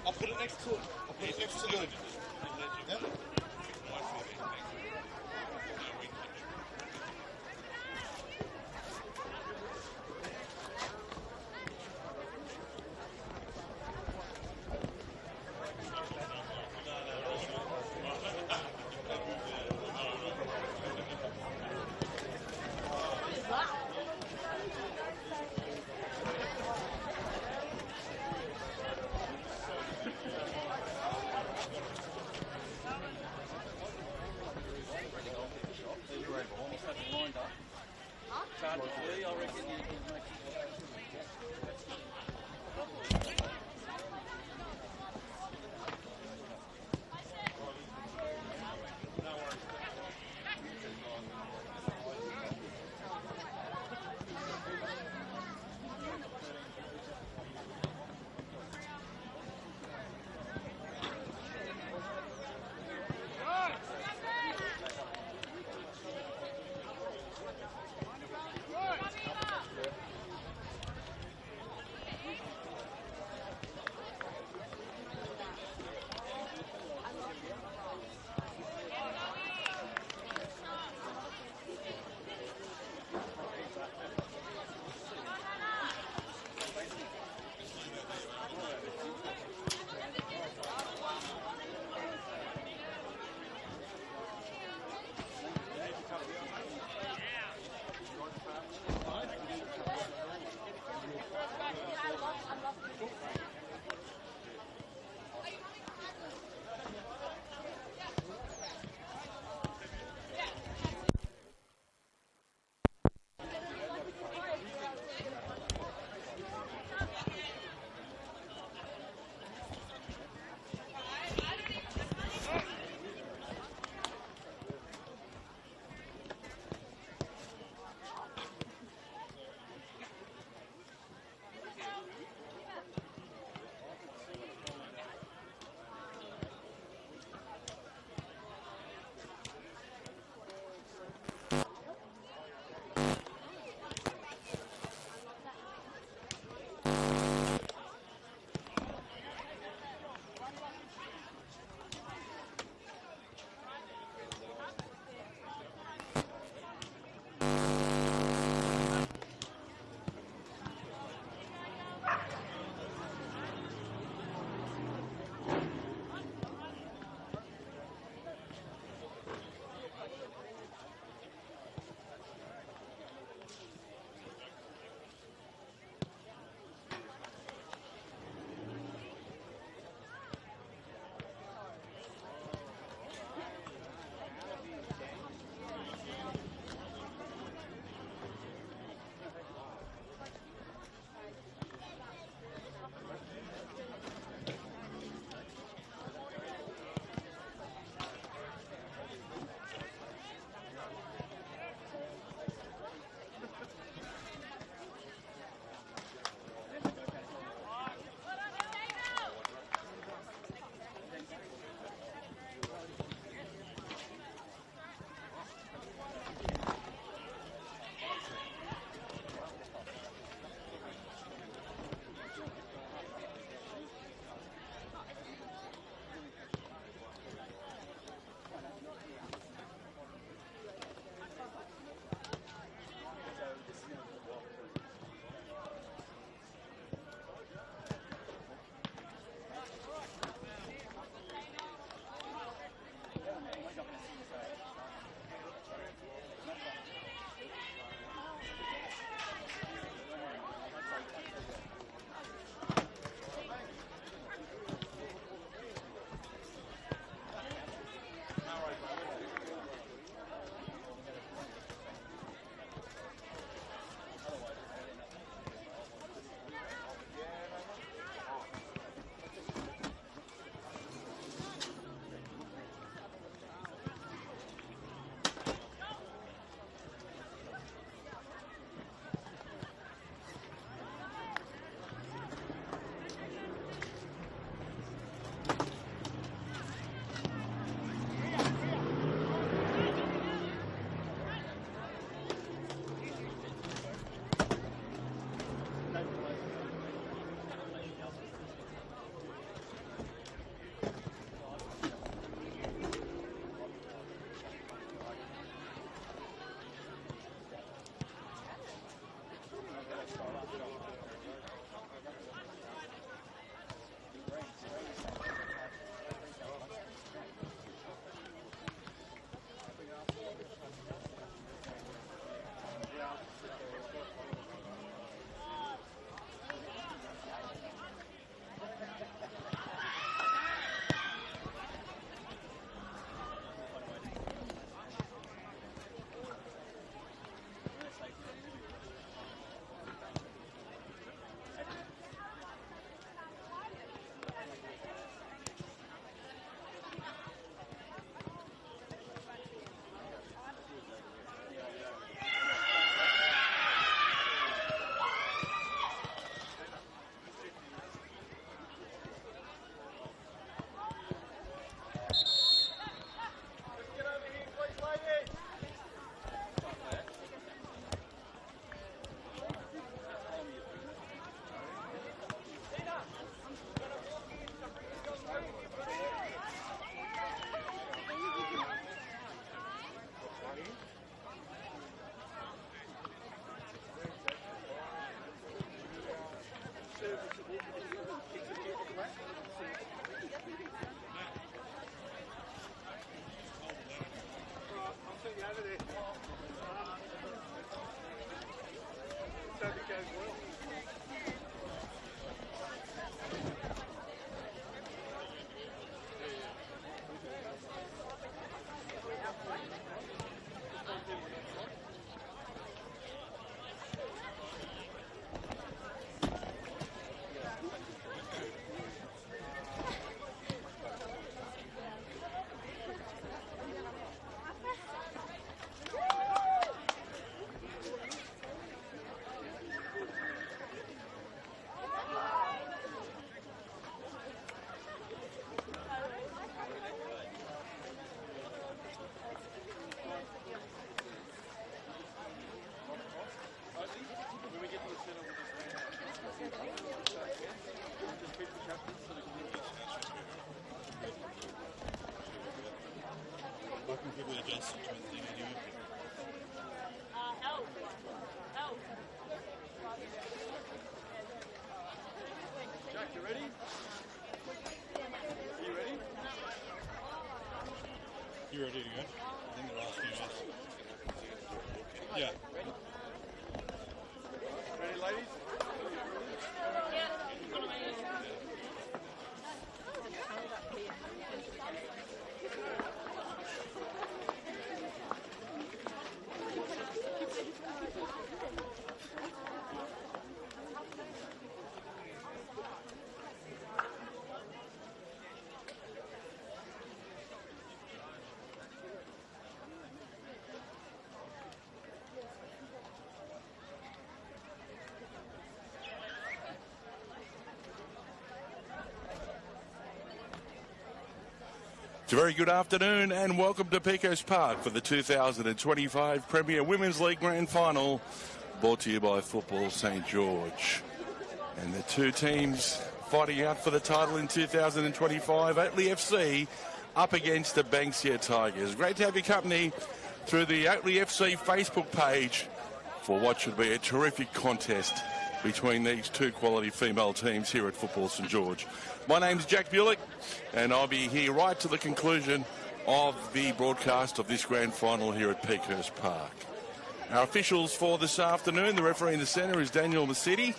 I'll put it next to it. I'll put it next to the... Yep. You ready to go? I think they're asking us. Yeah. Ready, ladies? It's a very good afternoon and welcome to Pecos Park for the 2025 Premier Women's League Grand Final, brought to you by Football St George. And the two teams fighting out for the title in 2025, Oatley FC up against the Banksia Tigers. Great to have your company through the Oatley FC Facebook page for what should be a terrific contest between these two quality female teams here at Football St George. My name's Jack Bulick, and I'll be here right to the conclusion of the broadcast of this grand final here at Pecos Park. Our officials for this afternoon, the referee in the centre is Daniel Massetti.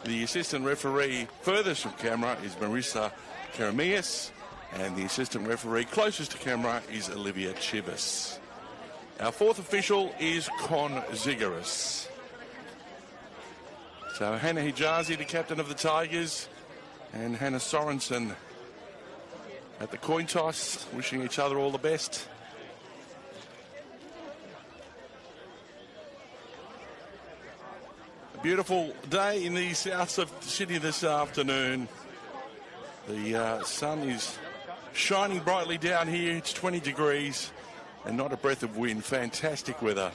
The assistant referee furthest from camera is Marissa Karamias, and the assistant referee closest to camera is Olivia Chivas. Our fourth official is Con Zigaris. So Hannah Hijazi, the captain of the Tigers, and Hannah Sorensen at the coin toss, wishing each other all the best. A beautiful day in the south of the city this afternoon. The sun is shining brightly down here. It's 20 degrees and not a breath of wind. Fantastic weather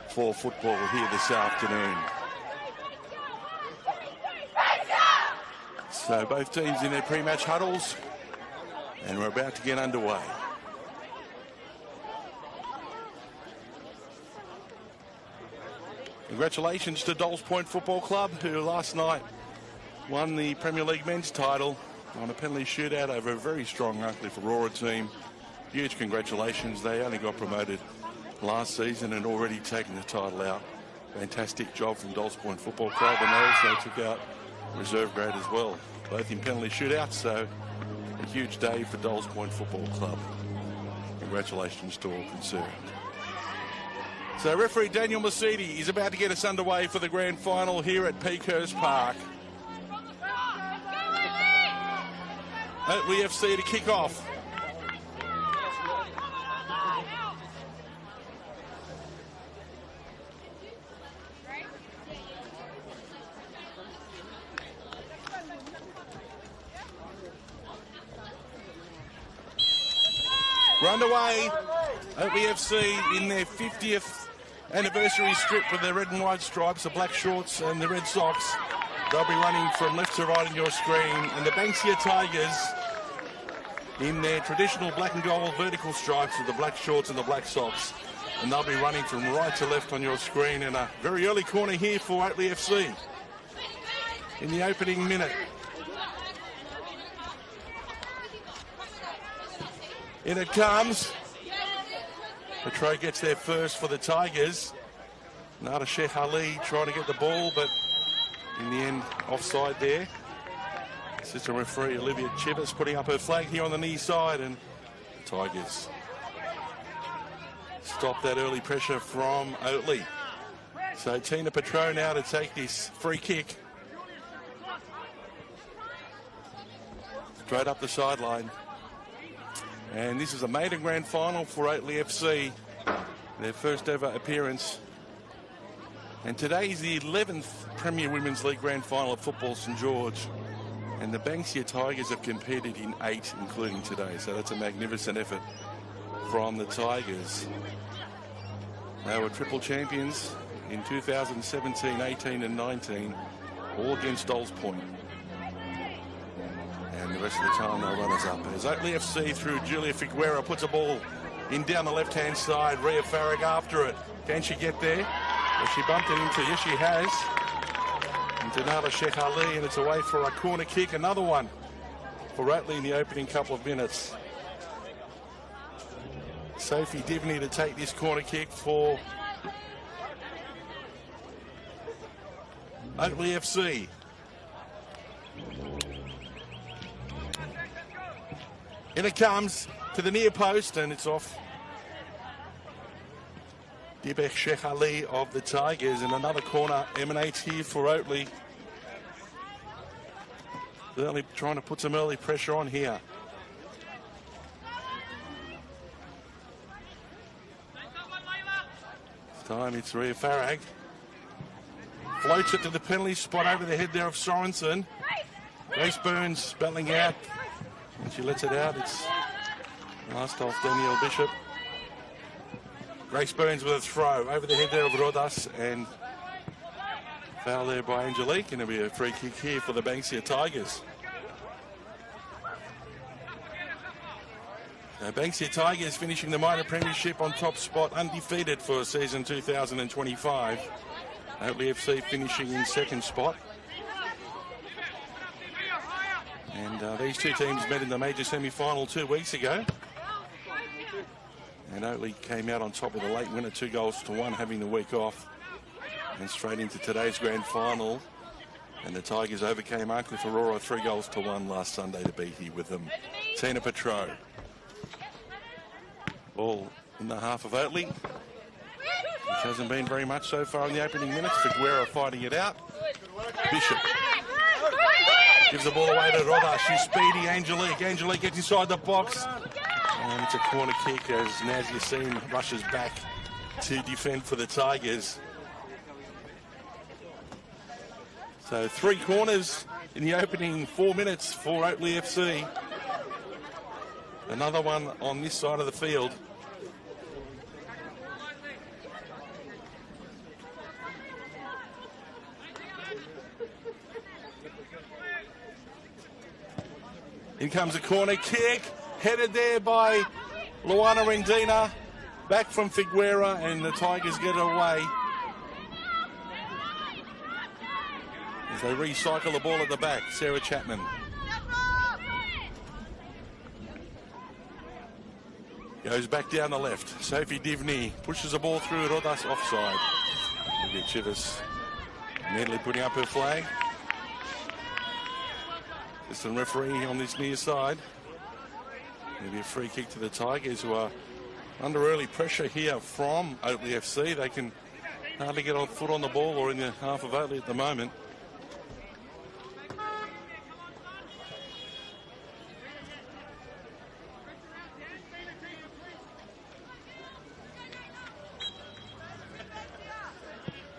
for football here this afternoon. So both teams in their pre-match huddles, and we're about to get underway. Congratulations to Dolls Point Football Club, who last night won the Premier League men's title on a penalty shootout over a very strong Oatley Aurora team. Huge congratulations. They only got promoted last season and already taken the title out. Fantastic job from Dolls Point Football Club, and they also took out reserve grade as well, both in penalty shootouts, so a huge day for Dolls Point Football Club. Congratulations to all concerned. So referee Daniel Massetti is about to get us underway for the grand final here at Pecos Park. Oatley FC to kick off. We're underway. Oatley FC in their 50th anniversary strip with their red and white stripes, the black shorts and the red socks. They'll be running from left to right on your screen. And the Banksia Tigers in their traditional black and gold vertical stripes with the black shorts and the black socks. And they'll be running from right to left on your screen in a very early corner here for Oatley FC in the opening minute. In it comes. Petro gets there first for the Tigers. Nada Sheikh Ali trying to get the ball, but in the end, offside there. Assistant referee Olivia Chivas putting up her flag here on the knee side, and the Tigers stop that early pressure from Oatley. So Tina Petro now to take this free kick. Straight up the sideline. And this is a maiden grand final for Oatley FC, their first ever appearance. And today is the 11th Premier Women's League Grand Final of Football St George. And the Banksia Tigers have competed in 8, including today. So that's a magnificent effort from the Tigers. They were triple champions in 2017, 18 and 19, all against Dolls Point. And the rest of the time they'll run us up. As Oatley FC through Julia Figuera puts a ball in down the left-hand side. Rhea Farag after it. Can she get there? Has she bumped it into? Yes, she has. And Donata Sheikh Ali, and it's away for a corner kick. Another one for Oatley in the opening couple of minutes. Sophie Divney to take this corner kick for Oatley FC. In it comes to the near post, and it's off Dibek Sheikh Ali of the Tigers, and another corner emanates here for Oatley. Certainly trying to put some early pressure on here. This time it's Ria Farag. Floats it to the penalty spot over the head there of Sorensen. Grace Burns battling out, and she lets it out. It's last off Danielle Bishop. Grace Burns with a throw over the head there of Rodas, and foul there by Angelique, and it'll be a free kick here for the Banksia Tigers. Now, Banksia Tigers finishing the minor premiership on top spot, undefeated for season 2025. Oatley FC finishing in second spot. And these two teams met in the major semi-final 2 weeks ago. And Oatley came out on top with a late winner, 2-1, having the week off. And straight into today's grand final. And the Tigers overcame Arncliffe Aurora 3-1 last Sunday to be here with them. Tina Petro. Ball in the half of Oatley, which hasn't been very much so far in the opening minutes. Figuera fighting it out. Bishop gives the ball away to Roda. She's speedy. Angelique gets inside the box. And it's a corner kick as Naz Yassin rushes back to defend for the Tigers. So 3 corners in the opening 4 minutes for Oatley FC. Another one on this side of the field. In comes a corner kick, headed there by Luana Rendina, back from Figuera, and the Tigers get it away. As they recycle the ball at the back, Sarah Chapman. Goes back down the left. Sophie Divney pushes the ball through Rodas offside. Olivia Chivas immediately putting up her flag. Assistant referee on this near side. Maybe a free kick to the Tigers, who are under early pressure here from Oatley FC. They can hardly get on foot on the ball or in the half of Oatley at the moment.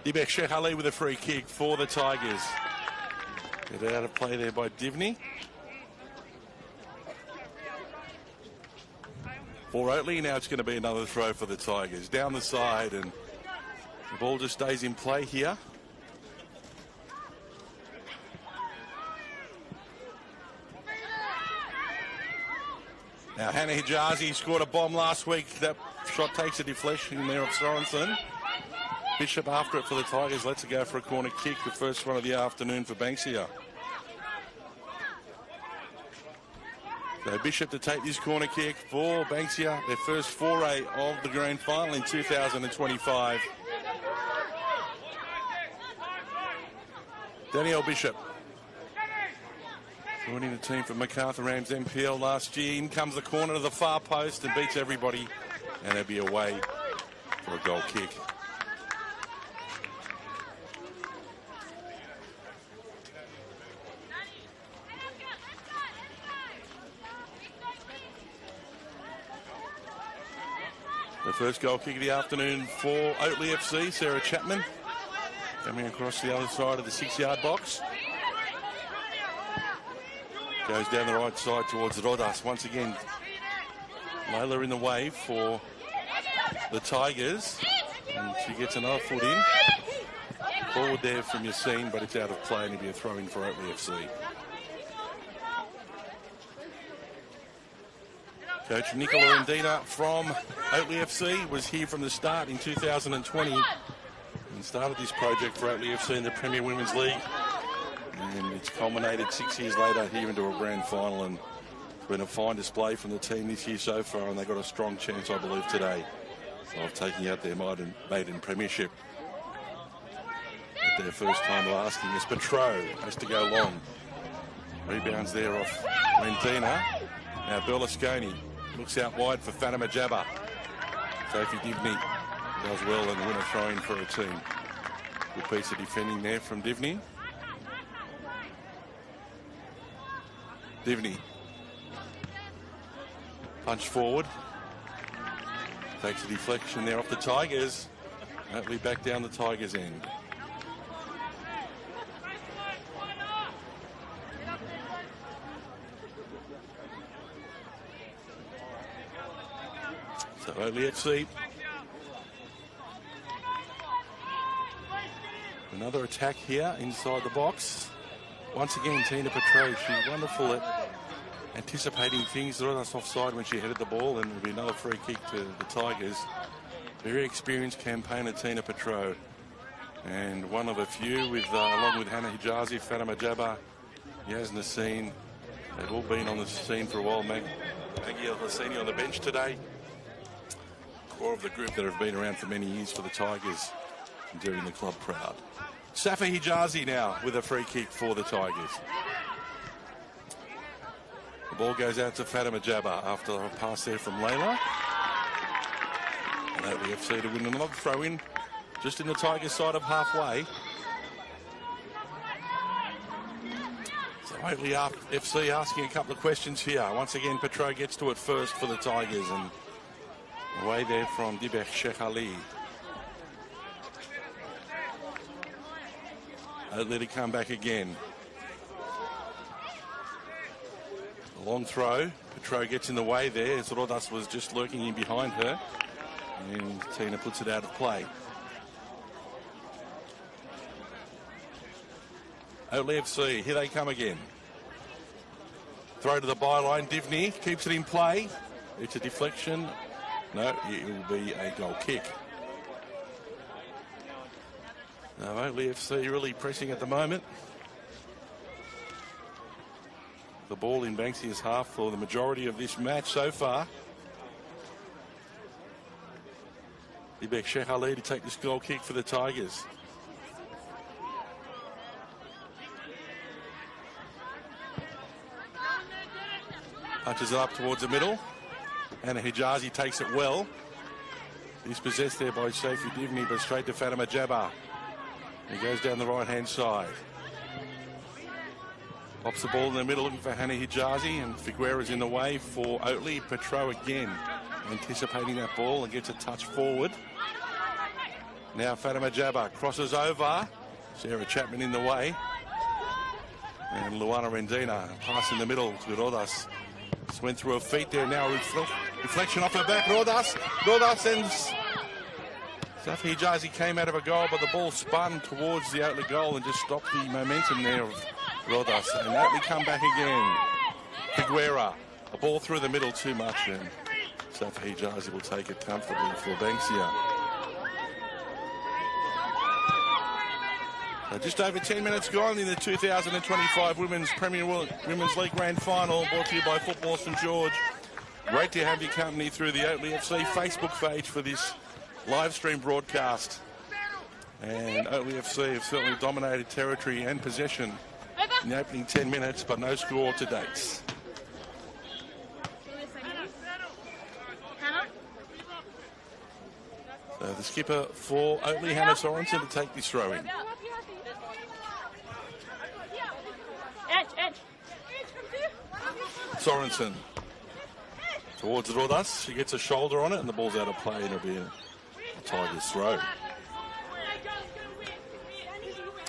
Dibek Sheikh Ali with a free kick for the Tigers. Get out of play there by Divney. For Oatley, now it's going to be another throw for the Tigers. Down the side, and the ball just stays in play here. Now Hannah Hijazi scored a bomb last week. That shot takes a deflection there of Sorensen. Bishop after it for the Tigers. Lets it go for a corner kick. The first one of the afternoon for Banksia. So Bishop to take this corner kick for Banksia. Their first foray of the grand final in 2025. Danielle Bishop joining the team from MacArthur Rams MPL last year. In comes the corner to the far post and beats everybody. And they'll be away for a goal kick. The first goal kick of the afternoon for Oatley FC, Sarah Chapman. Coming across the other side of the 6-yard box. Goes down the right side towards Rodas. Once again, Layla in the way for the Tigers. And she gets another foot in. Forward there from Yassine, but it's out of play and it'll be a throw in for Oatley FC. Coach Nicola Rendina from Oatley FC was here from the start in 2020 and started this project for Oatley FC in the Premier Women's League. And it's culminated 6 years later here into a grand final, and It's been a fine display from the team this year so far, and they've got a strong chance, I believe, today of taking out their maiden premiership. At their first time of asking as Petro has to go long. Rebounds there off Rentina. Now Berlusconi looks out wide for Fatima Jabba. Sophie Divney does well and win a throw-in for her team. Good piece of defending there from Divney. Divney. Punch forward. Takes a deflection there off the Tigers. Oatley back down the Tigers' end. So Oatley FC. Another attack here inside the box. Once again, Tina Petro, she's wonderful at anticipating things. Right us offside when she headed the ball, and it'll be another free kick to the Tigers. Very experienced campaigner, Tina Petro, and one of a few with along with Hannah Hijazi, Fatima Jabba, Yaz Nassine. They've all been on the scene for a while. Maggie Al-Hassini on the bench today. Core of the group that have been around for many years for the Tigers and doing the club proud. Safa Hijazi now with a free kick for the Tigers. The ball goes out to Fatima Jabba after a pass there from Layla. And Oatley FC to win another throw-in just in the Tigers' side of halfway. So Oatley FC asking a couple of questions here. Once again, Petro gets to it first for the Tigers, and away there from Dibek Sheikh Ali. Oatley to come back again. A long throw. Petro gets in the way there as Rodas was just lurking in behind her. And Tina puts it out of play. Oatley FC, here they come again. Throw to the byline. Divney keeps it in play. It's a deflection. No, it will be a goal kick. Now Oatley FC really pressing at the moment. The ball in Banksia's half for the majority of this match so far. Ibek Sheikh Ali to take this goal kick for the Tigers. Punches it up towards the middle. And Hijazi takes it well. He's possessed there by Sophie Divney, but straight to Fatima Jabba. He goes down the right-hand side. Pops the ball in the middle, looking for Hannah Hijazi, and Figueroa's in the way for Oatley. Petro again, anticipating that ball and gets a touch forward. Now Fatima Jabba crosses over. Sarah Chapman in the way. And Luana Rendina pass in the middle to Rodas. Just went through her feet there. Now reflection off her back. Rodas and Safi Hijazi came out of a goal, but the ball spun towards the Oatley goal and just stopped the momentum there of Rodas. And Oatley come back again. Figueroa, a ball through the middle too much, and Safi Hijazi will take it comfortably for Banksia. Just over 10 minutes gone in the 2025 Women's League Grand Final, brought to you by Football St George. Great to have your company through the Oatley FC Facebook page for this live stream broadcast. And Oatley FC have certainly dominated territory and possession in the opening 10 minutes, but no score to date. So the skipper for Oatley, Hannah Sorensen, to take this throw in. Sorensen towards Rodas. She gets a shoulder on it and the ball's out of play, and it'll be a Tigers throw.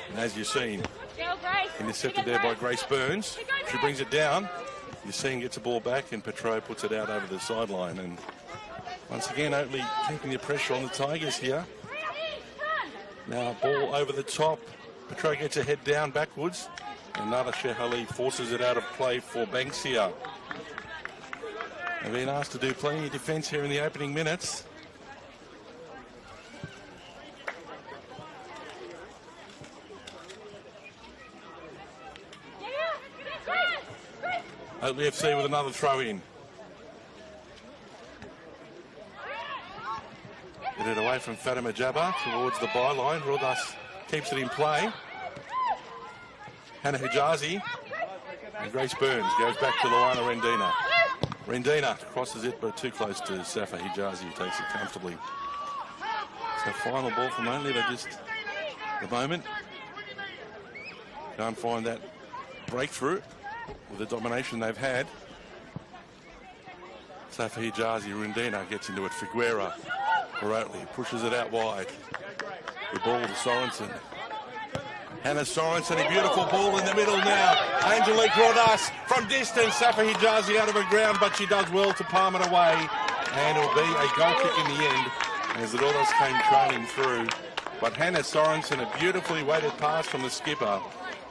And as you've seen, intercepted there by Grace Burns. She brings it down. Yassine gets the ball back and Petro puts it out over the sideline. And once again, Oatley keeping the pressure on the Tigers here. Now ball over the top. Petro gets her head down backwards. Another Sheikh Ali forces it out of play for Banksia. They've been asked to do plenty of defence here in the opening minutes. Oatley FC with another throw in. Get it away from Fatima Jabba towards the byline. Rodas keeps it in play. Hannah Hijazi and Grace Burns goes back to Luana Rendina. Rendina crosses it, but too close to Safa Hijazi, who takes it comfortably. So final ball from Oatley. They just, at the moment, can't find that breakthrough with the domination they've had. Safa Hijazi, Rendina gets into it. Figuera for Oatley, pushes it out wide. The ball to Sorensen. Hannah Sorensen, a beautiful ball in the middle now. Angelique Rodas from distance. Safa Hijazi out of the ground, but she does well to palm it away. And it'll be a goal kick in the end as the Rodas came trailing through. But Hannah Sorensen, a beautifully weighted pass from the skipper.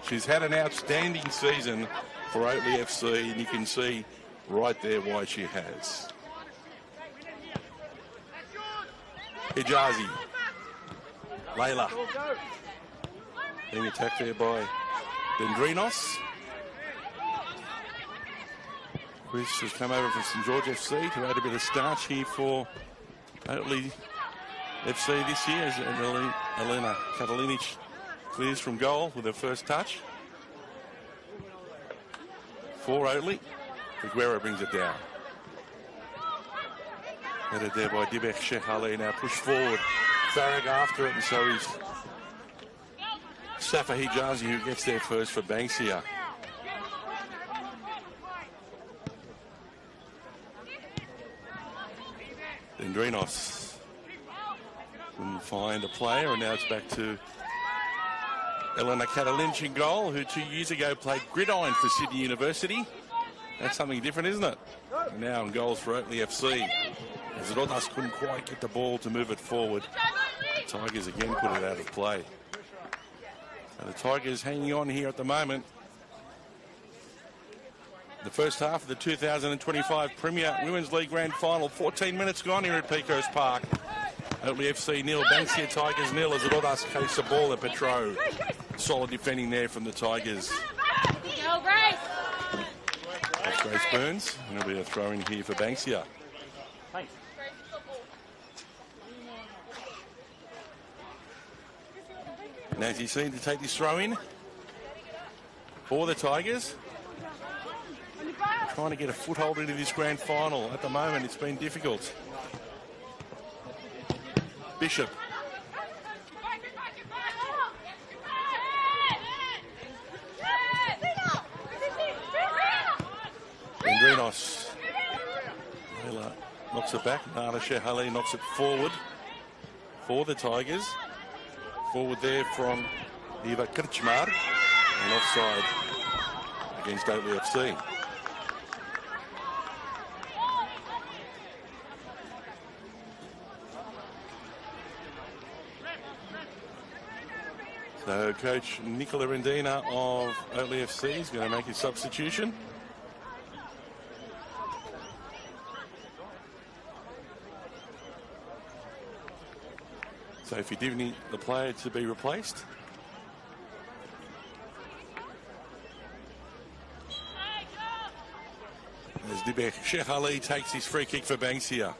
She's had an outstanding season for Oatley FC, and you can see right there why she has. Hijazi. Layla. Being attacked there by Dendrinos. Chris has come over from St George FC to add a bit of starch here for Oatley FC this year as Elena Katalinic clears from goal with her first touch. For Oatley, Figuera brings it down. Headed there by Dibek Shekhali, now pushed forward. Farag after it, and so is Safa Hijazi, who gets there first for Banksia. Dendrinos couldn't find a player, and now it's back to Elena Catalinch in goal, who 2 years ago played gridiron for Sydney University. That's something different, isn't it? And now in goals for Oatley FC. As Rodas couldn't quite get the ball to move it forward. The Tigers again put it out of play. So the Tigers hanging on here at the moment. The first half of the 2025 Premier Women's League Grand Final. 14 minutes gone here at Pecos Park. Oatley FC nil, Banksia Tigers nil as Rodas case the ball at Petro. Solid defending there from the Tigers. That's Grace Burns, and it'll be a throw in here for Banksia. And as you seen to take this throw in for the Tigers. Trying to get a foothold into this grand final. At the moment, it's been difficult. Bishop. Dendrinos. Layla knocks it back. Nana Shehali knocks it forward for the Tigers. Forward there from Eva Kirchmar. And offside against Oatley FC. So coach Nicola Rendina of Oatley FC is going to make his substitution. So if you do need the player to be replaced. As Dibek Shekhali takes his free kick for Banksia.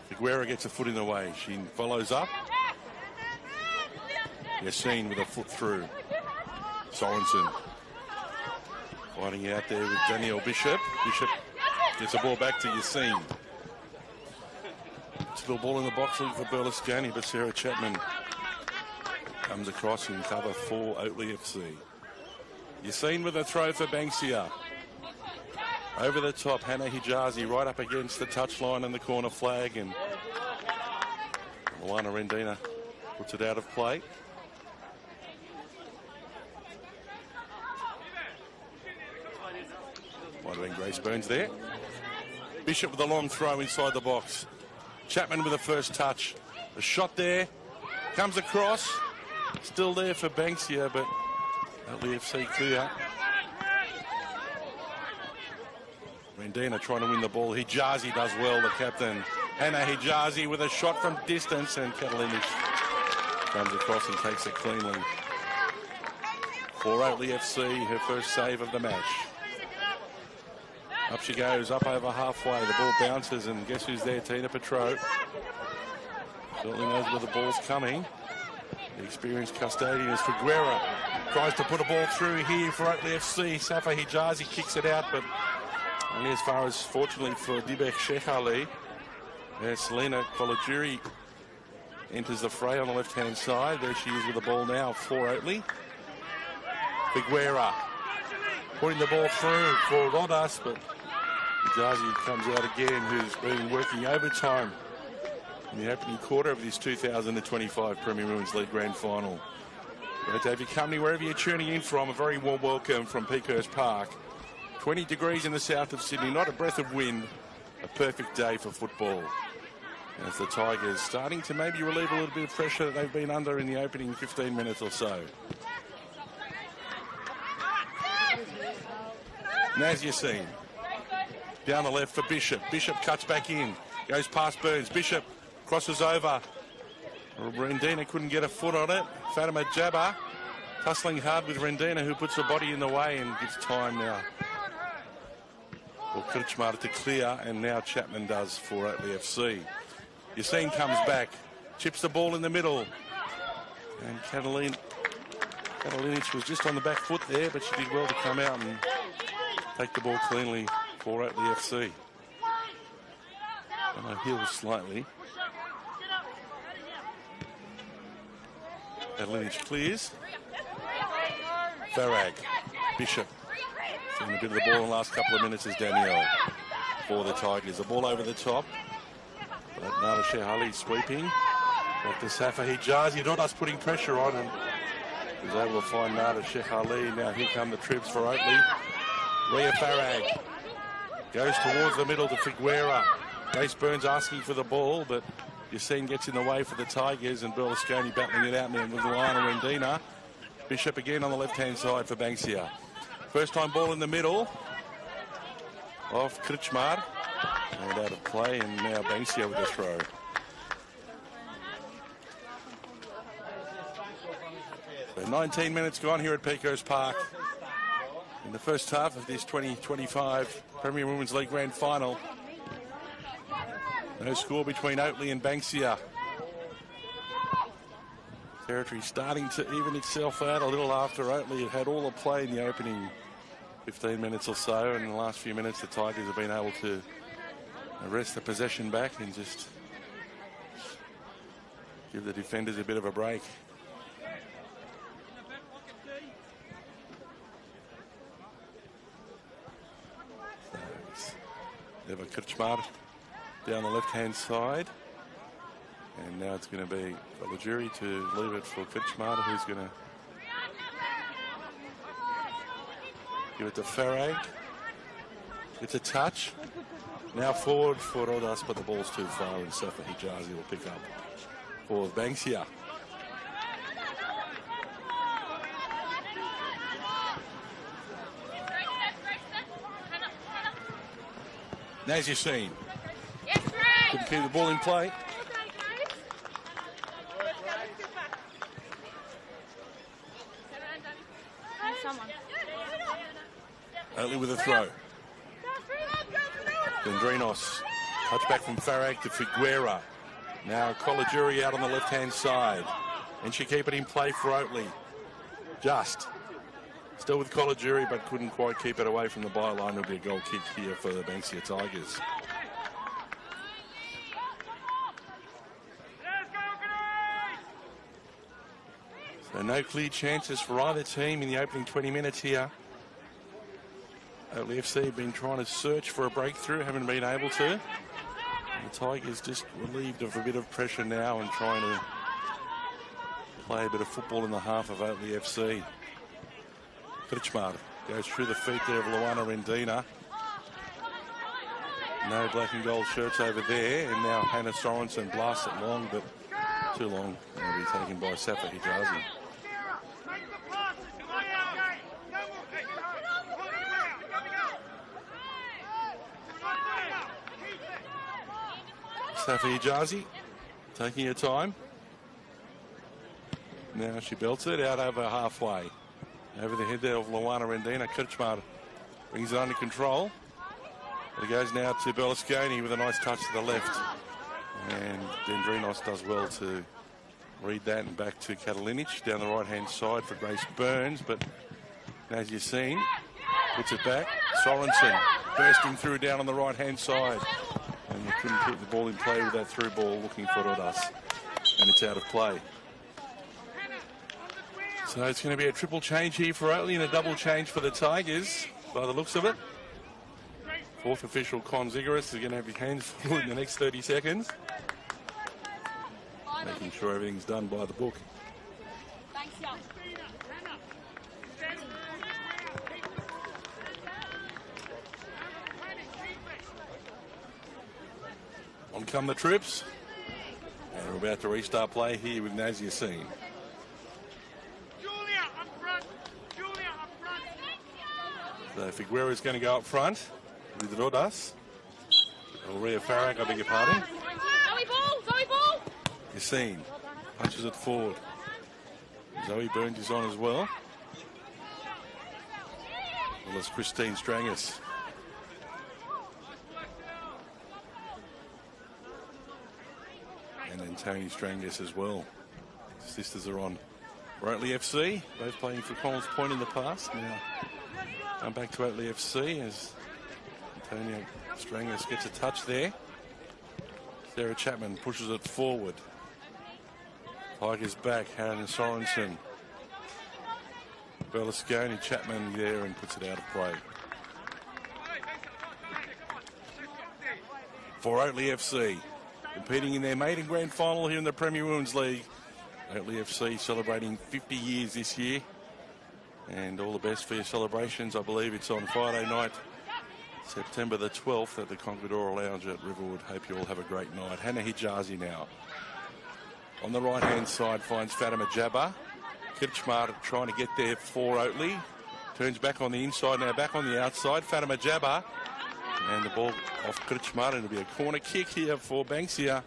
Figuera gets a foot in the way. She follows up. Yassine with a foot through. Sorensen fighting out there with Danielle Bishop. Bishop gets the ball back to Yassine. Still ball in the box looking for Berlusconi, but Sarah Chapman comes across in cover for Oatley FC. Yassine with a throw for Banksia. Over the top, Hannah Hijazi right up against the touchline and the corner flag, and Luana Rendina puts it out of play. Might have been Grace Burns there. Bishop with a long throw inside the box. Chapman with a first touch. A shot there. Comes across. Still there for Banksia, but Oatley FC clear. Rendina trying to win the ball. Hijazi does well, the captain. Hannah Hijazi with a shot from distance, and Katalinic comes across and takes it cleanly. For Oatley FC, her first save of the match. Up she goes, up over halfway. The ball bounces, and guess who's there? Tina Petro. Certainly knows where the ball's coming. The experienced custodian is Figuera. Tries to put a ball through here for Oatley FC. Safa Hijazi kicks it out, but only as far as, fortunately for Dibek Sheikh Ali. There's Selena Kolajuri enters the fray on the left-hand side. There she is with the ball now for Oatley. Figuera putting the ball through for Rodas, but Hijazi comes out again, who's been working overtime in the opening quarter of this 2025 Premier Women's League Grand Final. Great to have your company wherever you're tuning in from. A very warm welcome from Pico's Park. 20 degrees in the south of Sydney, not a breath of wind. A perfect day for football. As the Tigers starting to maybe relieve a little bit of pressure that they've been under in the opening 15 minutes or so. Naz Yassin down the left for Bishop. Bishop cuts back in, goes past Burns. Bishop crosses over. Rendina couldn't get a foot on it. Fatima Jabba tussling hard with Rendina, who puts her body in the way and gives time now for Kritschmar to clear, and now Chapman does for Oatley FC. Yassin comes back, chips the ball in the middle, and Catalinich was just on the back foot there, but she did well to come out and take the ball cleanly for Oatley FC. And her heels slightly. Catalinich clears. Farag, Bishop. Seen a bit of the ball in the last couple of minutes as Danielle for the Tigers. The ball over the top. But Nada Shehali sweeping. Back to Safa Hijazi. Rodas putting pressure on, and was able to find Nada Shehali. Now here come the troops for Oatley. Rhea Farag goes towards the middle to Figuera. Grace Burns asking for the ball, but Yassin gets in the way for the Tigers, and Berlusconi battling it out now with Lana Rendina. Bishop again on the left-hand side for Banksia. First time ball in the middle of Kritschmar. And out of play, and now Banksia with the throw. So 19 minutes gone here at Pico's Park in the first half of this 2025 Premier Women's League Grand Final. No score between Oatley and Banksia. Territory starting to even itself out a little after Oatley had all the play in the opening 15 minutes or so, and in the last few minutes the Tigers have been able to arrest the possession back and just give the defenders a bit of a break. Eva Kritschmar down the left-hand side. And now it's going to be Kolajuri to leave it for Kritschmar, who's going to give it to Farag. It's a touch. Now forward for Rodas, but the ball's too far, and Safa Hijazi will pick up for Banksia. Naz Yassin couldn't keep the ball in play. Oatley with a throw. Dendrinos. Touch back from Farag to Figuera. Now Kolajuri out on the left-hand side. And she keep it in play for Oatley. Just. Still with Kolajuri, but couldn't quite keep it away from the byline. It'll be a goal kick here for the Banksia Tigers. So no clear chances for either team in the opening 20 minutes here. Oatley FC have been trying to search for a breakthrough, haven't been able to. And the Tigers just relieved of a bit of pressure now and trying to play a bit of football in the half of Oatley FC. Kritschmar goes through the feet there of Luana Rendina. No black and gold shirts over there, and now Hannah Sorensen blasts it long, but too long. It'll be taken by Safa Hijazi. Safa Hijazi taking her time. Now she belts it out over halfway. Over the head there of Luana Rendina. Kritschmar brings it under control. It goes now to Berlusconi with a nice touch to the left. And Dendrinos does well to read that, and back to Katalinic down the right-hand side for Grace Burns. But as you've seen, puts it back. Sorensen bursting through down on the right-hand side. And they couldn't put the ball in play with that through ball looking for Rodas. And it's out of play. So it's going to be a triple change here for Oatley and a double change for the Tigers, by the looks of it. Fourth official, Con Zigaris, is going to have his hands full in the next 30 seconds. Making sure everything's done by the book. Banksia. On come the trips. And we're about to restart play here with Naz Yassin. So Figueroa is going to go up front with Rodas. Ria Farag, I beg your pardon. Zoe ball! Yassin punches it forward. Zoe Burns is on as well. Well, as Christine Strangus. And then Tony Strangus as well. Sisters are on Oatley FC, both playing for Collins Point in the past. Now come back to Oatley FC as Antonio Strangus gets a touch there. Sarah Chapman pushes it forward. Tigers back, Harron Sorensen. Berlusconi, Chapman there, and puts it out of play. For Oatley FC, competing in their maiden grand final here in the Premier Women's League. Oatley FC celebrating 50 years this year. And all the best for your celebrations. I believe it's on Friday night, September the 12th at the Conquadora Lounge at Riverwood. Hope you all have a great night. Hannah Hijazi now. On the right-hand side finds Fatima Jabbar. Kirchmar trying to get there for Oatley. Turns back on the inside, now back on the outside. Fatima Jabbar. And the ball off Kirchmar. It'll be a corner kick here for Banksia.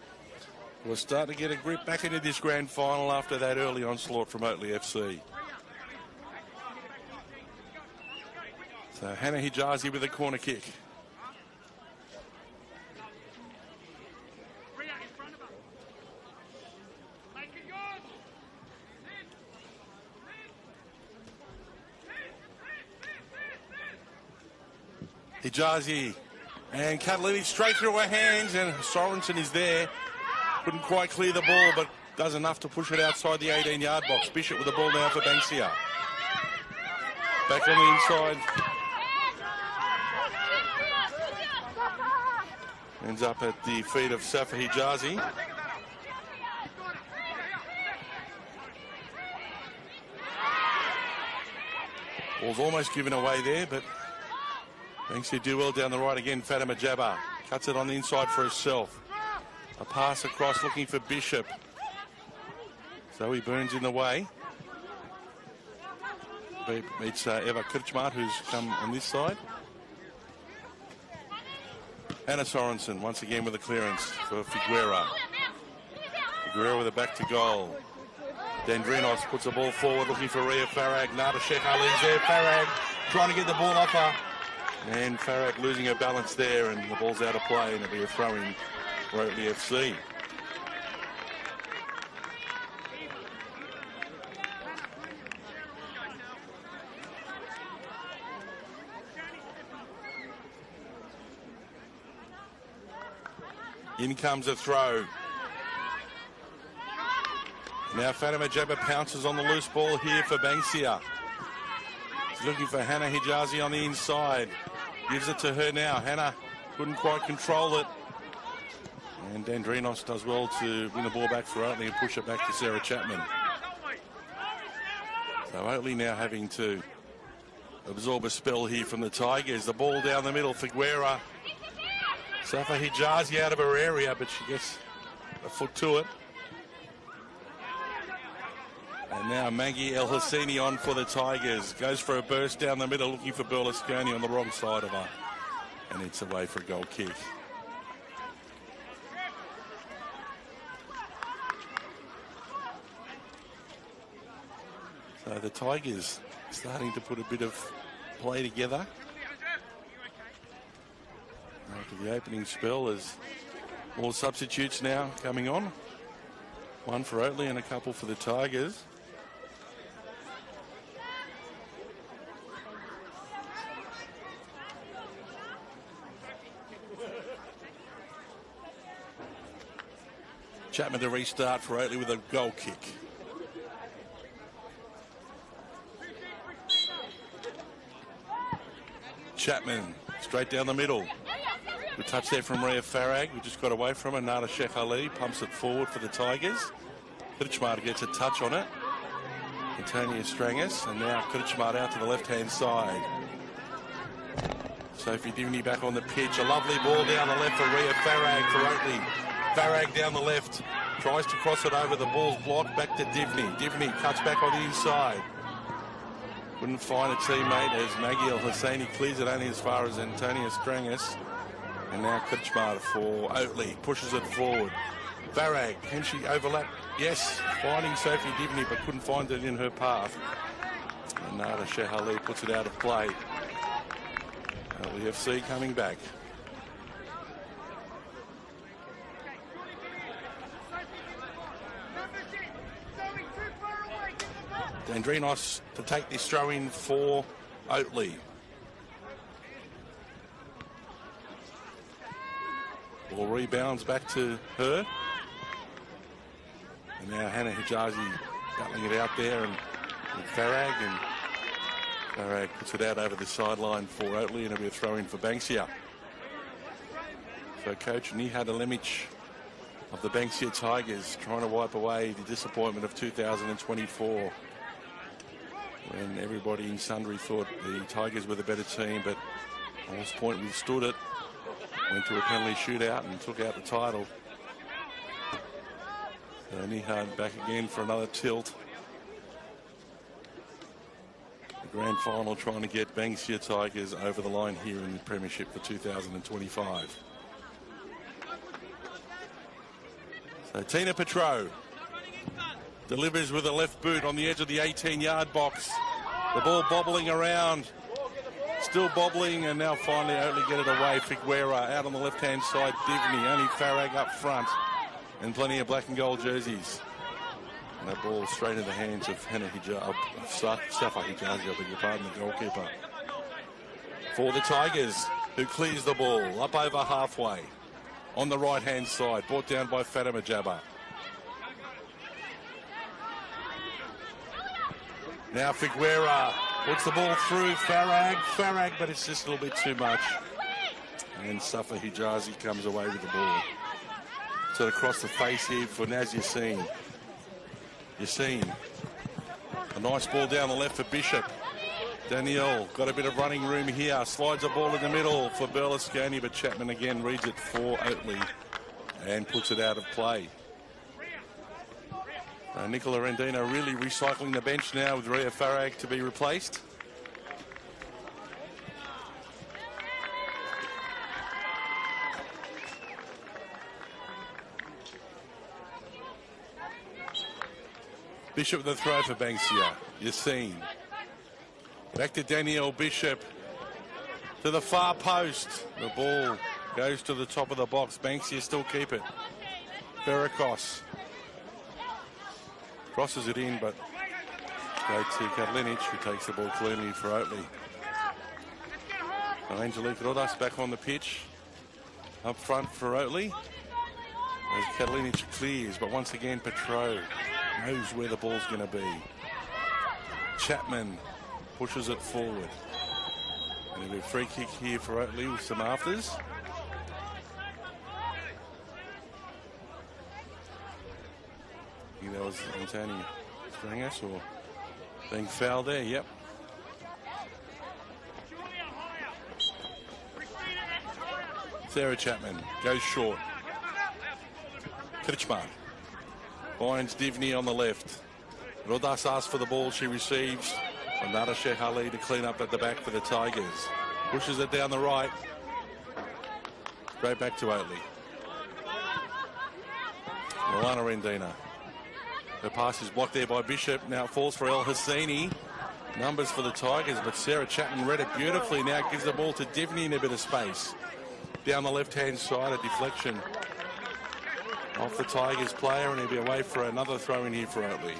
We'll start to get a grip back into this grand final after that early onslaught from Oatley FC. So Hannah Hijazi with a corner kick. Hijazi and Catalini straight through her hands, and Sorensen is there. Couldn't quite clear the ball, but does enough to push it outside the 18-yard box. Bishop with the ball now for Banksia. Back on the inside. Ends up at the feet of Safa Hijazi. Ball's almost given away there, but Banksia do well down the right again. Fatima Jabbar cuts it on the inside for herself. A pass across looking for Bishop. Zoe Burns in the way. Meets Eva Kirchmar, who's come on this side. Anna Sorensen once again with a clearance for Figueroa. Figueroa with a back to goal. Dendrinos puts the ball forward looking for Ria Farag. Nada Sheikh Ali's there. Farag trying to get the ball off her. And Farag losing her balance there, and the ball's out of play, and it'll be a throw-in for Oatley FC. In comes a throw. Now Fatima Jabbar pounces on the loose ball here for Banksia. He's looking for Hannah Hijazi on the inside. Gives it to her now. Hannah couldn't quite control it. And Dendrinos does well to win the ball back for Oatley and push it back to Sarah Chapman. So Oatley now having to absorb a spell here from the Tigers. The ball down the middle. Figueroa. Safa Hijazi out of her area, but she gets a foot to it. And now Maggie El Hassini on for the Tigers. Goes for a burst down the middle, looking for Berlusconi on the wrong side of her. And it's away for a goal kick. So the Tigers starting to put a bit of play together. After the opening spell, there's more substitutes now coming on. One for Oatley and a couple for the Tigers. Chapman to restart for Oatley with a goal kick. Chapman straight down the middle. Good touch there from Rhea Farag, who just got away from her. Nada Sheikh Ali pumps it forward for the Tigers. Kutchmar gets a touch on it. Antonia Strangus, and now Kutchmar out to the left-hand side. Sophie Divney back on the pitch. A lovely ball down the left for Rhea Farag for Oatley. Farag down the left, tries to cross it over. The ball's blocked back to Divney. Divney cuts back on the inside. Couldn't find a teammate as Maggie El Hosseini clears it only as far as Antonia Strangus. And now Kutchmar for Oatley, pushes it forward. Farag, can she overlap? Yes, finding Sophie Divney, but couldn't find it in her path. And Nada Shehali puts it out of play. LEFC coming back. Dendrinos to take this throw in for Oatley. Ball rebounds back to her. And now Hannah Hijazi battling it out there and Farag, and Farag puts it out over the sideline for Oatley, and it'll be a throw in for Banksia. So coach Nihad Alemic of the Banksia Tigers trying to wipe away the disappointment of 2024. When everybody in Sundry thought the Tigers were the better team, but Moss Point withstood it, went to a penalty shootout and took out the title. So Nihad back again for another tilt. The grand final trying to get Banksia Tigers over the line here in the Premiership for 2025. So Tina Petro delivers with a left boot on the edge of the 18-yard box. The ball bobbling around. Still bobbling, and now finally Oatley get it away. Figuera out on the left-hand side. Divney, only Farag up front. And plenty of black and gold jerseys. And that ball straight in the hands of Hannah Hijazi, Safa Hijazi, I beg your pardon, the goalkeeper. For the Tigers, who clears the ball up over halfway. On the right-hand side, brought down by Fatima Jabba. Now Figuera puts the ball through Farag, but it's just a little bit too much. And Safa Hijazi comes away with the ball. So across the face here for Naz Yassine. Yassine. A nice ball down the left for Bishop. Danielle got a bit of running room here. Slides a ball in the middle for Berlusconi, but Chapman again reads it for Oatley and puts it out of play. Nicola Rendino really recycling the bench now with Rhea Farag to be replaced. Bishop with the throw for Banksia. Yassine. Back to Danielle Bishop. To the far post. The ball goes to the top of the box. Banksia still keep it. Veracos. Crosses it in, but go to Katlinic, who takes the ball cleanly for Oatley. Angelique Rodas back on the pitch. Up front for Oatley. As Katlinic clears, but once again Petro knows where the ball's going to be. Chapman pushes it forward. And it'll be a free kick here for Oatley with some afters. I think that was Antonia Strangus or being fouled there, yep. Sarah Chapman goes short. Kutchmar finds Divney on the left. Rodas asks for the ball, she receives. Another Sheikh Ali to clean up at the back for the Tigers. Pushes it down the right. Straight back to Oatley. Milana Rendina. Her pass is blocked there by Bishop. Now it falls for El Hosseini. Numbers for the Tigers, but Sarah Chapman read it beautifully. Now gives the ball to Divney in a bit of space. down the left-hand side, a deflection off the Tigers player, and he'll be away for another throw in here for Oatley.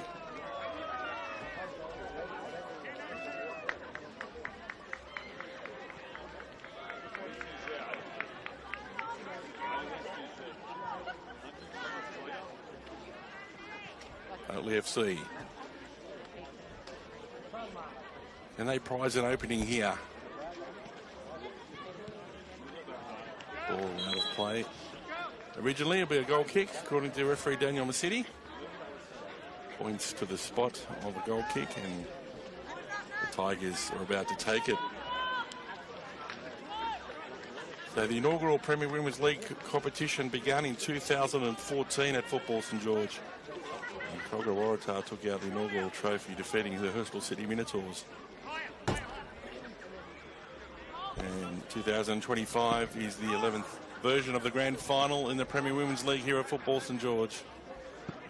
Oatley FC. And they prize an opening here. Ball out of play. Originally it'll be a goal kick, according to referee Daniel Massetti. Points to the spot of a goal kick, and the Tigers are about to take it. So the inaugural Premier Women's League competition began in 2014 at Football St George. And Cogger Waratah took out the inaugural trophy, defeating the Hurstville City Minotaurs. And 2025 is the 11th version of the grand final in the Premier Women's League here at Football St George.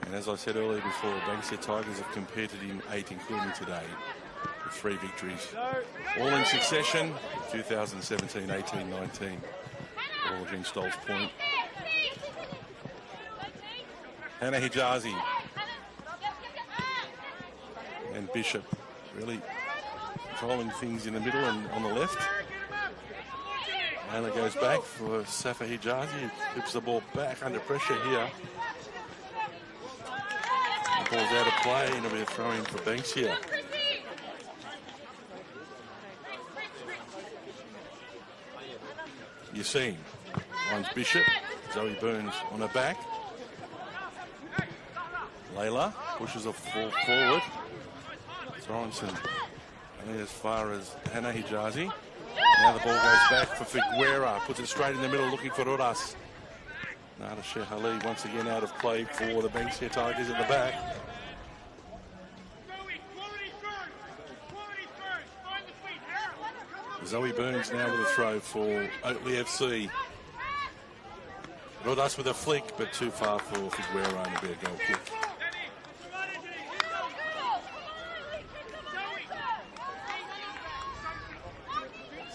And as I said earlier before, Banksia Tigers have competed in 8, including today, with 3 victories. All in succession, 2017, 18, 19. All Jim Stoll's point. Hannah Hijazi and Bishop really controlling things in the middle and on the left. Hannah goes back for Safa Hijazi, who flips the ball back under pressure here. The ball's out of play, and it'll be a throw in for Banksia. You've seen. Finds Bishop. Zoe Burns on her back. Layla pushes a ball forward. Sorensen only as far as Hannah Hijazi. Now the ball goes back for Figuera. Puts it straight in the middle, looking for Rodas. Nada Shehali once again out of play for the Banksia Tigers at the back. Zoe Burns now with a throw for Oatley FC. Rodas with a flick, but too far for Figuera, and a bit of goal kick.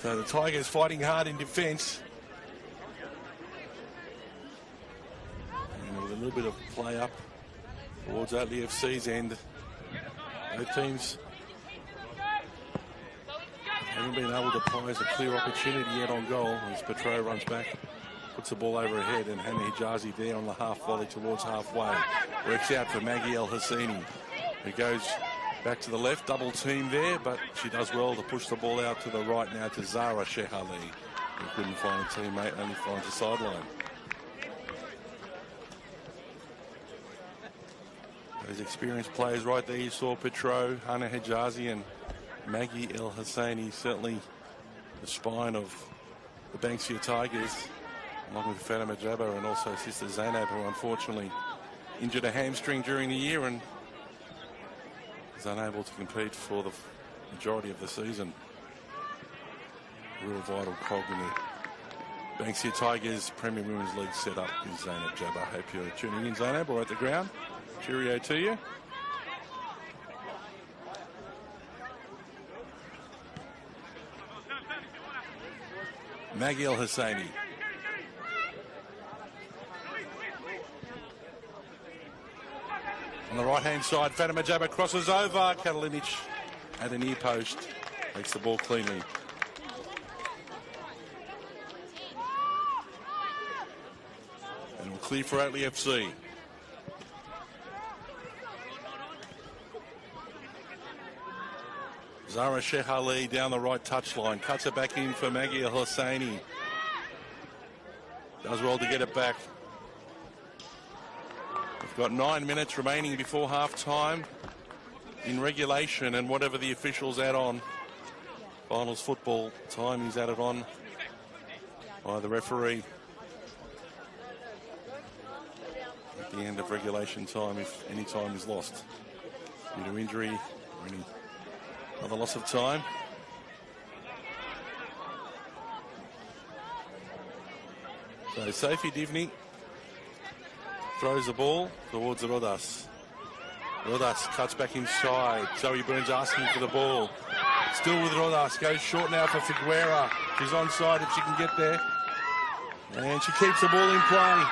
So the Tigers fighting hard in defence. And with a little bit of play up towards Oatley FC's end. Both teams haven't been able to prize a clear opportunity yet on goal as Petro runs back, puts the ball over her head, and Hannah Hijazi there on the half volley towards halfway. Works out for Maggie El Hassini, who goes back to the left, double team there, but she does well to push the ball out to the right now to Zara Shehali, who couldn't find a teammate, only finds a sideline. Those experienced players right there, you saw Petro, Hannah Hijazi and Maggie El Hassani, certainly the spine of the Banksia Tigers, along with Fatima Jabba and also sister Zainab, who unfortunately injured a hamstring during the year and is unable to compete for the majority of the season. Real vital cog in the Banksia Tigers Premier Women's League setup is Zainab Jabba. Hope you're tuning in, Zainab, or at the ground. Cheerio to you. Maggie El Hassani. On the right-hand side, Fatima Jabba crosses over. Katalinic at the near post. Makes the ball cleanly. And we'll clear for Oatley FC. Zara Shehali down the right touchline. Cuts it back in for Maggie El Hassani. Does well to get it back. We've got 9 minutes remaining before half-time in regulation, and whatever the officials add on, finals football time is added on by the referee at the end of regulation time if any time is lost due to injury or any other loss of time. So Sophie Divney throws the ball towards Rodas. Rodas cuts back inside. Zoe Burns asking for the ball. Still with Rodas. Goes short now for Figuera. She's onside if she can get there. And she keeps the ball in play.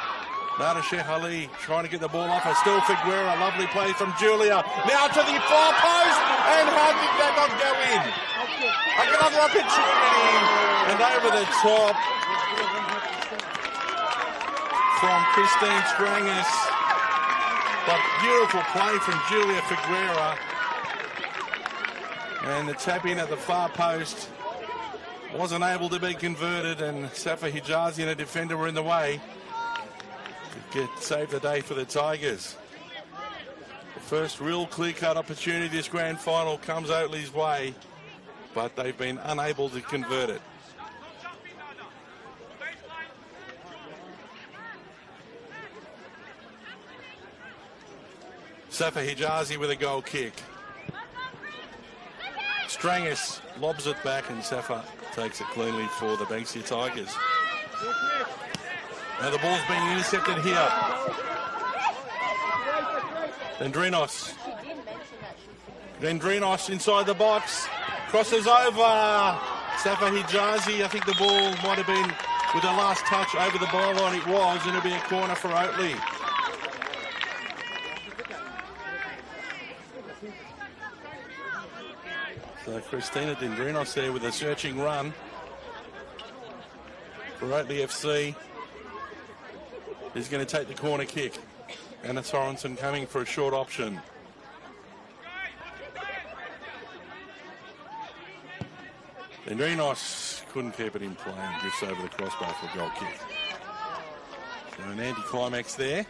Nada Ali trying to get the ball off her. Still Figuera. Lovely play from Julia. Now to the far post. And how did that not go in? Another opportunity. And over the top from Christine Strangis. But beautiful play from Julia Figuera. And the tap in at the far post wasn't able to be converted. And Safa Hijazi and a defender were in the way. Save the day for the Tigers. The first real clear-cut opportunity this grand final comes Oatley's way, but they've been unable to convert it. Safa Hijazi with a goal kick. Strangis lobs it back and Safa takes it cleanly for the Banksia Tigers. Now the ball's being intercepted here. Dendrinos inside the box. Crosses over. Safa Hijazi. I think the ball might have been with the last touch over the byline. It was, and it'll be a corner for Oatley. So Christina Dendrinos there with a searching run for Oatley FC. He's going to take the corner kick. Anna Sorensen coming for a short option. Dendrinos couldn't keep it in play and drifts over the crossbar for a goal kick. So an anti-climax there.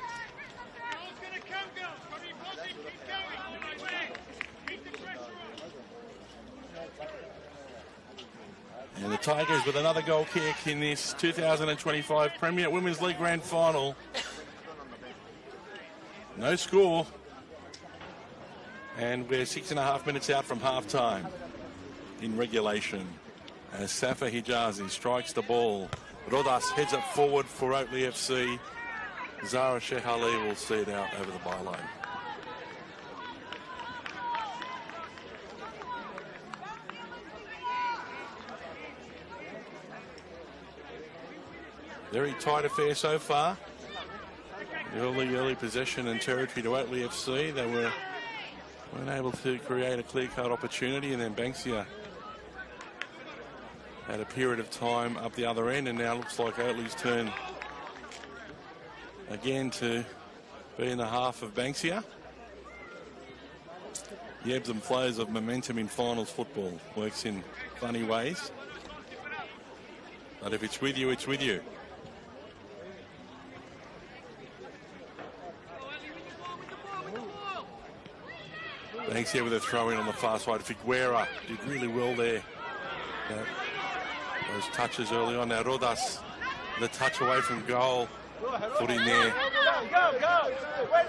And the Tigers with another goal kick in this 2025 Premier Women's League Grand Final. No score. And we're 6.5 minutes out from half-time in regulation. As Safa Hijazi strikes the ball. Rodas heads up forward for Oatley FC. Zara Sheikh Ali will see it out over the byline. Very tight affair so far. Early possession and territory to Oatley FC. They weren't able to create a clear-cut opportunity, and then Banksia had a period of time up the other end, and now looks like Oatley's turn again to be in the half of Banksia. The ebbs and flows of momentum in finals football works in funny ways. But if it's with you, it's with you. Banksia with a throw in on the far side. Figuera did really well there. Those touches early on. Now Rodas, the touch away from goal. Put in there.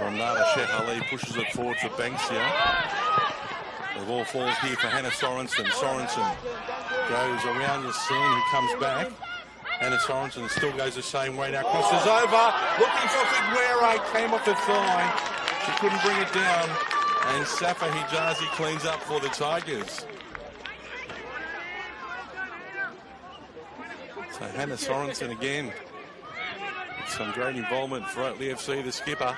Nada Sheikh Ali pushes it forward for Banksia. The ball falls here for Hannah Sorensen. Sorensen goes around Yassine, who comes back. Hannah Sorensen still goes the same way now. Crosses over. Looking for Figuera. Came off the thigh. She couldn't bring it down. And Safa Hijazi cleans up for the Tigers. So Hannah Sorensen again. Some great involvement for Oatley FC, the skipper.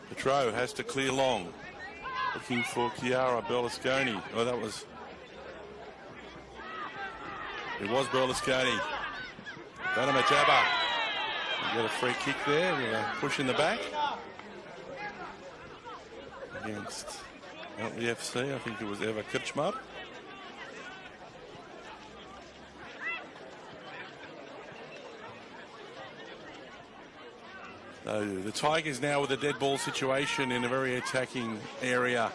Petro has to clear long. Looking for Chiara Berlusconi. Oh, it was Berlusconi. Vanna Jabba. Got a free kick there with a push in the back. Against Oatley FC, I think it was Eva Kirchmar. So the Tigers now with a dead ball situation in a very attacking area.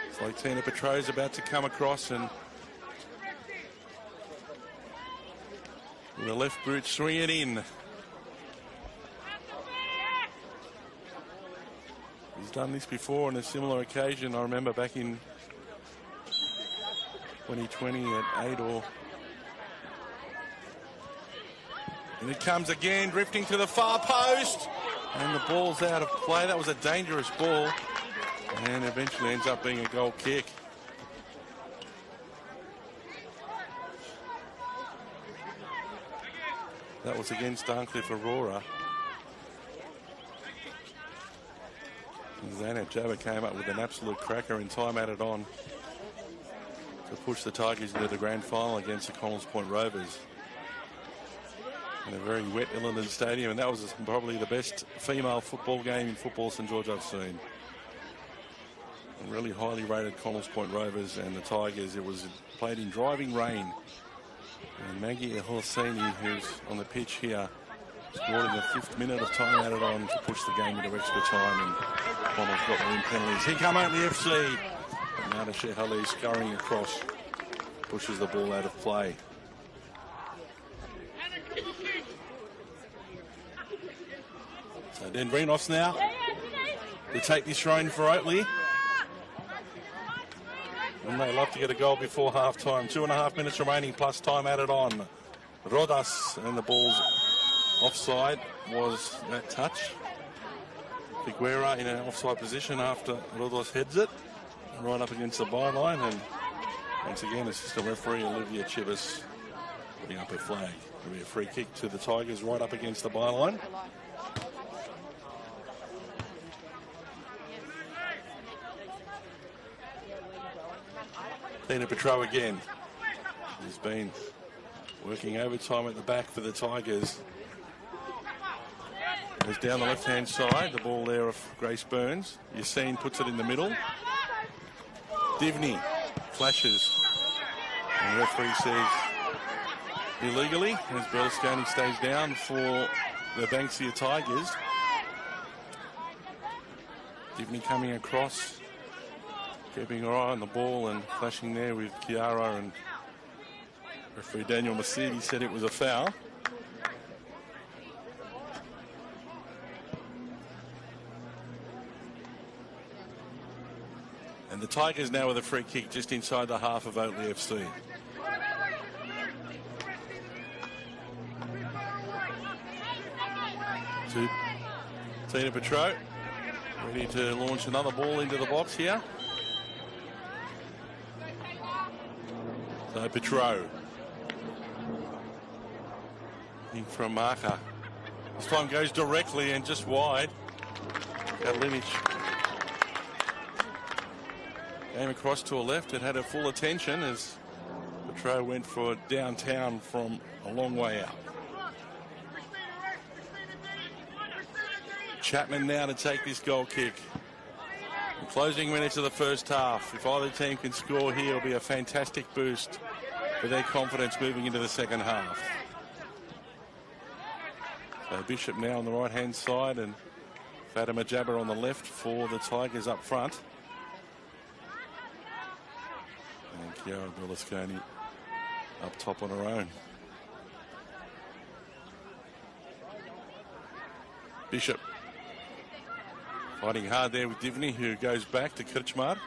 It's like Tina Petro's about to come across and with the left boot swing it in. He's done this before on a similar occasion. I remember back in 2020 at Ador. And it comes again, drifting to the far post. And the ball's out of play. That was a dangerous ball. And eventually ends up being a goal kick. That was against Darncliffe Aurora. Zanet Jabba came up with an absolute cracker in time added on to push the Tigers into the grand final against the Connells Point Rovers in a very wet Illington Stadium, and that was probably the best female football game in football St George I've seen. A really highly rated Connells Point Rovers and the Tigers. It was played in driving rain, and Maggie Horsini, who's on the pitch here, scored in the 5th minute of time added on to push the game into extra time, and Connells got the win penalties. Here come Oatley FC. And Nada Shehali scurrying across, pushes the ball out of play. So Dendrinos now to take this run for Oatley. And they love to get a goal before half-time. 2.5 minutes remaining plus time added on. Rodas, and the ball's offside. Was that touch? Figuera in an offside position after Rodas heads it right up against the byline, and once again assistant referee Olivia Chivas putting up a flag. It'll be a free kick to the Tigers right up against the byline. Tina Petro again. He's been working overtime at the back for the Tigers. Goes down the left-hand side. The ball there of Grace Burns. Yassine puts it in the middle. Divney flashes. And the referee says illegally as Berlusconi stays down for the Banksia Tigers. Divney coming across, keeping her eye on the ball and flashing there with Chiara, and referee Daniel Massidi said it was a foul. And the Tigers now with a free kick just inside the half of Oatley FC. To Tina Petro, ready to launch another ball into the box here. So Petro. In from Marker. This time goes directly and just wide. Katalinic came across to a left. It had her full attention as Petro went for downtown from a long way out. Chapman now to take this goal kick. The closing minutes of the first half. If either team can score here, it'll be a fantastic boost for their confidence moving into the second half. So Bishop now on the right-hand side and Fatima Jabber on the left for the Tigers up front. And Chiara Berlusconi up top on her own. Bishop fighting hard there with Divney, who goes back to Kirchmar.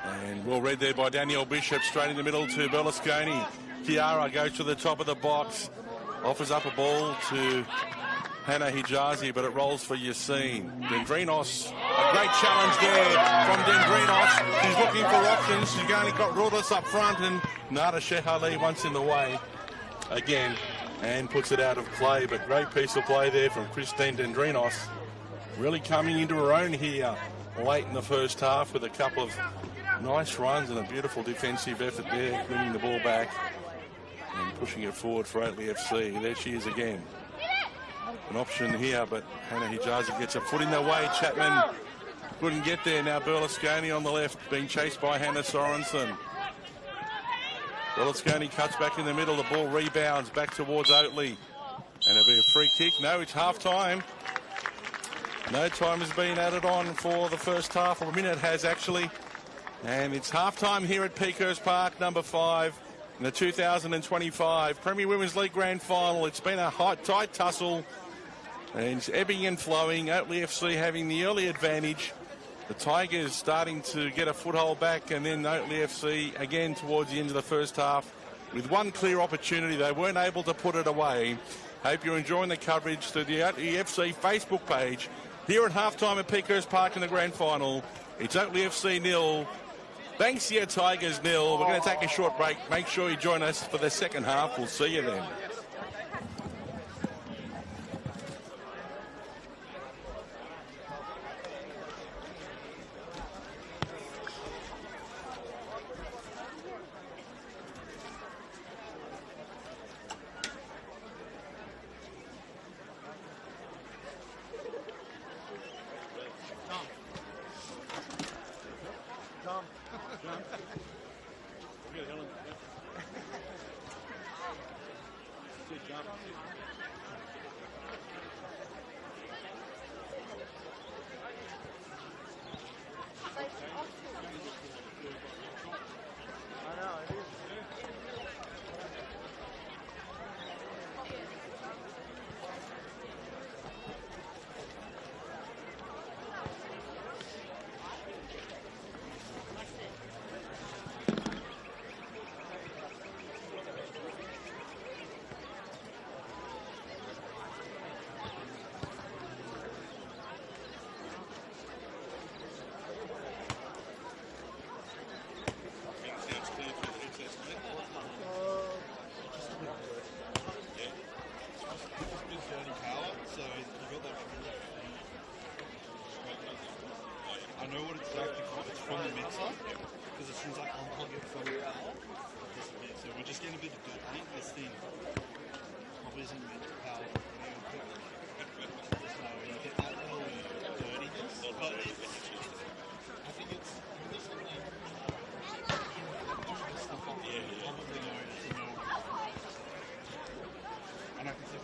And well read there by Danielle Bishop, straight in the middle to Berlusconi. Chiara goes to the top of the box, offers up a ball to Hannah Hijazi, but it rolls for Yassine. Dendrinos, a great challenge there from Dendrinos. She's looking for options. She's only got Rodas up front, and Nada Shehali once in the way again and puts it out of play. But great piece of play there from Christine Dendrinos. Really coming into her own here late in the first half with a couple of nice runs and a beautiful defensive effort there, winning the ball back and pushing it forward for Oatley FC. There she is again. An option here, but Hannah Hijazi gets a foot in the way. Chapman couldn't get there. Now Berlusconi on the left, being chased by Hannah Sorensen. Berlusconi cuts back in the middle. The ball rebounds back towards Oatley. And it'll be a free kick. No, it's half-time. No time has been added on for the first half, or a minute has actually. And it's half-time here at Pico's Park, number 5. In the 2025 Premier Women's League Grand Final. It's been a tight tussle, and it's ebbing and flowing. Oatley FC having the early advantage. The Tigers starting to get a foothold back, and then Oatley FC again towards the end of the first half with one clear opportunity. They weren't able to put it away. Hope you're enjoying the coverage through the Oatley FC Facebook page. Here at halftime at Pico's Park in the Grand Final, it's Oatley FC 0. Banksia Tigers 0. We're going to take a short break. Make sure you join us for the second half. We'll see you then. I know what it's like it's from the mixer, because it seems like unplug it from the power. So we're just getting a bit of dirt. I think this thing probably isn't meant to power. So you get that little dirtiness, but I think it's something the stuff up there. Probably know it's a no. And I can see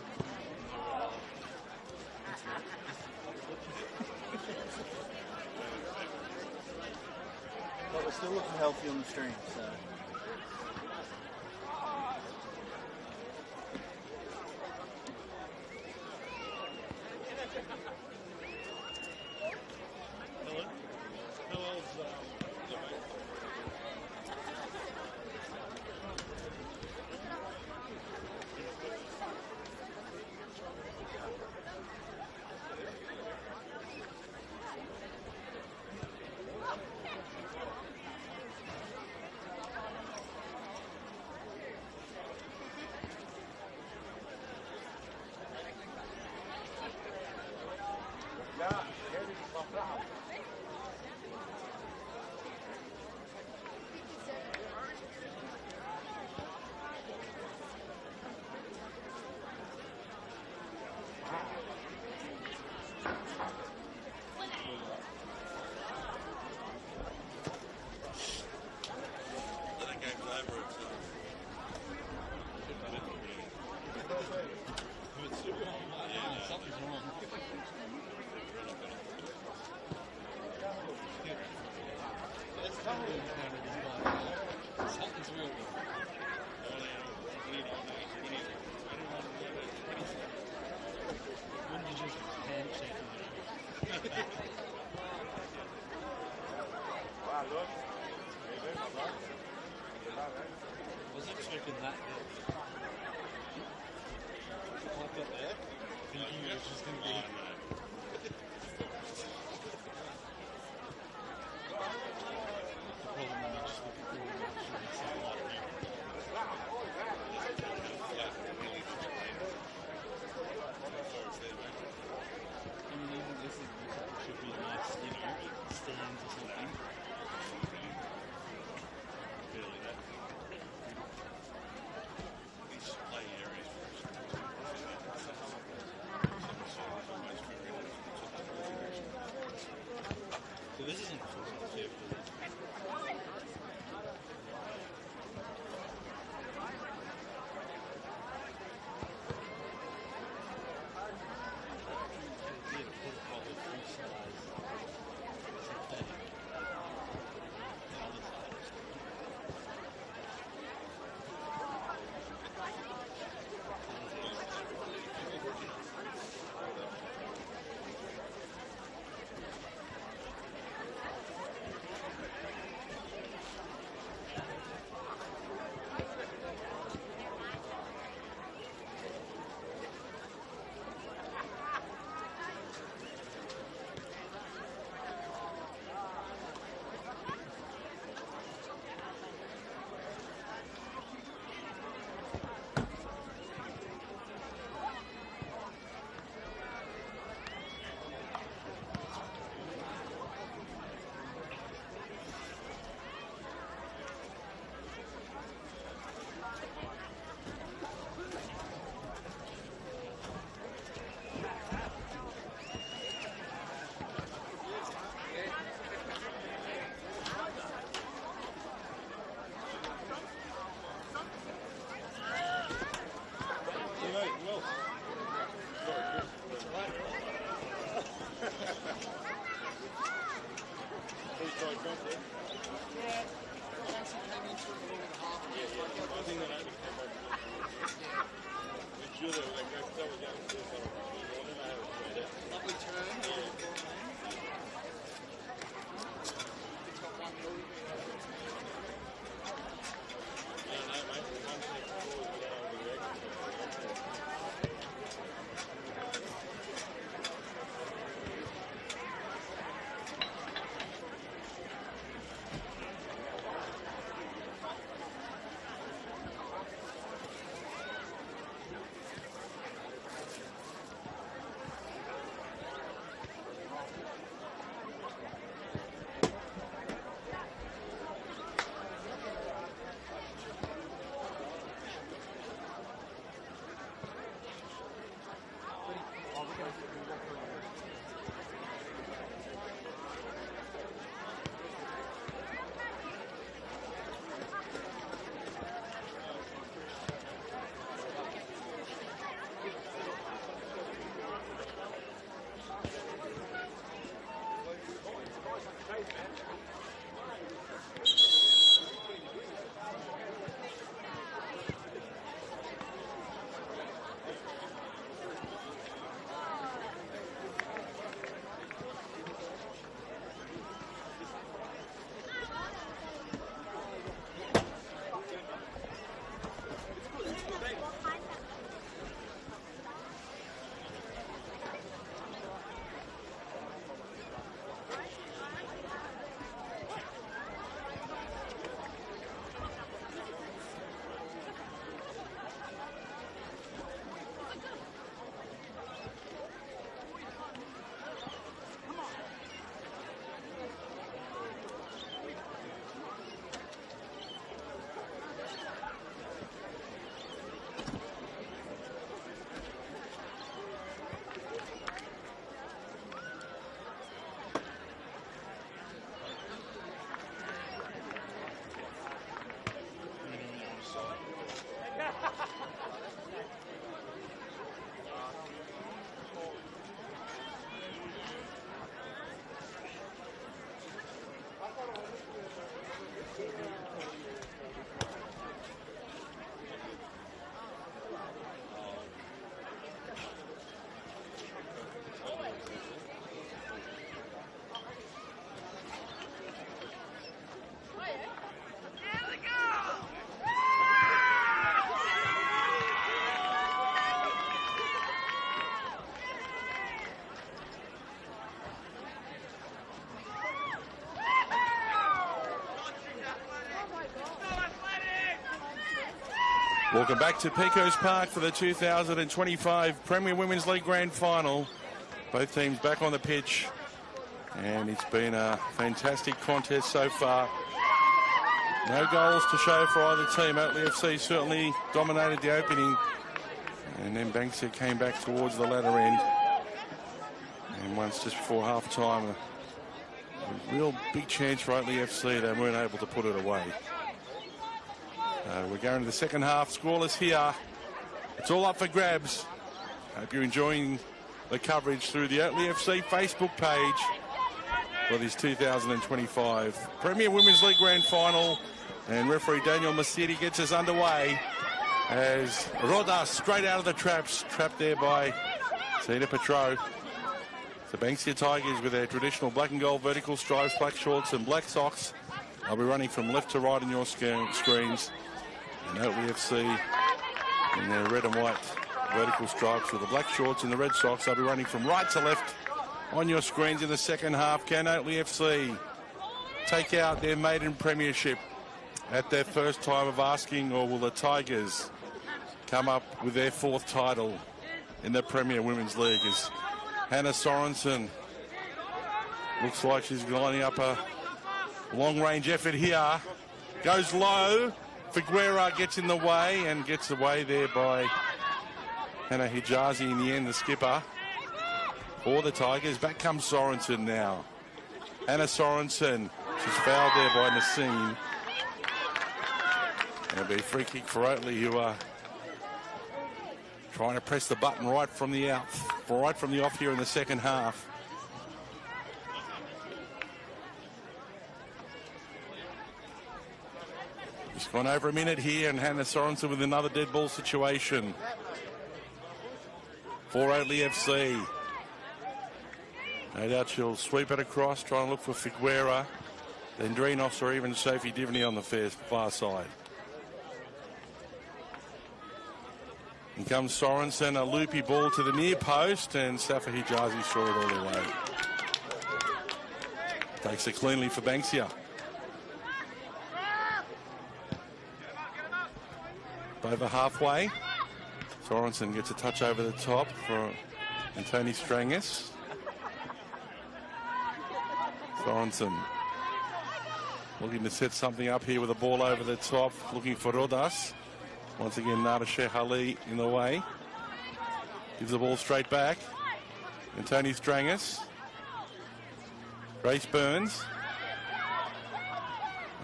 But we're still looking healthy on the stream, so. hello. Something's wrong. Something's real. Wouldn't you just handshake him? I was expecting that bit. Like that there, thinking it was just going to be... Should be nice, you know, stands or something. Really, that. These play areas. Welcome back to Pecos Park for the 2025 Premier Women's League Grand Final. Both teams back on the pitch, and it's been a fantastic contest so far. No goals to show for either team. Oatley FC certainly dominated the opening, and then Banksia came back towards the latter end. And once just before half-time, a real big chance for Oatley FC. They weren't able to put it away. We're going to the second half, scoreless here. It's all up for grabs. Hope you're enjoying the coverage through the Oatley FC Facebook page for this 2025 Premier Women's League Grand Final. And referee Daniel Masidi gets us underway as Rodas straight out of the traps, trapped there by Tina Petro. The Banksia Tigers with their traditional black and gold vertical stripes, black shorts and black socks. I'll be running from left to right on your screens. And Oatley FC in their red and white vertical stripes with the black shorts and the red socks. I'll be running from right to left on your screens in the second half. Can Oatley FC take out their maiden premiership at their first time of asking, or will the Tigers come up with their fourth title in the Premier Women's League? As Hannah Sorensen looks like she's lining up a long-range effort here. Goes low. Figuera gets in the way and gets away there by Hannah Hijazi in the end, the skipper for the Tigers. Back comes Sorensen now. Hannah Sorensen. She's fouled there by Nassim. It'll be a free kick for Oatley, who are trying to press the button right from the off here in the second half. Just gone over a minute here, and Hannah Sorensen with another dead ball situation for Oatley FC. No doubt she'll sweep it across, try and look for Figuera, then Drinos or even Sophie Divney on the far side. Here comes Sorensen, a loopy ball to the near post, and Safa Hijazi saw it all the way. Takes it cleanly for Banksia. Over halfway. Sorensen gets a touch over the top for Antoni Strangis. Sorensen looking to set something up here with a ball over the top, looking for Rodas. Once again, Nada Sheikh Ali in the way. Gives the ball straight back. Antoni Strangis. Grace Burns.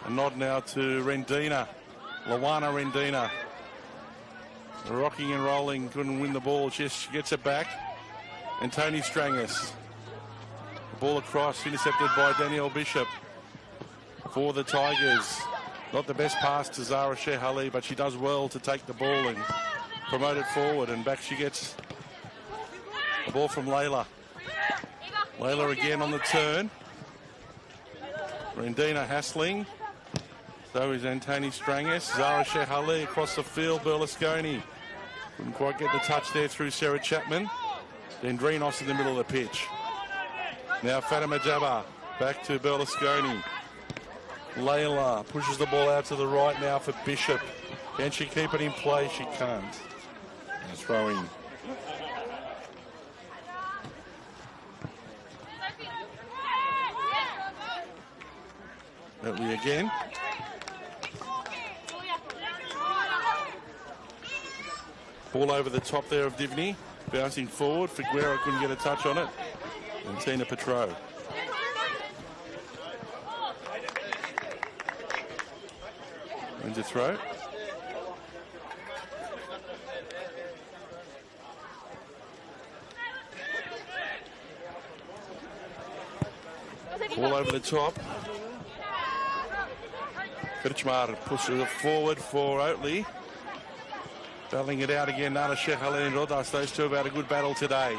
A nod now to Rendina. Luana Rendina. Rocking and rolling, couldn't win the ball. She gets it back. Antoni Strangis. The ball across, intercepted by Danielle Bishop for the Tigers. Not the best pass to Zara Sheikh Ali, but she does well to take the ball and promote it forward. And back she gets the ball from Layla. Layla again on the turn. Rendina hassling. So is Antoni Strangis. Zara Sheikh Ali across the field. Berlusconi couldn't quite get the touch there through Sarah Chapman. Then Drinos in the middle of the pitch. Now Fatima Jabba back to Berlusconi. Layla pushes the ball out to the right now for Bishop. Can she keep it in play? She can't. And throw in. Oatley again. Ball over the top there of Divney. Bouncing forward. Figuera couldn't get a touch on it. And Tina Petro. To throw. Ball over the top. Kirchmar pushes it forward for Oatley. Battling it out again, Nada Sheikh Ali and Rodas. Those two have had a good battle today.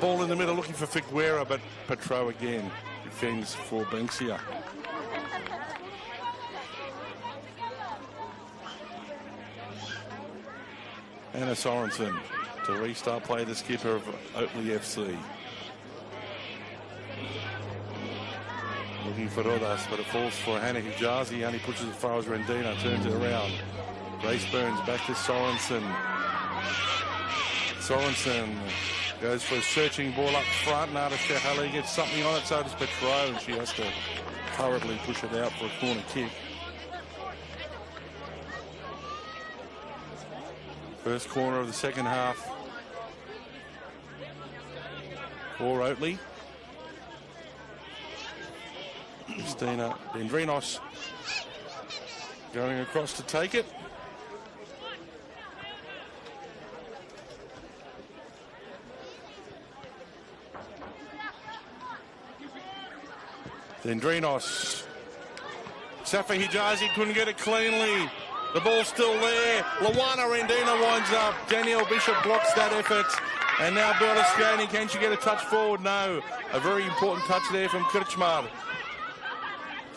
Ball in the middle looking for Figuera, but Petro again defends for Banksia. Hannah Sorensen to restart play, the skipper of Oatley FC. Looking for Rodas, but it falls for Hannah Hijazi. Only pushes as far as Rendina, turns it around. Grace Burns back to Sorensen. Sorensen goes for a searching ball up front. Nada Shehali gets something on it, so does Petro, and she has to hurriedly push it out for a corner kick. First corner of the second half for Oatley. Christina Dendrinos going across to take it. Dendrinos. Safa Hijazi couldn't get it cleanly. The ball's still there. Luana Rendina winds up. Danielle Bishop blocks that effort. And now Berlusconi, can she get a touch forward? No. A very important touch there from Kirchmar.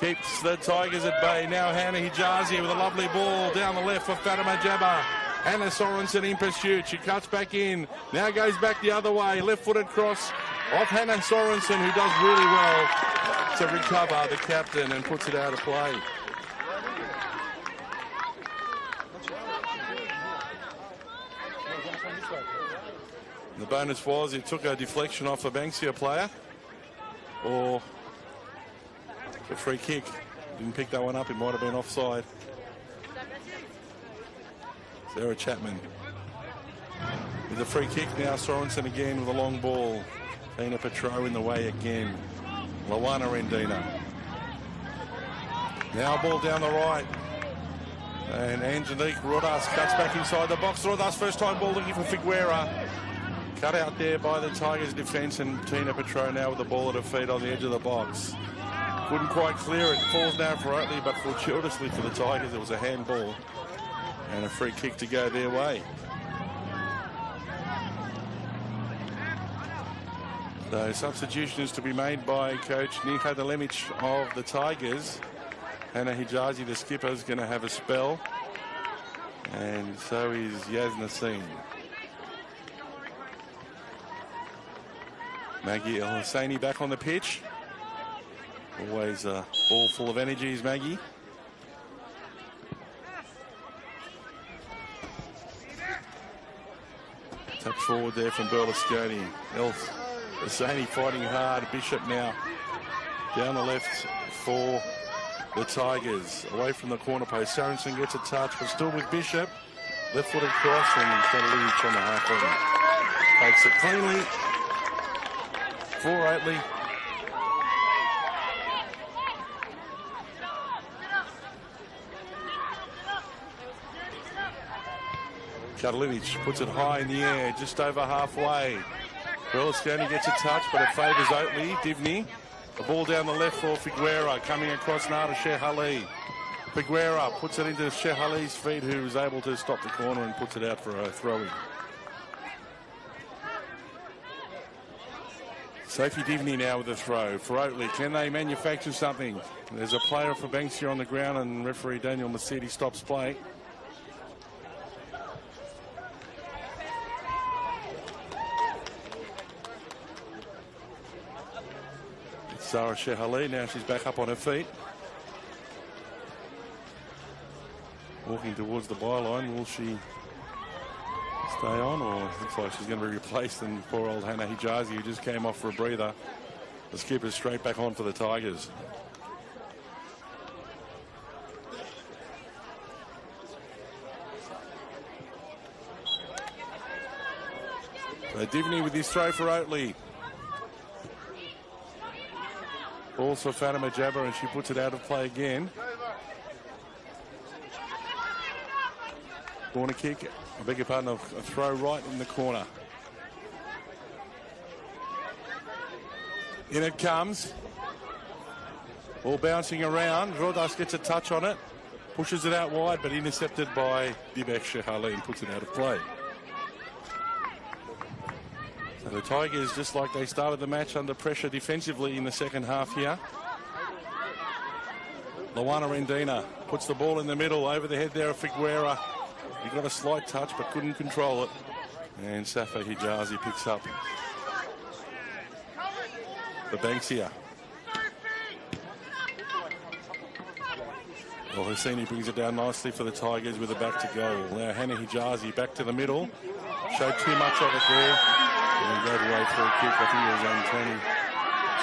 Keeps the Tigers at bay. Now Hannah Hijazi with a lovely ball down the left for Fatima Jabba. Hannah Sorensen in pursuit. She cuts back in. Now goes back the other way. Left-footed cross off Hannah Sorensen, who does really well to recover, the captain, and puts it out of play. The bonus was it took a deflection off a Banksia player, or a free kick. Didn't pick that one up, it might have been offside. Sarah Chapman with a free kick now. Sorensen again with a long ball. Tina Petro in the way again. Luana Rendina. Now ball down the right. And Angelique Rodas cuts back inside the box. Rodas first time ball looking for Figuera. Cut out there by the Tigers defence, and Tina Petro now with the ball at her feet on the edge of the box. Couldn't quite clear it. Falls down for Oatley, but fortuitously for the Tigers it was a handball and a free kick to go their way. So substitution is to be made by coach Nika Delemic of the Tigers. Hannah Hijazi, the skipper, is going to have a spell, and so is Yaz Nassim. Maggie El Hosseini back on the pitch. Always a ball full of energy is Maggie. Touch forward there from Berlusconi. El Hosseini fighting hard. Bishop now down the left for the Tigers. Away from the corner post. Sorensen gets a touch, but still with Bishop. Left-footed cross, and he's got a lead from the half line. Takes it cleanly for Oatley. Kadalinic puts it high in the air, just over halfway. Berlusconi gets a touch, but it favours Oatley. Divney, the ball down the left for Figuera, coming across now to Shehali. Figuera puts it into Shehali's feet, who is able to stop the corner and puts it out for a throw-in. Sophie Divney now with a throw for Oatley. Can they manufacture something? There's a player for Banksia on the ground, and referee Daniel Mercedes stops play. Sarah Shehali, now she's back up on her feet. Walking towards the byline. Will she stay on, or looks like she's going to be replaced? And poor old Hannah Hijazi, who just came off for a breather. The skipper's straight back on for the Tigers. So Divney with his throw for Oatley. Balls for Fatima Jabber, and she puts it out of play again. Corner kick, I beg your pardon, a throw right in the corner. In it comes. Ball bouncing around. Rodas gets a touch on it. Pushes it out wide, but intercepted by Dibek Shehali and puts it out of play. So the Tigers, just like they started the match, under pressure defensively in the second half here. Luana Rendina puts the ball in the middle, over the head there of Figuera. He got a slight touch but couldn't control it. And Safa Hijazi picks up the Banksia. Well, Husseini brings it down nicely for the Tigers with a back to goal. Now Hannah Hijazi back to the middle. Showed too much of it there. And then gave away for a kick. I think it was Anthony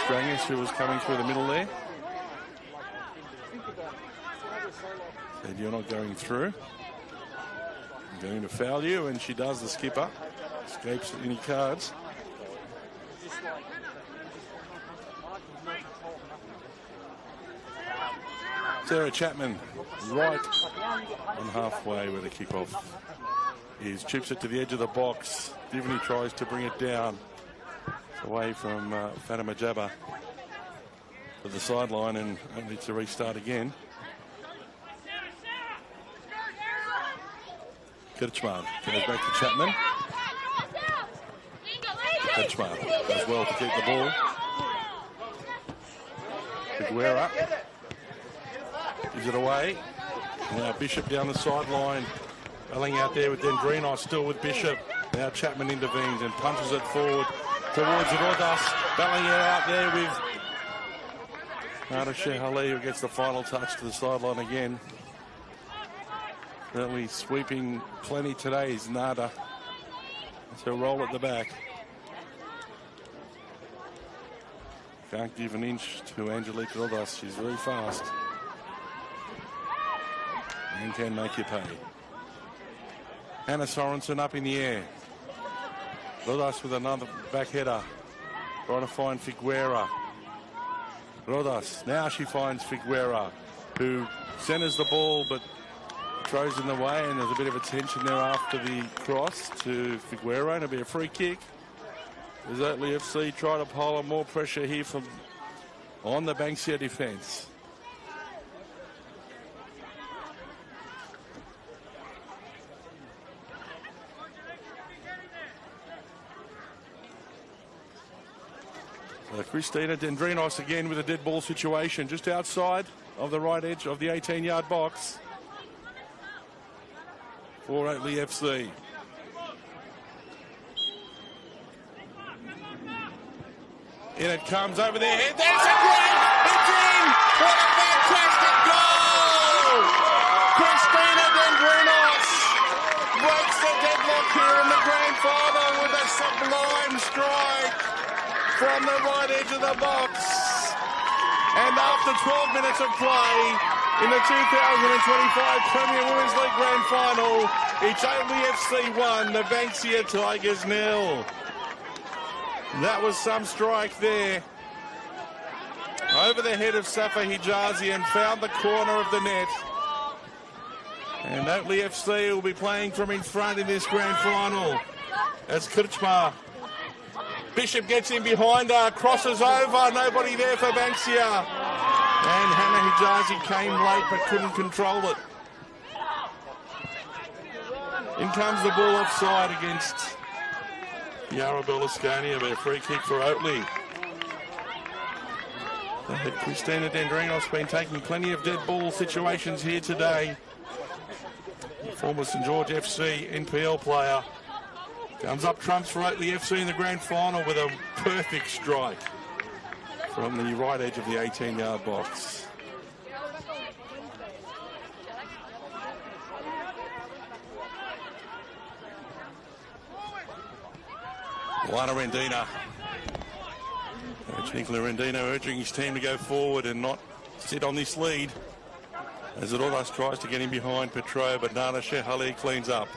Strangis who was coming through the middle there. Said, you're not going through. I'm going to foul you, and she does, the skipper. Escapes any cards. Sarah Chapman right on halfway where the kickoff is. Chips it to the edge of the box. Divney tries to bring it down. It's away from Fatima Jabba to the sideline, and only to restart again. Kirchmar goes back to Chapman. Kirchmar does well to keep the ball. Figuera gives it away. Now Bishop down the sideline. Belling out there with Dendrinos, still with Bishop. Now Chapman intervenes and punches it forward towards Rodas. Belling it out there with Nada Shehali, who gets the final touch to the sideline again. Certainly sweeping plenty today is Nada. It's her roll at the back. Can't give an inch to Angelique Rodas. She's very fast. And can make you pay. Hannah Sorensen up in the air. Rodas with another back header. Trying to find Figuera. Rodas, now she finds Figuera, who centres the ball but throws in the way, and there's a bit of a tension there after the cross to Figuera, and it'll be a free kick. As Oatley FC try to pile on more pressure here from on the Banksia defence. Christina Dendrinos again with a dead ball situation just outside of the right edge of the 18-yard box for Oatley FC. In it comes over their head. There's a grab! It's in! What a fantastic goal! Christina Dendrinos breaks the deadlock here in the grand final with a sublime strike from the right edge of the box. And after 12 minutes of play in the 2025 Premier Women's League Grand Final, it's Oatley FC 1, the Banksia Tigers 0. That was some strike there. Over the head of Safa Hijazi and found the corner of the net. And Oatley FC will be playing from in front in this grand final as Kirchmar. Bishop gets in behind her, crosses over, nobody there for Banksia. And Hannah Hijazi came late but couldn't control it. In comes the ball offside against Yara Berlusconi, a free kick for Oatley. Christina Dendrinos been taking plenty of dead ball situations here today. Former St George FC NPL player. Comes up trumps for Oatley FC in the grand final with a perfect strike from the right edge of the 18-yard box. Lana Rendina. Chinkler Rendina urging his team to go forward and not sit on this lead as Rodas tries to get in behind Petro, but Nana Shehali cleans up.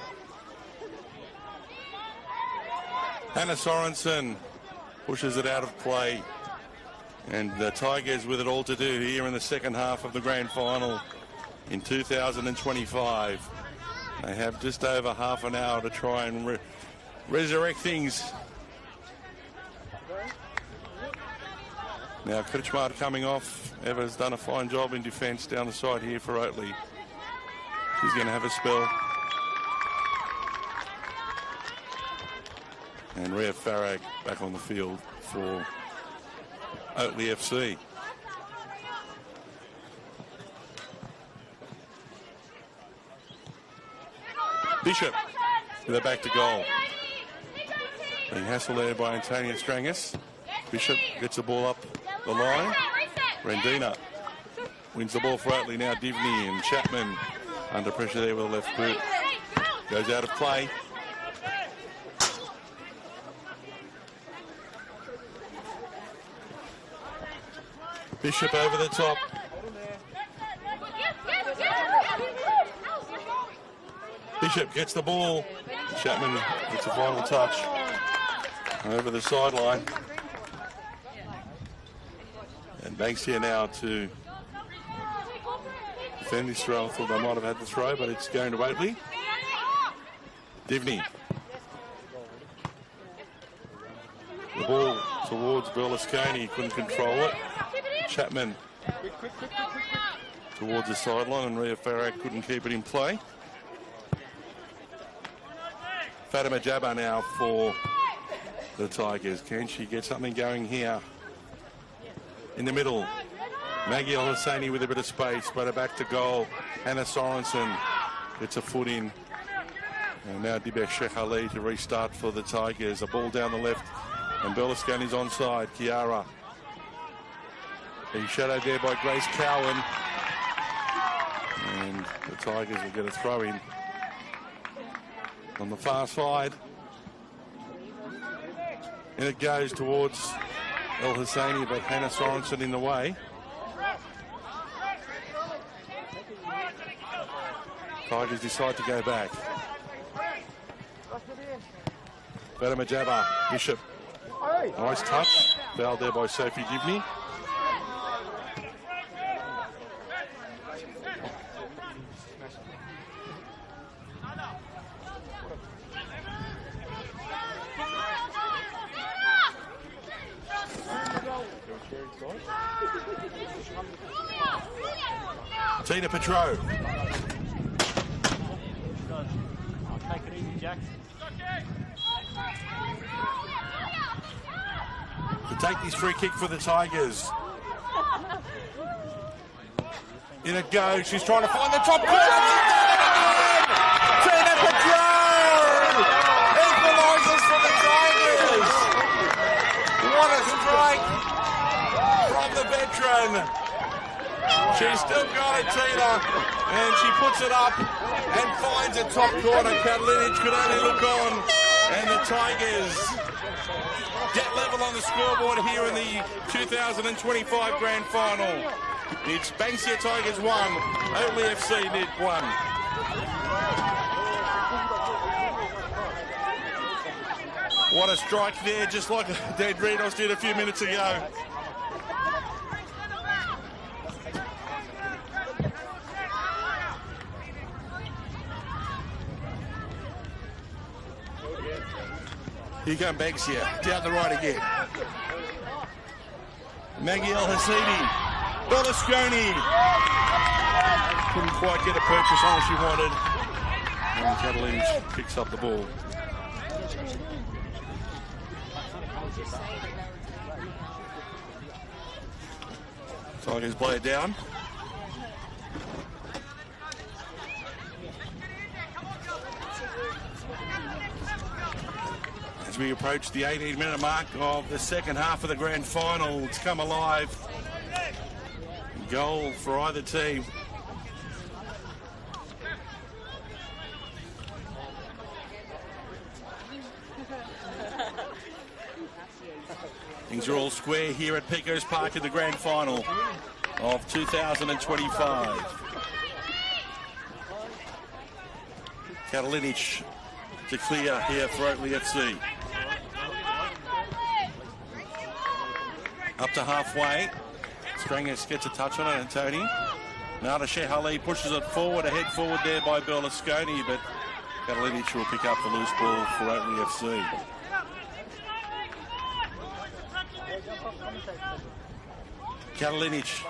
Hannah Sorensen pushes it out of play, and the Tigers with it all to do here in the second half of the grand final in 2025. They have just over half an hour to try and resurrect things. Now Kirchmar coming off. Eva's done a fine job in defence down the side here for Oatley. She's going to have a spell. And Rhea Farag back on the field for Oatley FC. Bishop with a back to goal. Being hassled there by Antonia Strangis. Bishop gets the ball up the line. Rendina Wins the ball for Oatley now. Divney and Chapman under pressure there with the left boot. Goes out of play. Bishop over the top. Bishop gets the ball. Chapman gets a final touch over the sideline. And Banksia now to defend this throw. I thought they might have had the throw, but it's going to Oatley. Divney. The ball towards Berlusconi. Couldn't control it. Chapman towards the sideline, and Ria Farrak couldn't keep it in play. Fatima Jabba now for the Tigers. Can she get something going here? In the middle, Maggie Al-Husseini with a bit of space, but back to goal. Hannah Sorensen gets a foot in. And now Dibek Sheikh Ali to restart for the Tigers. A ball down the left, and Berlusconi's onside. Chiara. Being shadowed there by Grace Cowan. And the Tigers will get a throw in on the far side. And it goes towards El-Husseini, but Hannah Sorensen in the way. Tigers decide to go back. Fatima Jabba, Bishop. Nice touch. Fouled there by Sophie Divney. Tina Petro. Take it easy, Jack. To take this free kick for the Tigers. In it goes. She's trying to find the top corner. Tina Petro equalises for the Tigers. What a strike from the veteran. She's still got it, Tina, and she puts it up and finds a top corner. Catalinic could only look on, and the Tigers get level on the scoreboard here in the 2025 Grand Final. It's Banksia Tigers 1, Oatley FC did 1. What a strike there, just like Dad Redos did a few minutes ago. Here come Banksia, down the right again. Maggie El-Husseini, Berlusconi. Couldn't quite get a purchase on as she wanted. And Catalinic picks up the ball. Tigers play it down. As we approach the 18-minute mark of the second half of the grand final, it's come alive. Goal for either team. Things are all square here at Pecos Park in the grand final of 2025. Catalinic to clear here for Oatley FC. Up to halfway. Strangers gets a touch on it, and Tony. Now to Sheikh Ali pushes it forward, a head forward there by Berlusconi, but Catalinic will pick up the loose ball for Oatley FC. Catalinic.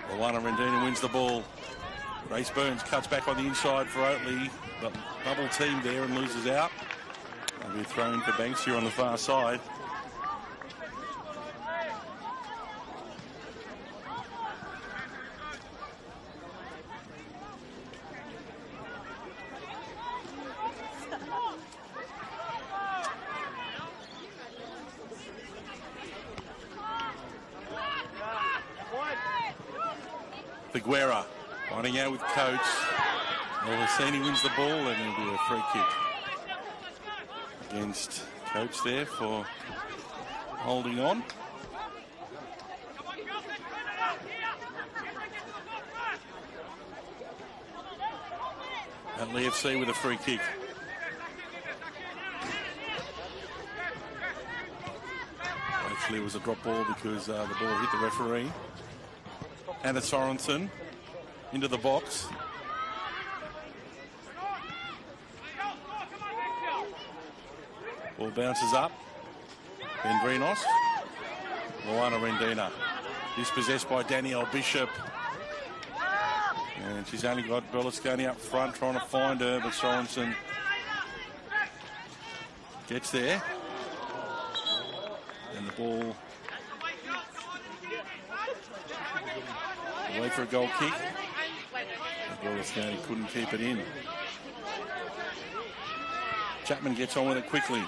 Luana Rendina wins the ball. Race Burns cuts back on the inside for Oatley, but double team there and loses out. They'll be thrown to Banksia on the far side. Figuera finding out with Coates. El-Hassani wins the ball and it'll be a free kick against Coates there for holding on. Oatley FC with a free kick. Actually, it was a drop ball because the ball hit the referee. Anna Sorensen into the box. Ball bounces up. Vendrinos. Luana Rendina. Dispossessed by Danielle Bishop. And she's only got Berlusconi up front trying to find her, but Sorensen gets there. And the ball away for a goal kick. Berlusconi couldn't keep it in. Chapman gets on with it quickly.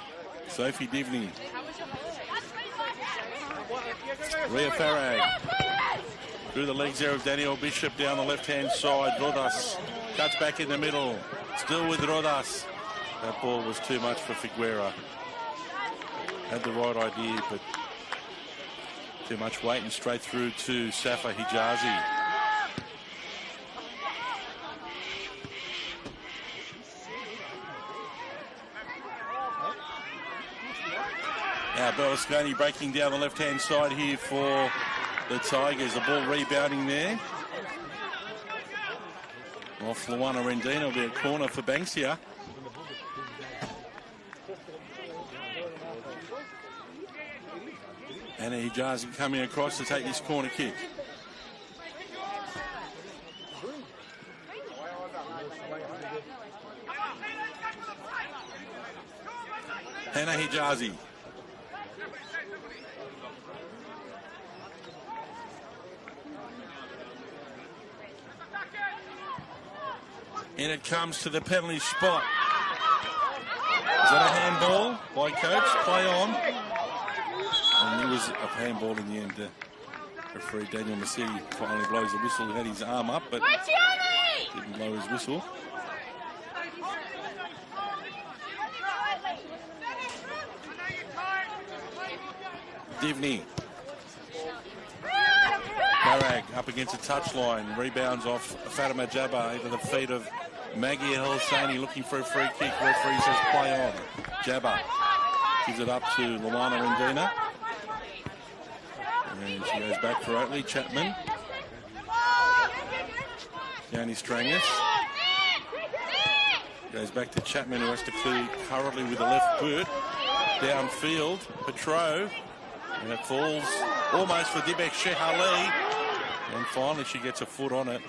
Sophie Divney. Ria Farag. Through the legs there of Danielle Bishop down the left-hand side. Rodas cuts back in the middle. Still with Rodas. That ball was too much for Figuera. Had the right idea, but too much weight and straight through to Safa Hijazi. Now Berlusconi breaking down the left-hand side here for the Tigers. The ball rebounding there. Off Luana Rendina will be a corner for Banksia. And Hijazi coming across to take this corner kick. Hannah Hijazi. And it comes to the penalty spot. Is that a handball by Coates? Play on. And it was a handball in the end. Referee Daniel Massetti finally blows the whistle. He had his arm up, but didn't blow his whistle. Divney. Barag up against the touchline. Rebounds off Fatima Jabba into the feet of Maggie El-Hassani looking for a free kick. Referee says play on. Jabba gives it up to Luana Rendina. And she goes back for Oatley. Chapman. Yanni Strangis. Goes back to Chapman, who has to clear currently with the left boot. Downfield. Petro. And it falls almost for Dibek Shehali. And finally she gets a foot on it.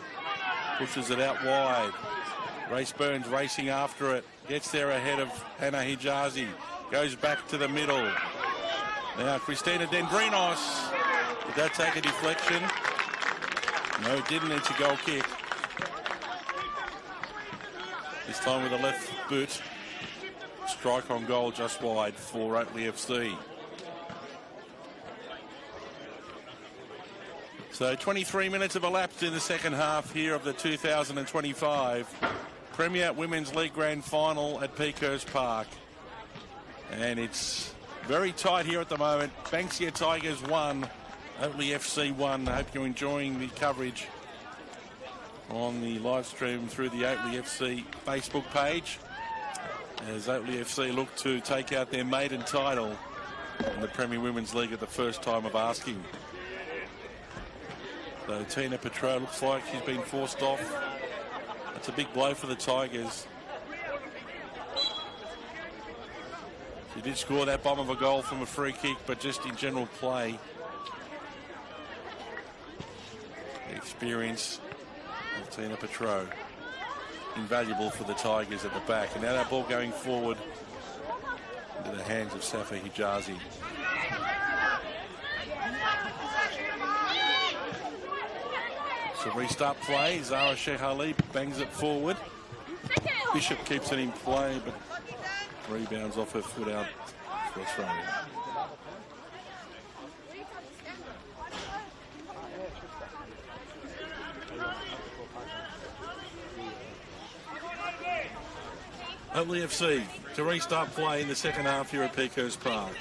Pushes it out wide. Race Burns racing after it. Gets there ahead of Hannah Hijazi. Goes back to the middle. Now Christina Dendrinos. Did that take a deflection? No, it didn't. It's a goal kick. This time with the left boot. Strike on goal just wide for Oatley FC. So 23 minutes have elapsed in the second half here of the 2025 Premier Women's League Grand Final at Peakhurst Park. And it's very tight here at the moment. Banksia Tigers 1, Oatley FC 1. I hope you're enjoying the coverage on the live stream through the Oatley FC Facebook page, as Oatley FC look to take out their maiden title in the Premier Women's League at the first time of asking. So Tina Petro looks like she's been forced off. That's a big blow for the Tigers. She did score that bomb of a goal from a free kick, but just in general play, the experience of Tina Petro invaluable for the Tigers at the back. And now that ball going forward into the hands of Safa Hijazi. So restart play. Zara Shehali bangs it forward. Bishop keeps it in play, but rebounds off her foot out for a throw. Oatley FC to restart play in the second half here at Pecos Park.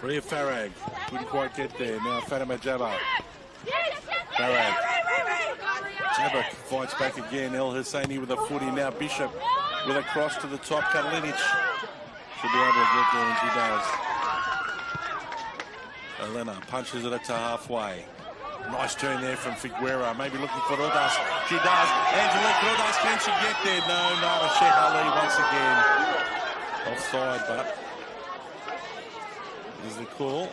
Ria Farag couldn't quite get there. Now Fatima Jabba. Farag. Jabba fights back again. El Husseini with a footy. Now Bishop with a cross to the top. Katalinic should be able to get there, and she does. Elena punches it to halfway. Nice turn there from Figuera. Maybe looking for Rodas. She does. Angelique Rodas, can she get there? No, not a Sheikh Ali once again. Offside, but is the call.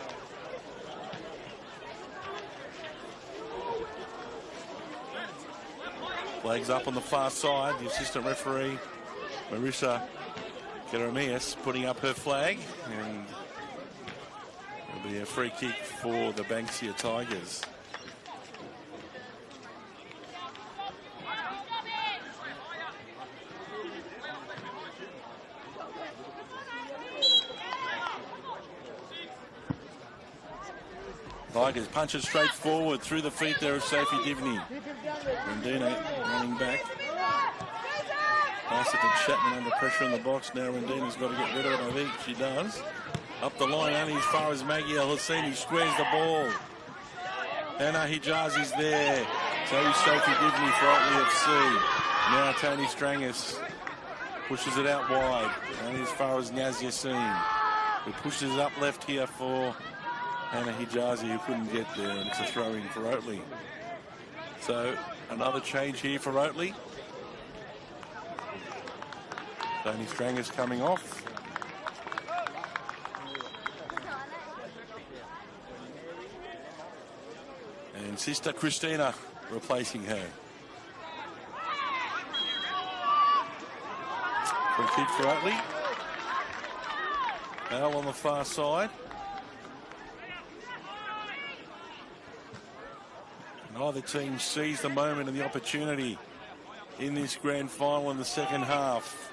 Flags up on the far side. The assistant referee, Marissa Jeremias, putting up her flag. And it'll be a free kick for the Banksia Tigers. Tigers punch it straight forward through the feet there of Sophie Divney. Rendina running back. Pass it to Chapman under pressure in the box. Now Rendina's got to get rid of it. I think she does. Up the line only as far as Maggie El Husseini squares the ball. Anna Hijazi's there. So is Sophie Divney for Oatley FC. Now Tony Strangis pushes it out wide. Only as far as Naz Yassin, who pushes up left here for Anna Hijazi, who couldn't get there, and it's a throw-in for Oatley. So another change here for Oatley. Tony Strangis coming off. And Sister Christina replacing her. Free kick for Oatley. Al on the far side. Neither team sees the moment and the opportunity in this grand final in the second half.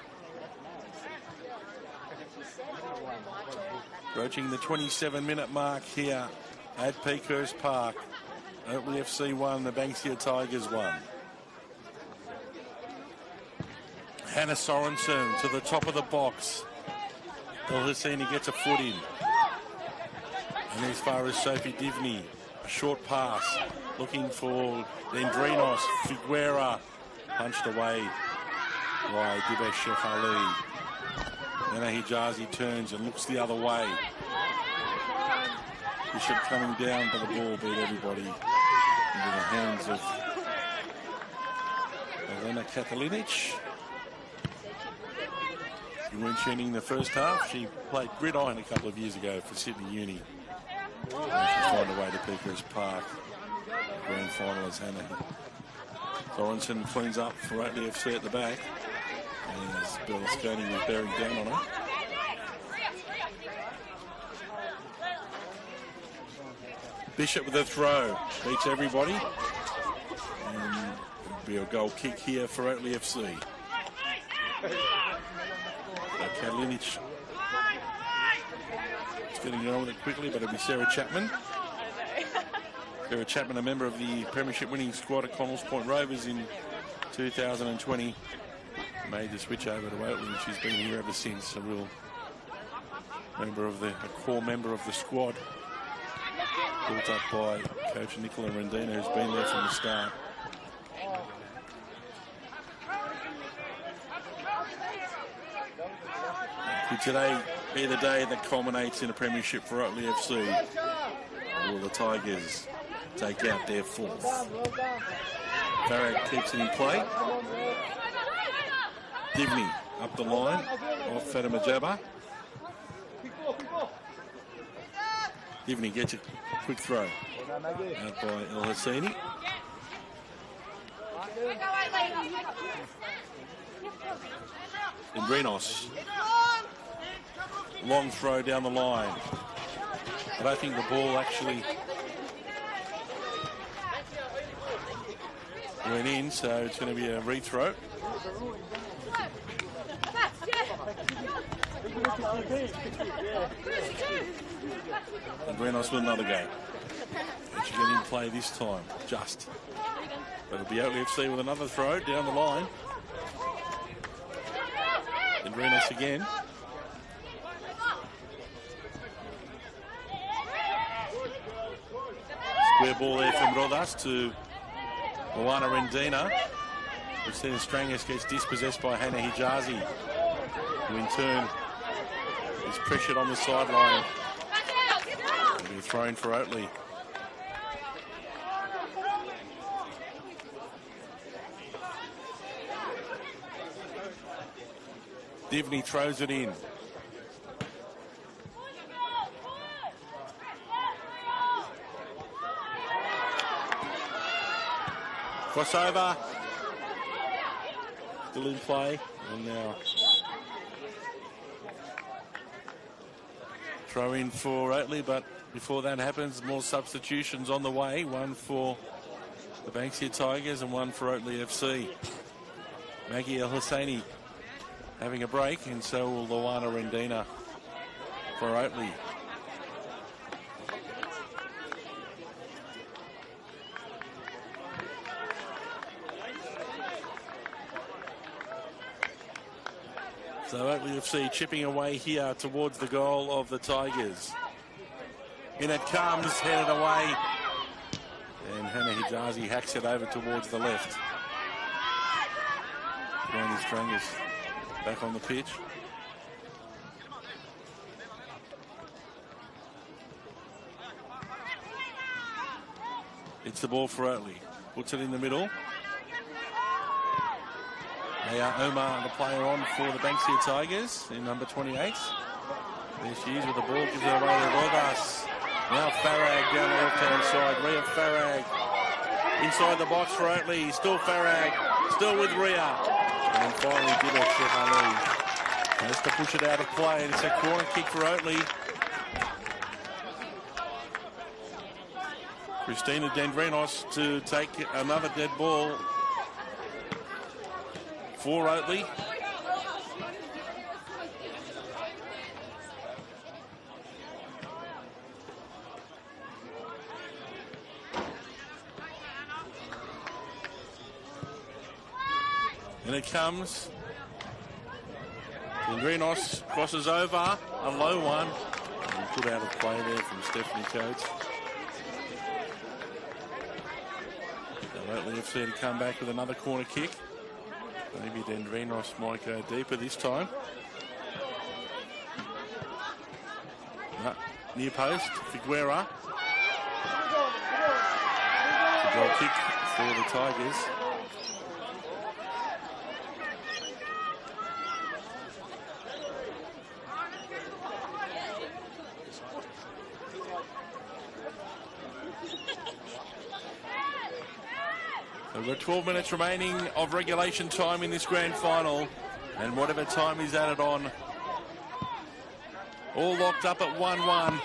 Approaching the 27-minute mark here at Pecos Park. Oatley FC 1, the Banksia Tigers 1. Hannah Sorensen to the top of the box. El Husseini gets a foot in. And as far as Sophie Divney, a short pass. Looking for Dendrinos. Figuera punched away by Dibesh Sheikh Ali. Anna Hijazi turns and looks the other way. Bishop coming down, but the ball beat everybody into the hands of Elena Katalinic. You weren't tuning the first half. She played gridiron a couple of years ago for Sydney Uni. And she's found her way to Pecos Park. Grand final as Hannah Sorensen cleans up for Oatley FC at the back. And as Berlusconi was bearing down on her. Bishop with a throw. Beats everybody. And it'll be a goal kick here for Oatley FC. Katalinic is getting on with it quickly, but it'll be Sarah Chapman. Sarah Chapman, a member of the premiership winning squad at Connells Point Rovers in 2020. Made the switch over to Oatley, and she's been here ever since. A real member of a core member of the squad. Built up by Coach Nicola Rendina, who's been there from the start. Could today be the day that culminates in a premiership for Oatley FC? Or will the Tigers take out their fourth? Farag keeps it in play. Divney up the line off Fatima Jabba. Divney gets a quick throw out by El Husseini. And Renos. Long throw down the line. I don't think the ball actually went in, so it's going to be a rethrow. And Renos with another go. And she get in play this time, just. But it'll be Oatley FC with another throw down the line. Andrinos again. Square ball there from Rodas to Moana Rendina. We've seen Strangis gets dispossessed by Hannah Hijazi, who in turn is pressured on the sideline. It'll be thrown for Oatley. Divney throws it in. Crossover. Still in play. And now throw in for Oatley, but before that happens, more substitutions on the way. One for the Banksia Tigers and one for Oatley FC. Maggie El Hosseini having a break, and so will Luana Rendina for Oatley. So Oatley FC chipping away here towards the goal of the Tigers. In it comes, headed away. And Hannah Hijazi hacks it over towards the left. Randy Strangis back on the pitch. It's the ball for Oatley. Puts it in the middle. They are Omar, the player on for the Banksia Tigers in number 28. There she is with the ball, gives it away to Rodas. Now Farag down the left-hand side. Rhea Farag inside the box for Oatley. Still Farag, still with Rhea. And finally Dibble Shefali has to push it out of play. And it's a corner kick for Oatley. Christina Dendrenos to take another dead ball for Oatley. And it comes. Dendrenos crosses over, a low one. And put out of play there from Stephanie Coates. So Oatley FC to come back with another corner kick. Maybe Dendrenos might go deeper this time. No, near post, Figuera. It's a goal kick for the Tigers. We've got 12 minutes remaining of regulation time in this grand final, and whatever time is added on, all locked up at 1-1.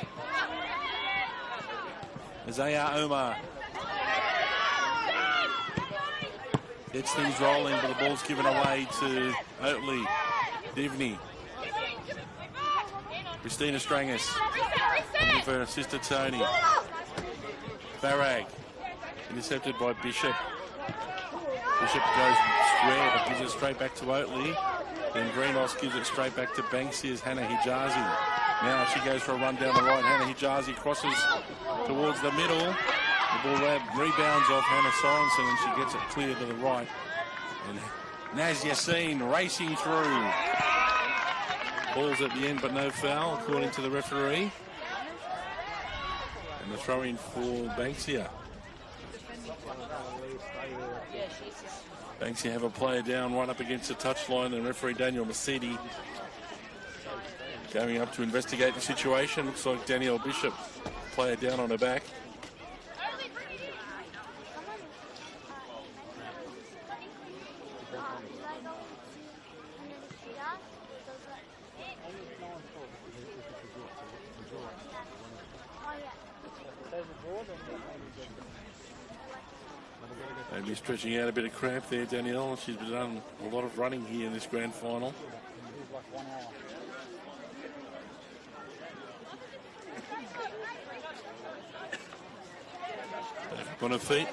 Isaiah Omar gets things rolling, but the ball's given away to Oatley. Divney. Christina Strangis looking for her sister Tony. Farag intercepted by Bishop. Bishop goes square but gives it straight back to Oatley. Then Greenos gives it straight back to Banksia's Hannah Hijazi. Now she goes for a run down the right. Hannah Hijazi crosses towards the middle. The ball rebounds off Hannah Sorensen and she gets it clear to the right. And Naz Yassin racing through. Ball's at the end but no foul according to the referee. And the throw in for Banksia. Banksia have a player down right up against the touchline, and referee Daniel Masidi going up to investigate the situation. Looks like Danielle Bishop, player down on her back. Maybe stretching out a bit of cramp there, Danielle. She's done a lot of running here in this grand final. Back on her feet.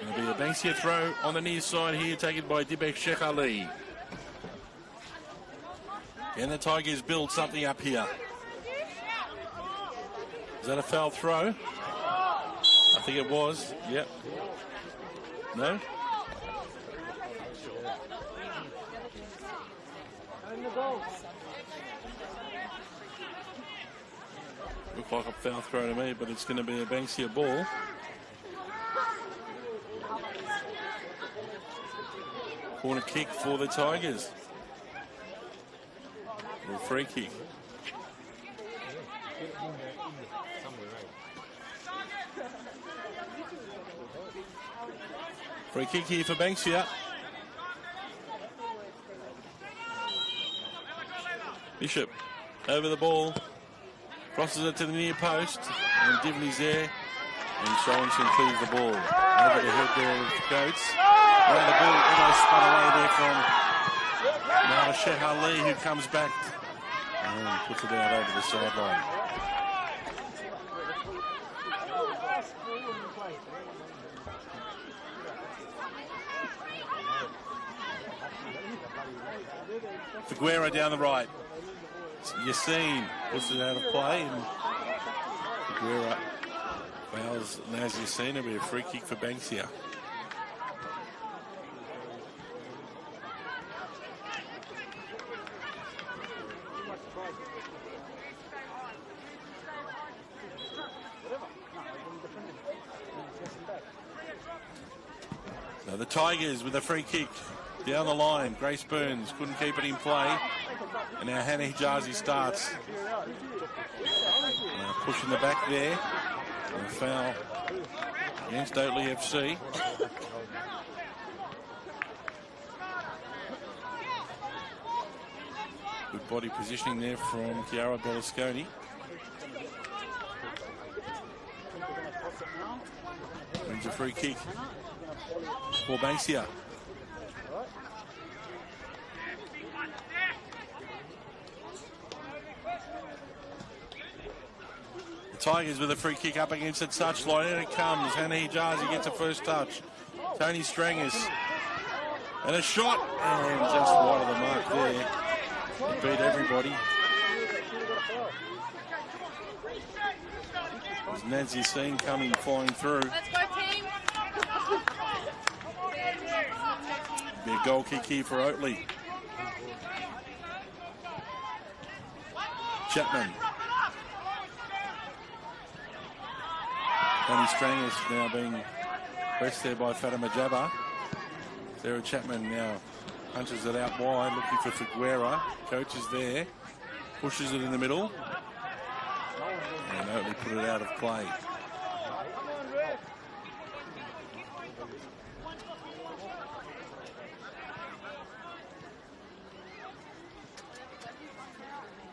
It'll be the Banksia throw on the near side here, taken by Dibek Shekhali. And the Tigers build something up here. Is that a foul throw? I think it was. Yep. No? Looked like a foul throw to me, but it's going to be a Banksia ball. Corner kick for the Tigers. Or free kick. Free kick here for Banksia. Bishop over the ball. Crosses it to the near post. And Divney's there. And Sorensen clears the ball. Over the head there of Coates. And the ball almost spun away there from now Shekhali, who comes back and puts it out over the sideline. Figuera down the right. Yassine puts it out of play, and Figuera fouls Naz Yassine. It'll be a free kick for Banksia. Now the Tigers with a free kick down the line. Grace Burns couldn't keep it in play. And now Hannah Hijazi starts. Pushing the back there. And a foul against Oatley FC. Good body positioning there from Chiara Berlusconi. Brings a free kick for Banksia. The Tigers with a free kick up against the touchline. In it comes. Hannah Hijazi gets a first touch. Tony Strangers. And a shot. And just wide of the mark there. It beat everybody. There's Nancy Yassine coming, flying through. Let's go, team. Be a goal kick here for Oatley. Chapman. Tony Strangers now being pressed there by Fatima Jabba. Sarah Chapman now punches it out wide, looking for Figuera. Coach is there, pushes it in the middle, and Oatley put it out of play.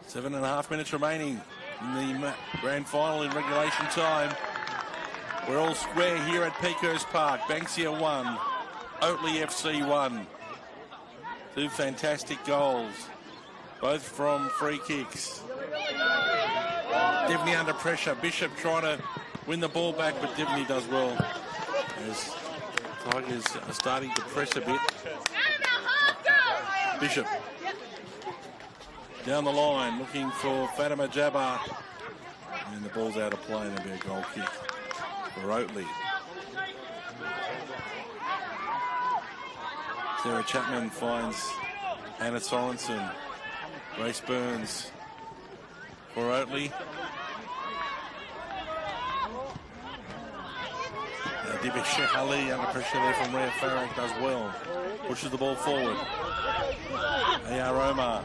Seven and a half minutes remaining in the grand final in regulation time. We're all square here at Pecos Park. Banksia 1, Oatley FC 1. Two fantastic goals, both from free kicks. Divney under pressure. Bishop trying to win the ball back, but Divney does well. As Tigers are starting to press a bit. Bishop down the line, looking for Fatima Jabbar. And the ball's out of play, and there'll be a goal kick for Oatley. Sarah Chapman finds Hannah Sorensen. Grace Burns for Oatley. Dibik Sheikh Ali under pressure there from Rhea Farag does well. Pushes the ball forward. A.R. Omar.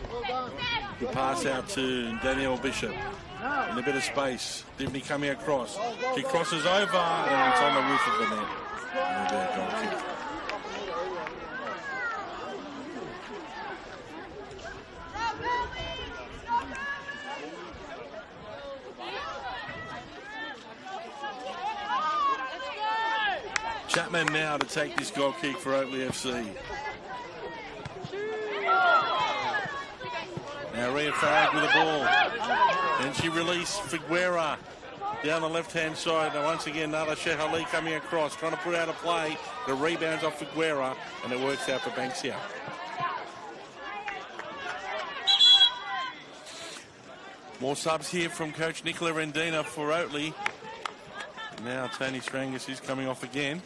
Good pass out to Danielle Bishop. In a bit of space. Divney coming across. She crosses over and it's on the roof of the net. And there'll be a goal kick. Chapman now to take this goal kick for Oatley FC. Now Rhea Farag with the ball. And she released Figuera. down the left-hand side. And once again, another Shehali coming across, trying to put out a play. The rebounds off Figuera, and it works out for Banksia. More subs here from Coach Nicola Rendina for Oatley. Now Tony Strangus is coming off again.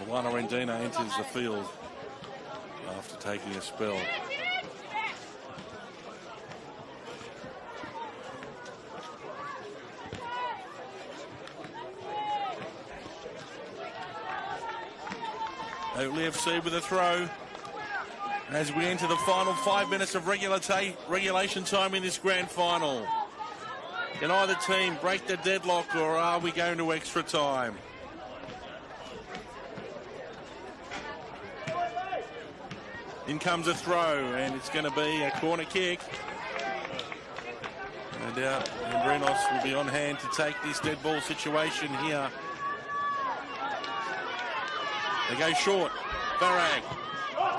Luana Rendina enters the field after taking a spell. Oatley FC with a throw as we enter the final 5 minutes of regulation time in this grand final. Can either team break the deadlock, or are we going to extra time? In comes a throw, and it's going to be a corner kick. No doubt Andrinos will be on hand to take this dead ball situation here. They go short. Farag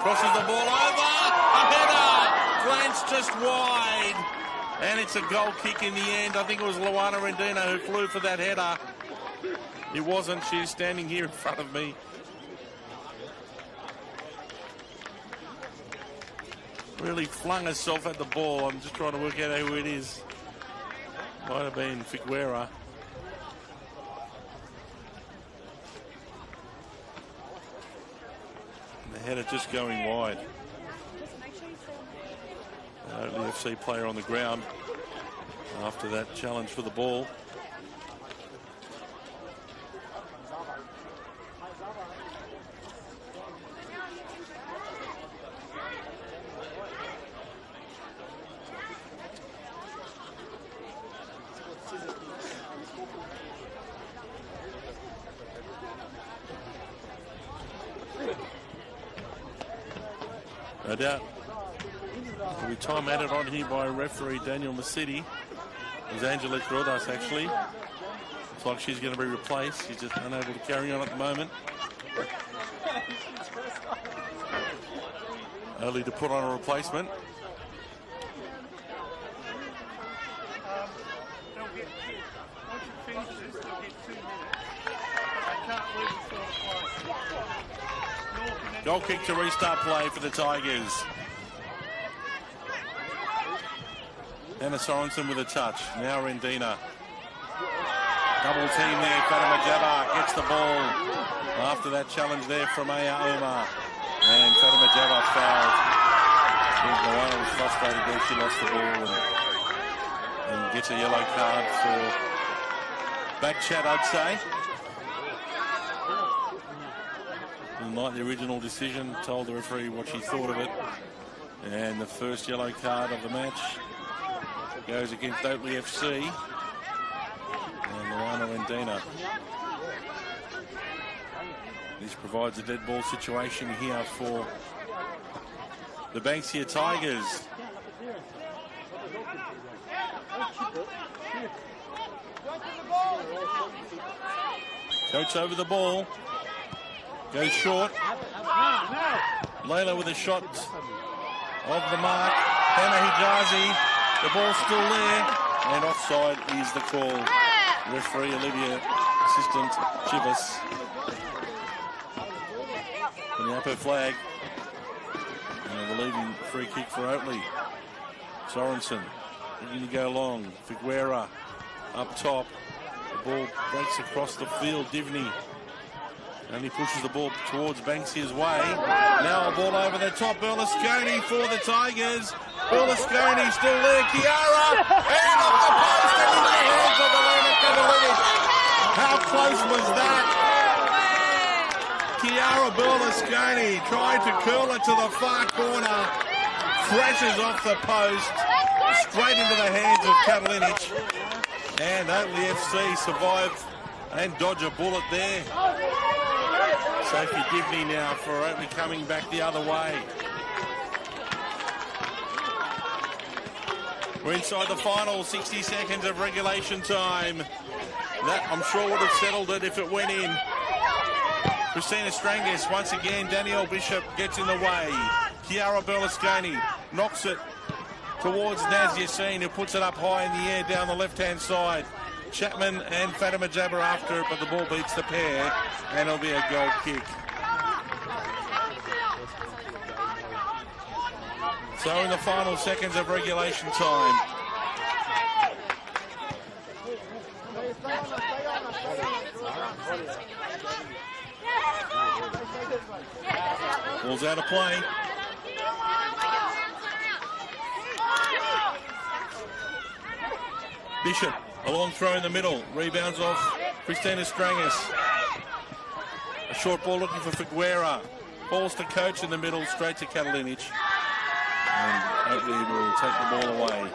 crosses the ball over. A header. Glanced just wide. And it's a goal kick in the end. I think it was Luana Rendina who flew for that header. It wasn't. She's standing here in front of me. Really flung herself at the ball. I'm just trying to work out who it is. Might have been Figuera. And the header just going wide. Oatley FC player on the ground after that challenge for the ball. No doubt. There'll be time added on here by referee Daniel Masidi. It was Angelique Rodas, actually. Looks like she's going to be replaced. She's just unable to carry on at the moment. Early to put on a replacement. Goal kick to restart play for the Tigers. Anna Sorensen with a touch. Now Rendina. Double team there. Fatima Jabbar gets the ball after that challenge there from Aya Omar. And Fatima Jabbar fouled. Moana was frustrated there. She lost the ball and gets a yellow card for back chat, I'd say. Didn't like the original decision. Told the referee what she thought of it. And the first yellow card of the match goes against Oatley FC and Luana Rendina. This provides a dead ball situation here for the Banksia Tigers. Coach over the ball. Goes short. Layla with a shot of the mark. Hannah Hijazi. The ball's still there. And offside is the call. Referee Olivia, assistant Chivas. Putting up her flag. And a relieving free kick for Oatley. Sorensen looking to go long. Figuera up top. The ball breaks across the field. Divney. And he pushes the ball towards Banksia's way. Now a ball over the top. Berlusconi for the Tigers. Berlusconi still there. Chiara. And off the post and into the hands of Elena Kavalinic. How close was that? Chiara Berlusconi tried to curl it to the far corner. Crashes off the post. Straight into the hands of Kavalinic. And Oatley FC survive and dodge a bullet there. Sophie Divney now for Oatley coming back the other way. We're inside the final 60 seconds of regulation time. That, I'm sure, would have settled it if it went in. Christina Strangis once again. Danielle Bishop gets in the way. Chiara Berlusconi knocks it towards Naz Yassine, who puts it up high in the air down the left-hand side. Chapman and Fatima Jabber after it, but the ball beats the pair, and it'll be a goal kick. So in the final seconds of regulation time, ball's out of play. Bishop, a long throw in the middle, rebounds off Christina Strangis. A short ball looking for Figuera. Falls to Coach in the middle, straight to Katalinic. And Oatley will take the ball away.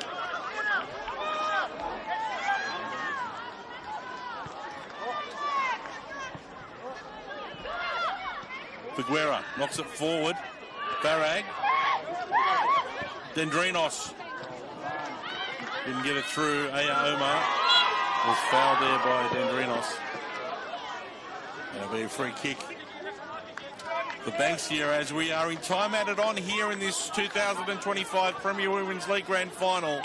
Figuera knocks it forward. Farag. Dendrinos. Didn't get it through. Aya Omar was fouled there by Dendrinos. It'll be a free kick for Banksia as we are in time added on here in this 2025 Premier Women's League Grand Final.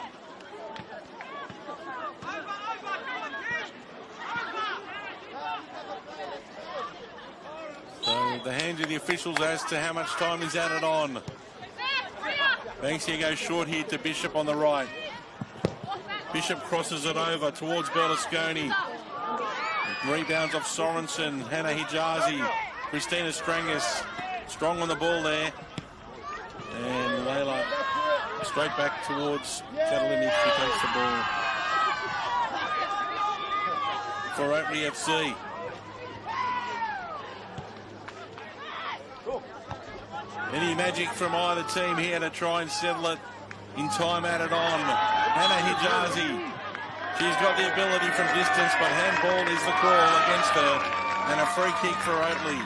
So the hands of the officials as to how much time is added on. Banksia goes short here to Bishop on the right. Bishop crosses it over towards Berlusconi. Rebounds off Sorensen, Hannah Hijazi, Christina Strangis, strong on the ball there. And Layla straight back towards Katalinic, who takes the ball for Oatley FC. Any magic from either team here to try and settle it in time added on. Hannah Hijazi. She's got the ability from distance, but handball is the call against her. And a free kick for Oatley.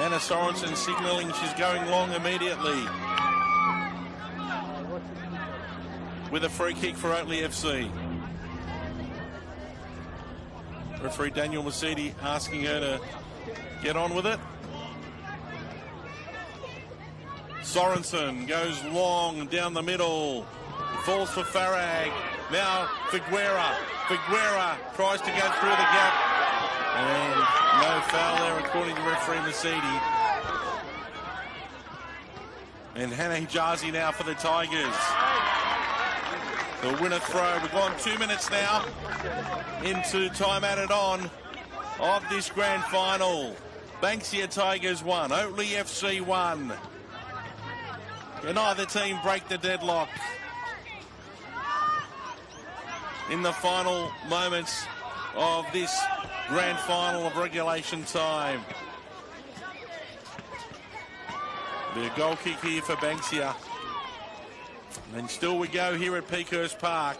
Anna Sorensen signalling she's going long immediately. With a free kick for Oatley FC. Referee Daniel Mercedes asking her to get on with it. Sorensen goes long down the middle. Falls for Farag. Now Figuera. Figuera tries to go through the gap. And no foul there according to referee Mercedes. And Hannah Hijazi now for the Tigers. The winner throw. We've gone 2 minutes now into time added on of this grand final. Banksia Tigers 1, Oatley FC 1. Can either team break the deadlock in the final moments of this grand final of regulation time? Be a goal kick here for Banksia. And still we go here at Peakhurst Park.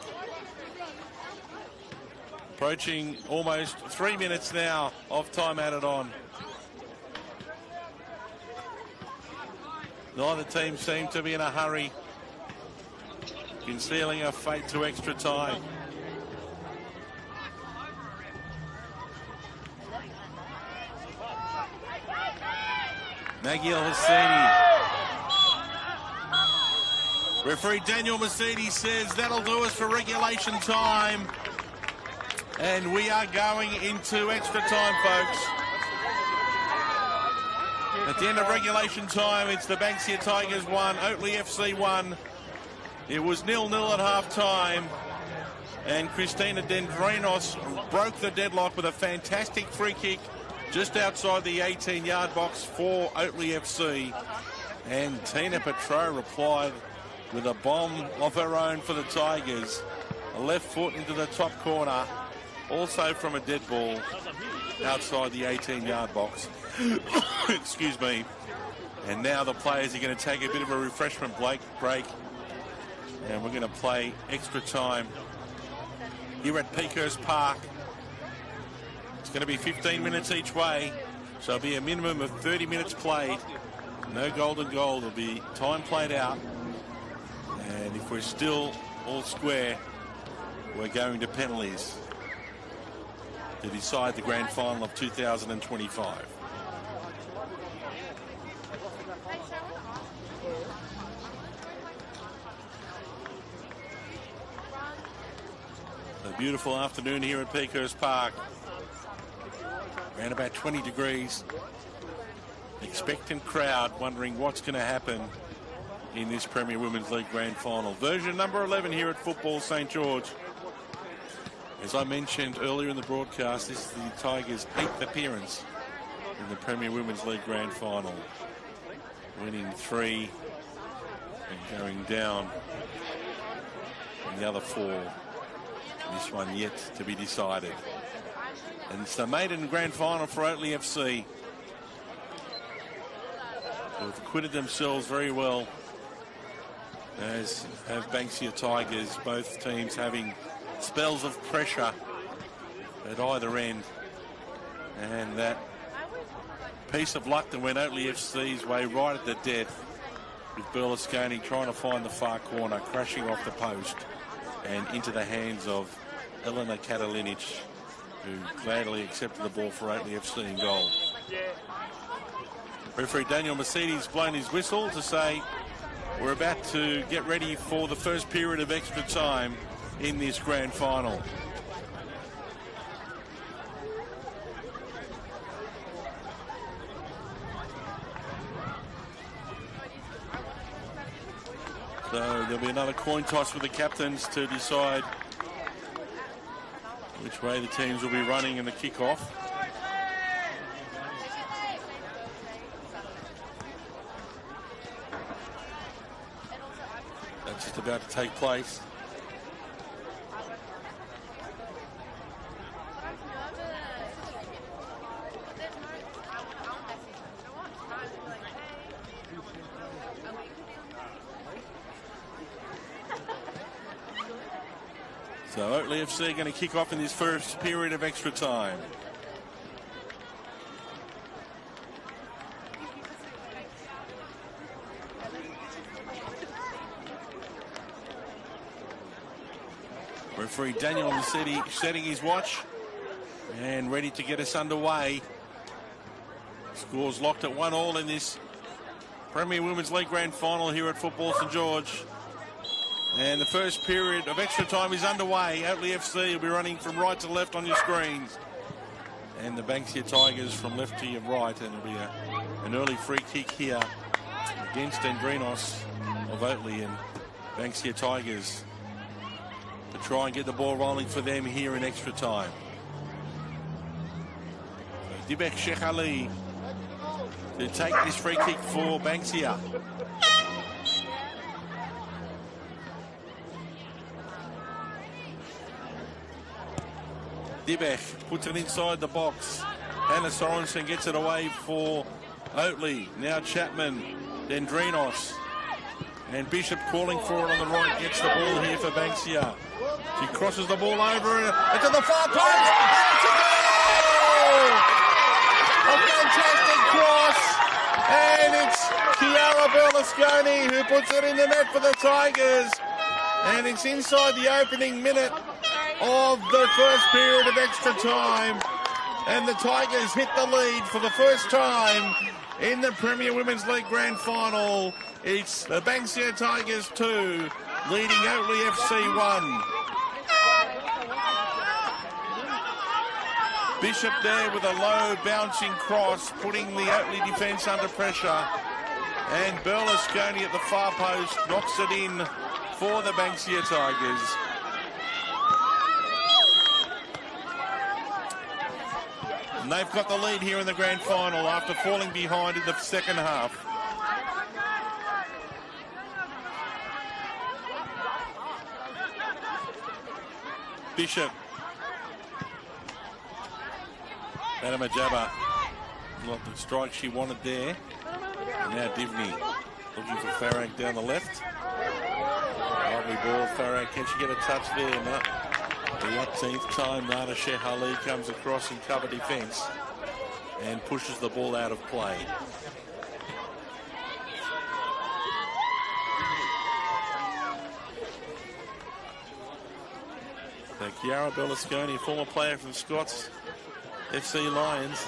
Approaching almost 3 minutes now of time added on. Neither team seemed to be in a hurry, concealing a fate to extra time. Maggie El-Hassini. Referee Daniel Mercedes says that'll do us for regulation time. And we are going into extra time, folks. At the end of regulation time, it's the Banksia Tigers 1, Oatley FC 1. It was 0-0 at half-time. And Christina Dendrinos broke the deadlock with a fantastic free kick just outside the 18-yard box for Oatley FC. And Tina Petro replied with a bomb of her own for the Tigers. A left foot into the top corner, also from a dead ball outside the 18-yard box. Excuse me. And now the players are going to take a bit of a refreshment break. And we're going to play extra time here at Peakhurst Park. It's going to be 15 minutes each way, so it'll be a minimum of 30 minutes played. No golden goal. There'll be time played out. And if we're still all square, we're going to penalties. to decide the grand final of 2025. A beautiful afternoon here at Peakhurst Park. Around about 20 degrees. Expectant crowd wondering what's going to happen in this Premier Women's League Grand Final. Version number 11 here at Football St George. As I mentioned earlier in the broadcast, this is the Tigers' 8th appearance in the Premier Women's League Grand Final. Winning 3 and going down in the other 4. This one yet to be decided. And it's the maiden grand final for Oatley FC, who have acquitted themselves very well, as have Banksia Tigers, both teams having spells of pressure at either end. And that piece of luck that went Oatley FC's way right at the death, with Berlusconi trying to find the far corner, crashing off the post and into the hands of Elena Katalinic, who gladly accepted the ball for Oatley FC in goal. Referee Daniel Mercedes blown his whistle to say we're about to get ready for the first period of extra time in this grand final. So there'll be another coin toss for the captains to decide which way the teams will be running in the kickoff. That's just about to take place. So Oatley FC going to kick off in this first period of extra time. Referee Daniel Mercedes setting his watch and ready to get us underway. Scores locked at 1-1 in this Premier Women's League Grand Final here at Football St George. And the first period of extra time is underway. Oatley FC will be running from right to left on your screens. And the Banksia Tigers from left to your right. And it'll be an early free kick here against Dendrinos of Oatley, and Banksia Tigers to try and get the ball rolling for them here in extra time. So Dibek Sheikh Ali to take this free kick for Banksia. Dibek puts it inside the box. Hannah Sorensen gets it away for Oatley. Now Chapman, Dendrinos, and Bishop calling for it on the right. Gets the ball here for Banksia. She crosses the ball over into the far post, and it's a goal! A fantastic cross, and it's Chiara Berlusconi who puts it in the net for the Tigers, and it's inside the opening minute of the first period of extra time, and the Tigers hit the lead for the first time in the Premier Women's League Grand Final. It's the Banksia Tigers 2 leading Oatley FC 1. Bishop there with a low bouncing cross, putting the Oatley defence under pressure, and Berlusconi at the far post knocks it in for the Banksia Tigers. And they've got the lead here in the grand final after falling behind in the second half. Bishop. Adama Jabba, not the strike she wanted there. And now Divney looking for Farag down the left. Lovely ball, Farag. Can she get a touch there? No. The 18th time Nana Sheikh Ali comes across in cover defence and pushes the ball out of play. So Chiara Berlusconi, former player from Scots, FC Lions,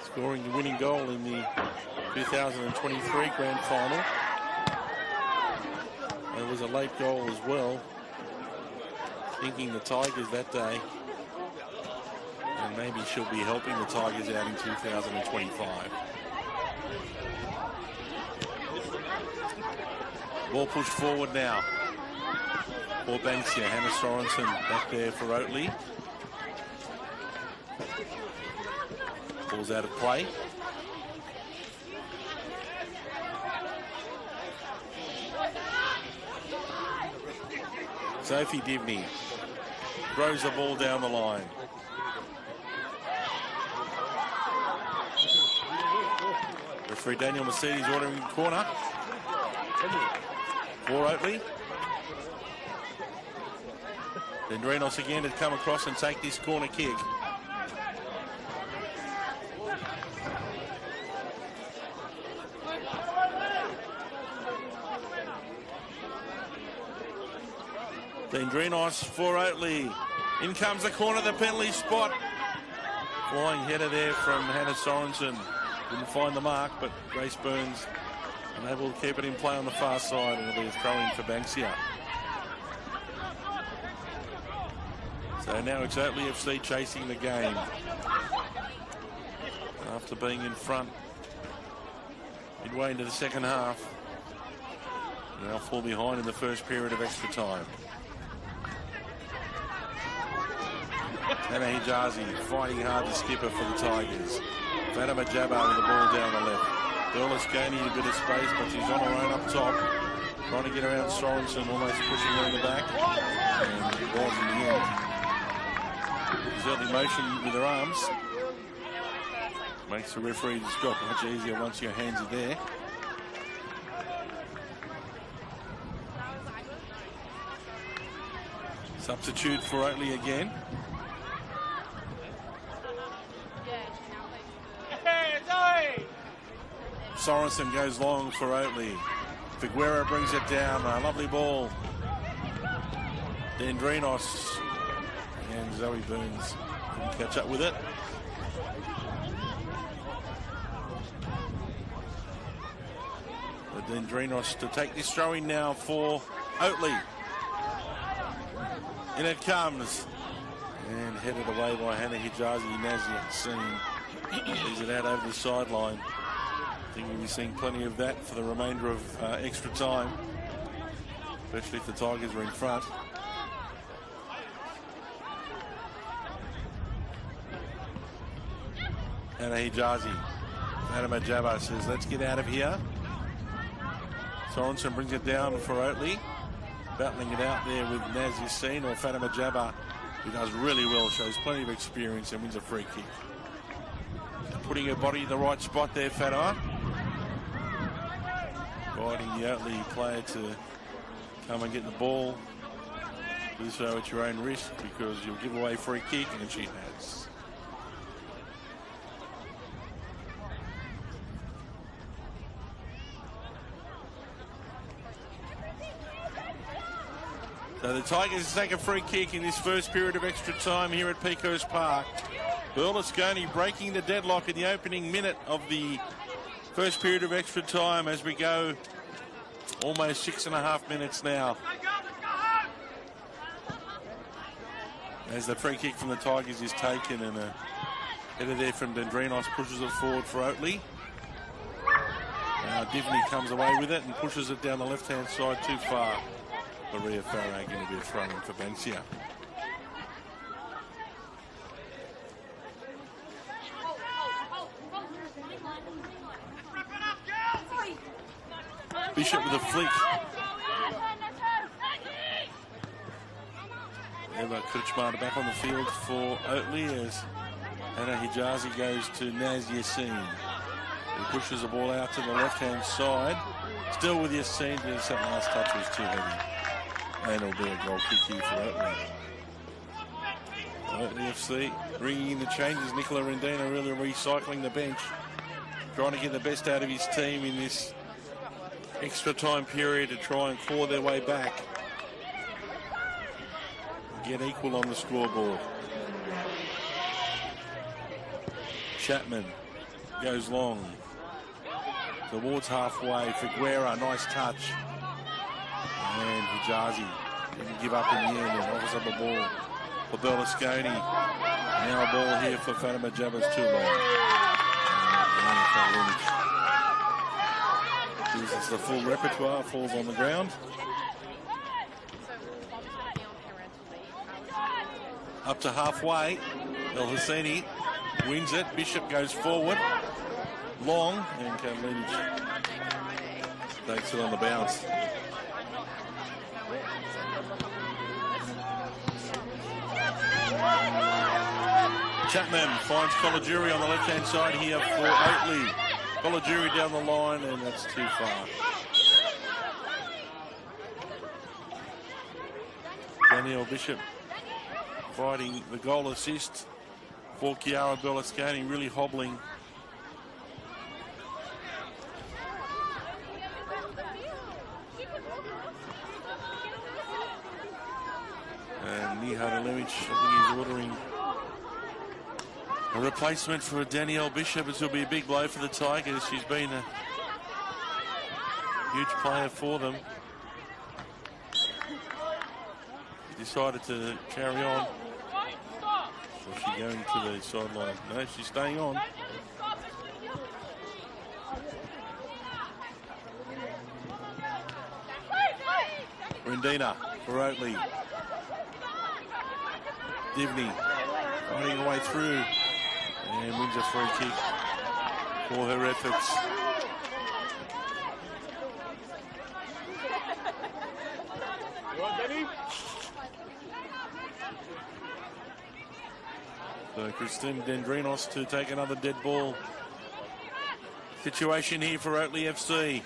scoring the winning goal in the 2023 Grand Final. And it was a late goal as well, thinking the Tigers that day. And maybe she'll be helping the Tigers out in 2025. Ball pushed forward now for Banksia. Hannah Sorensen back there for Oatley. Ball's out of play. Sophie Divney throws the ball down the line. Referee Daniel Mercedes ordering the corner for Oatley. Dendrinos again to come across and take this corner kick. Dendrinos for Oatley. In comes the corner, the penalty spot. Flying header there from Hannah Sorensen. Didn't find the mark, but Grace Burns unable to keep it in play on the far side, and it'll be a throw-in for Banksia. So now it's Oatley FC chasing the game. After being in front midway into the second half, now fall behind in the first period of extra time. Hannah Hijazi fighting hard to skip her for the Tigers. Fatima Jabbar with the ball down the left. Burles gaining a bit of space, but she's on her own up top. Trying to get around Sorensen, almost pushing her in the back. And it was in the end. Certainly motion with her arms. Makes the referee's job much easier once your hands are there. Substitute for Oatley again. Sorensen goes long for Oatley. Figueroa brings it down. A lovely ball. Dendrinos and Zoe Burns couldn't catch up with it. But Dendrinos to take this throw-in now for Oatley. In it comes. And headed away by Hannah Hijazi. Nazia Seen leaves it out over the sideline. I think we'll be seeing plenty of that for the remainder of extra time, especially if the Tigers are in front. Hannah Hijazi. Fatima Jabbar says, let's get out of here. Sorensen brings it down for Oatley. Battling it out there with Nazia Seen or Fatima Jabbar, who does really well, shows plenty of experience and wins a free kick. Putting her body in the right spot there, Fatima. Guiding the Oatley player to come and get the ball. Do so at your own risk because you'll give away free kick, and she has. So the Tigers take a free kick in this first period of extra time here at Pecos Park. Berlusconi breaking the deadlock in the opening minute of the first period of extra time as we go almost 6.5 minutes now. As the free kick from the Tigers is taken, and a header there from Dendrinos pushes it forward for Oatley. Now Divney comes away with it and pushes it down the left-hand side too far. Maria Farag going to be a throw-in for Banksia. Bishop with a flick. Eva Kutchmar back on the field for Oatley as Hannah Hijazi goes to Nazia Seen. He pushes the ball out to the left-hand side. Still with Yassine, but that last touch was too heavy. And it'll be a goal kick here for Oatley. Oatley FC bringing in the changes. Nicola Rendina really recycling the bench. Trying to get the best out of his team in this extra time period to try and claw their way back. Get equal on the scoreboard. Chapman goes long. Towards halfway. Figuera, nice touch. And Hijazi didn't give up in the end and offers up the ball for Berlusconi. Now a ball here for Fatima Jabba's too long. Uses the full repertoire, falls on the ground. Up to halfway. El Hosseini wins it. Bishop goes forward. Long. And Kalinic takes it on the bounce. Chapman finds Colajury on the left-hand side here for Oatley. Colajury down the line, and that's too far. Danielle Bishop fighting the goal assist for Chiara Berlusconi, really hobbling. And Nihat Alemic, I think he's ordering a replacement for Danielle Bishop. This will be a big blow for the Tigers. She's been a huge player for them. She decided to carry on. So she's going to the sideline. No, she's staying on. Rendina for Oatley. Divney fighting her way through and wins a free kick for her efforts. So Christine Dendrinos to take another dead ball situation here for Oatley FC.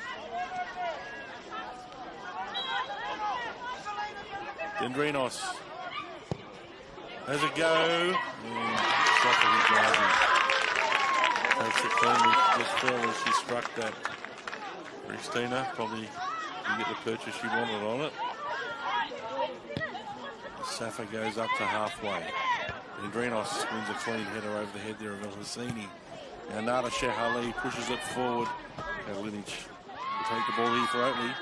Dendrinos has a go. Takes it cleanly. Just fell as she struck that. Christina probably didn't get the purchase she wanted on it. Safa goes up to halfway. Dendrinos wins a clean header over the head there of El Hosseini. Now Nada Shehali pushes it forward. Kalinic will take the ball here for Oatley.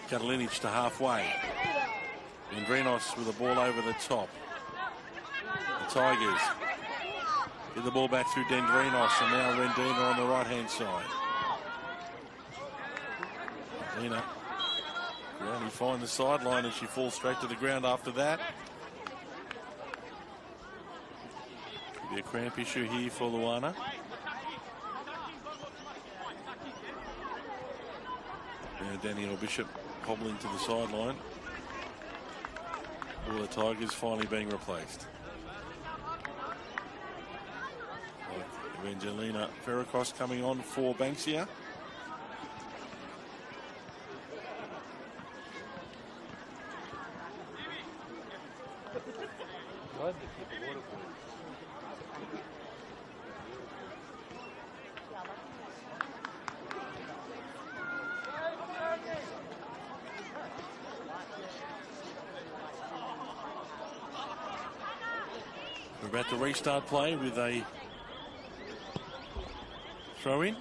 Kalinic to halfway. Dendrinos with the ball over the top. The Tigers get the ball back through Dendrinos, and now Rendina on the right-hand side. Rendina will only find the sideline, and she falls straight to the ground after that. Could be a cramp issue here for Luana. Now Danielle Bishop hobbling to the sideline. All the Tigers finally being replaced. Evangelina Ferracos coming on for Banksia. We're about to restart play with a throw in.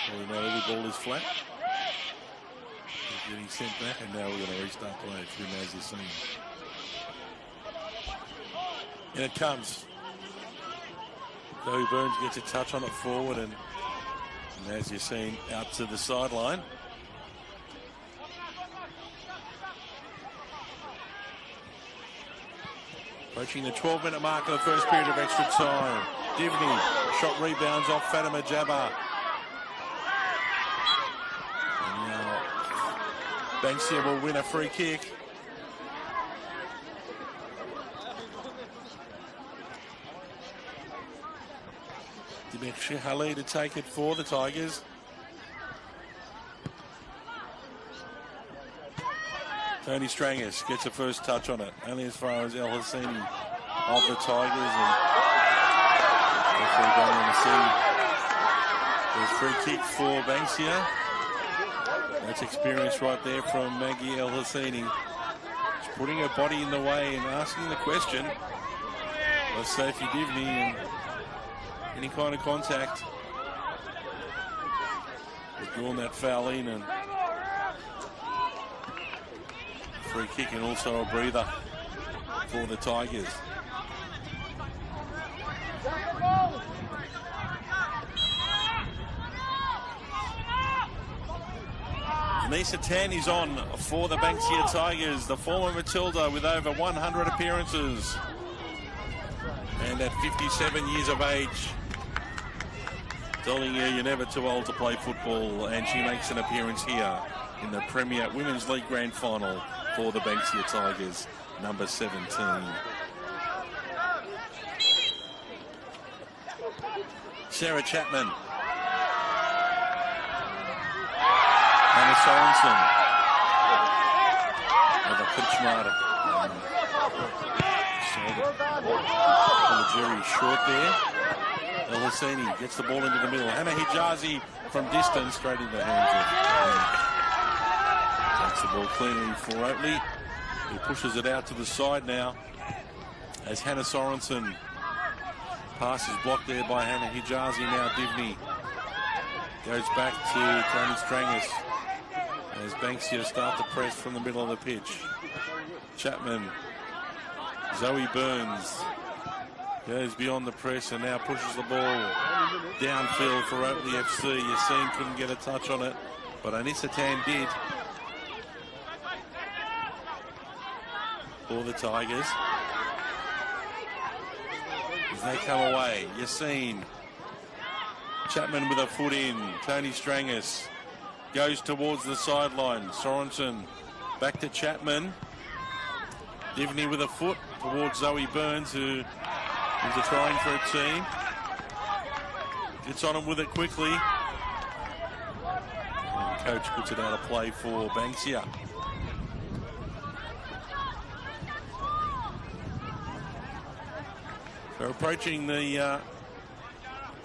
So we know every ball is flat. He's getting sent back, and now we're going to restart play through Naz Yassine. And it comes. Zoe Burns gets a touch on it forward, and as you've seen, out to the sideline. Approaching the 12-minute mark of the first period of extra time. Divney, shot rebounds off Fatima Jabba. And now Banksia will win a free kick. Dimitri Hali to take it for the Tigers. Tony Strangis gets a first touch on it, only as far as El Hosseini of the Tigers. And referee don't want to see There's free kick for Banksia. That's experience right there from Maggie El Hassini. She's putting her body in the way and asking the question of Sophie Divney and any kind of contact. They've drawn that foul in, and free kick and also a breather for the Tigers. Anissa Tan is on for the Banksia Tigers, the former Matilda with over 100 appearances. And at 57 years of age, telling you you're never too old to play football, and she makes an appearance here in the Premier Women's League Grand Final for the Banksia Tigers, number 17. Sarah Chapman. Anna Sorensen. Another Kuchmar. Jerry short there. El Hassini gets the ball into the middle. Hannah Hijazi from distance, straight in the hands of takes the ball cleanly for Oatley. He pushes it out to the side now as Hannah Sorensen. Pass is blocked there by Hannah Hijazi. Now Divney goes back to Tony Strangis as Banksia start to press from the middle of the pitch. Chapman, Zoe Burns goes beyond the press and now pushes the ball downfield for Oatley FC. Yassine couldn't get a touch on it, but Anissa Tan did for the Tigers. As they come away, Yassine. Chapman with a foot in. Tony Strangis goes towards the sideline. Sorensen back to Chapman. Divney with a foot towards Zoe Burns, who is trying for a team. Gets on him with it quickly. And coach puts it out of play for Banksia. We're approaching the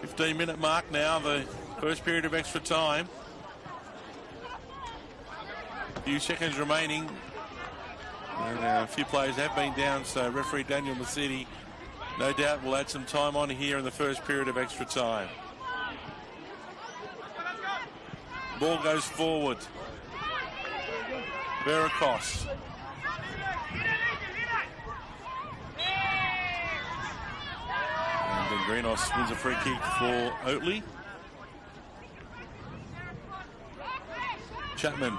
15-minute mark now, the first period of extra time. A few seconds remaining. And a few players have been down, so referee Daniel Massidi no doubt will add some time on here in the first period of extra time. Ball goes forward. Veracruz. And then Greenos wins a free kick for Oatley. Chapman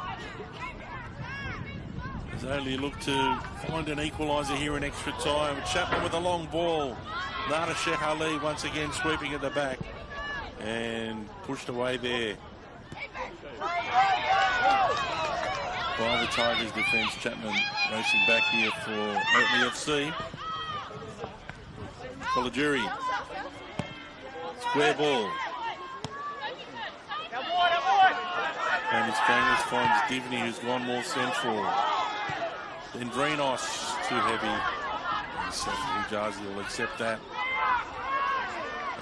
has only looked to find an equaliser here in extra time. Chapman with a long ball. Nada Sheikh Ali once again sweeping at the back and pushed away there by the Tigers defence. Chapman racing back here for Oatley FC. Colajuri. Square ball. And Strangers finds Divney, who's gone more central. Then Drinos, too heavy. And Hijazi will accept that.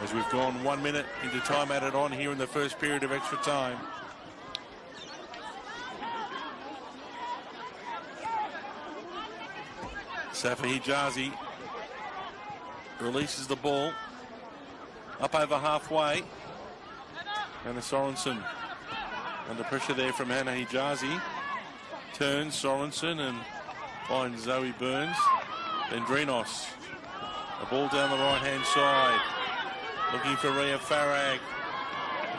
As we've gone 1 minute into time added on here in the first period of extra time. Safa Hijazi releases the ball up over halfway. Hannah Sorensen under pressure there from Hannah Hijazi. Turns Sorensen and finds Zoe Burns. Then Drinos. The ball down the right-hand side. Looking for Rhea Farag.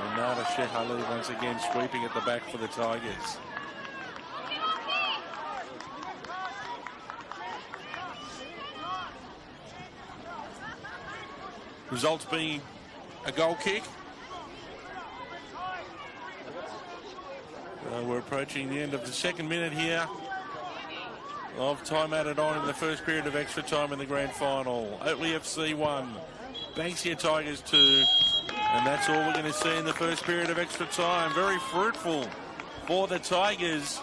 And Nada Sheikh Ali once again sweeping at the back for the Tigers. Results being a goal kick. We're approaching the end of the second minute here of time added on in the first period of extra time in the grand final. Oatley FC 1, Banksia Tigers 2, and that's all we're going to see in the first period of extra time. Very fruitful for the Tigers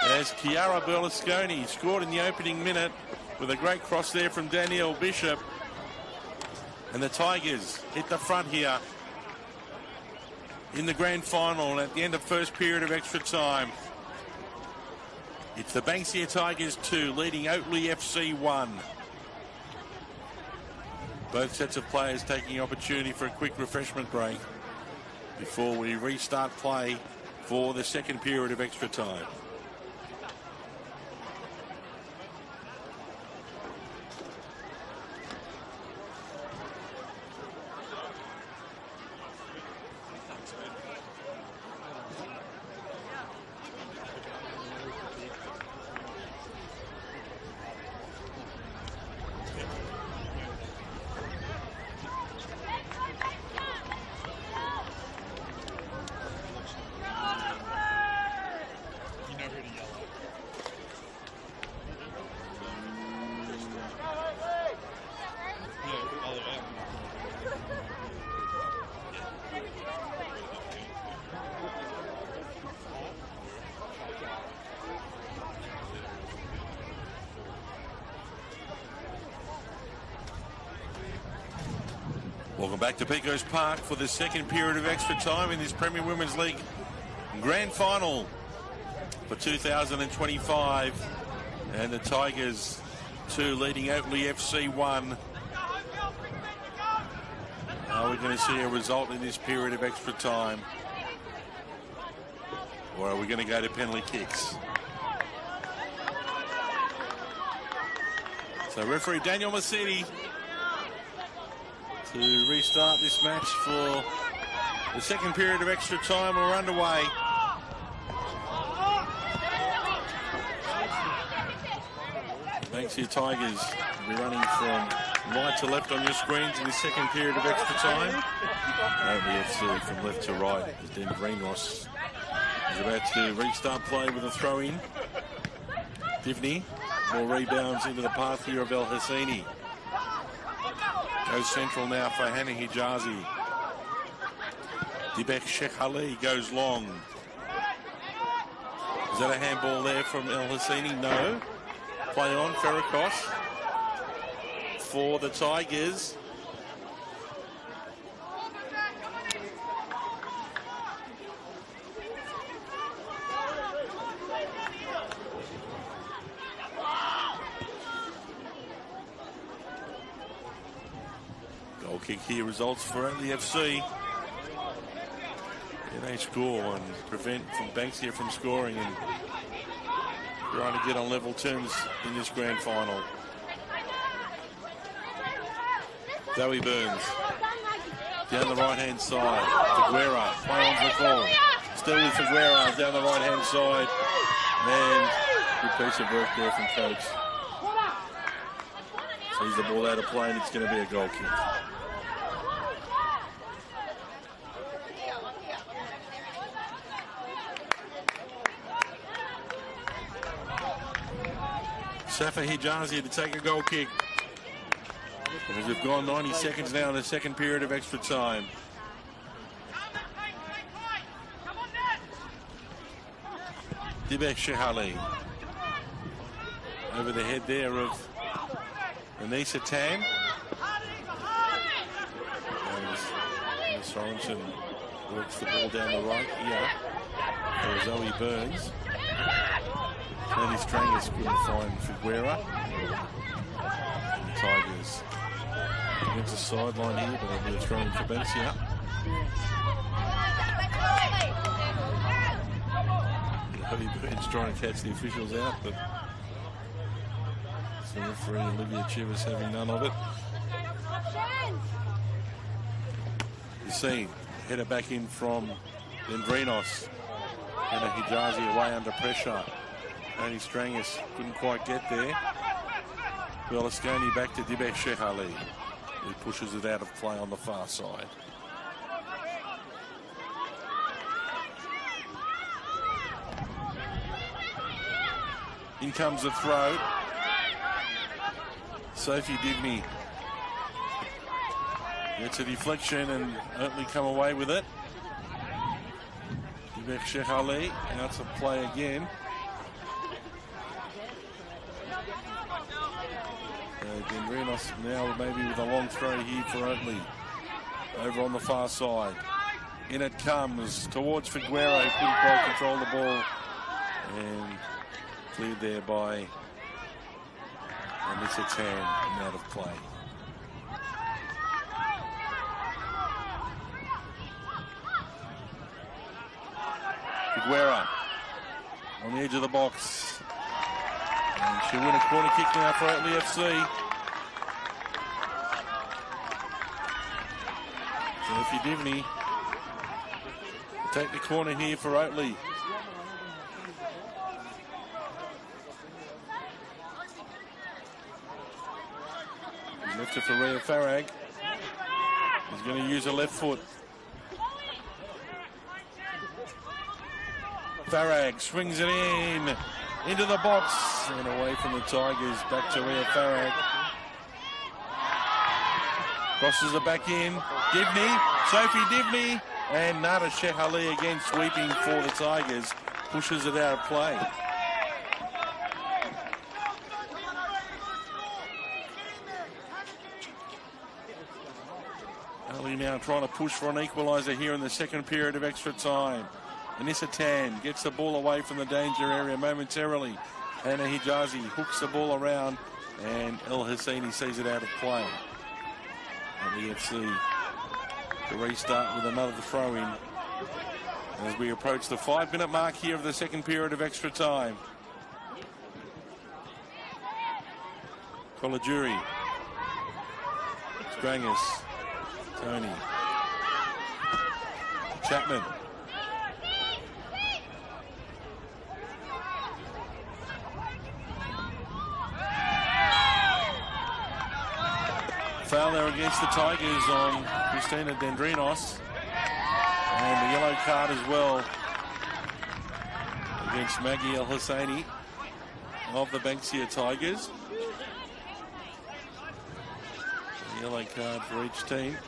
as Chiara Berlusconi scored in the opening minute with a great cross there from Danielle Bishop. And the Tigers hit the front here in the grand final at the end of first period of extra time. It's the Banksia Tigers 2 leading Oatley FC 1. Both sets of players taking opportunity for a quick refreshment break before we restart play for the second period of extra time. Welcome back to Pecos Park for the second period of extra time in this Premier Women's League Grand Final for 2025. And the Tigers 2 leading Oatley FC 1. Are we going to see a result in this period of extra time? Or are we going to go to penalty kicks? So referee Daniel Massini to restart this match for the second period of extra time. We're underway. Banksia Tigers will be running from right to left on your screens in the second period of extra time. Oatley FC from left to right as Dendrinos is about to restart play with a throw-in. Divney, more rebounds into the path here of El Hassini. Goes central now for Hannah Hijazi. Dibek Sheikh Ali goes long. Is that a handball there from El Hassini? No. Play on, Ferracos for the Tigers. Goal kick here results for Oatley FC. And they score and prevent from Banksia from scoring and trying to get on level terms in this grand final. Zoe Burns down the right hand side. Figuera play on the ball. Still with Figuera down the right hand side. And good piece of work there from coach. Sees the ball out of play and it's going to be a goal kick. Safa Hijazi to take a goal kick. As we've gone 90 seconds now in the second period of extra time. Dibek Shehali. Over the head there of Anissa Tan. And Sorensen works the ball down the right here for Zoe Burns. Tony Strangers couldn't find Figuera. And the Tigers against the sideline here, but they'll be a throw-in for Banksia. Zoe Burns trying to catch the officials out, but the referee Olivia Chivas having none of it. You see, header back in from Dendrinos. And a Hijazi away under pressure. Tony Strangers couldn't quite get there. Berlusconi back to Dibek Shehali, who pushes it out of play on the far side. In comes the throw. Sophie Divney gets a deflection and Oatley come away with it. Dibek Shehali out to play again. Dendrinos now maybe with a long throw here for Oatley. Over on the far side. In it comes towards Figueroa. Couldn't quite control the ball. And cleared there by Anissa Tan and out of play. Figueroa on the edge of the box. And she'll win a corner kick now for Oatley FC. Sophie Divney will take the corner here for Oatley. He's left it for Rhea Farag. He's going to use her left foot. Farag swings it in, into the box, and away from the Tigers, back to Rhea Farag. Crosses it back in, Divney, Sophie Divney, and Nada Shehali again sweeping for the Tigers, pushes it out of play. Ali now trying to push for an equaliser here in the second period of extra time. Anissa Tan gets the ball away from the danger area momentarily. Hannah Hijazi hooks the ball around and El Husseini sees it out of play. And the FC to restart with another throw-in as we approach the 5-minute mark here of the second period of extra time. Kolajuri, Strangus, Tony, Chapman. Foul there against the Tigers on Christina Dendrinos. And the yellow card as well against Maggie El Husseini of the Banksia Tigers. A yellow card for each team.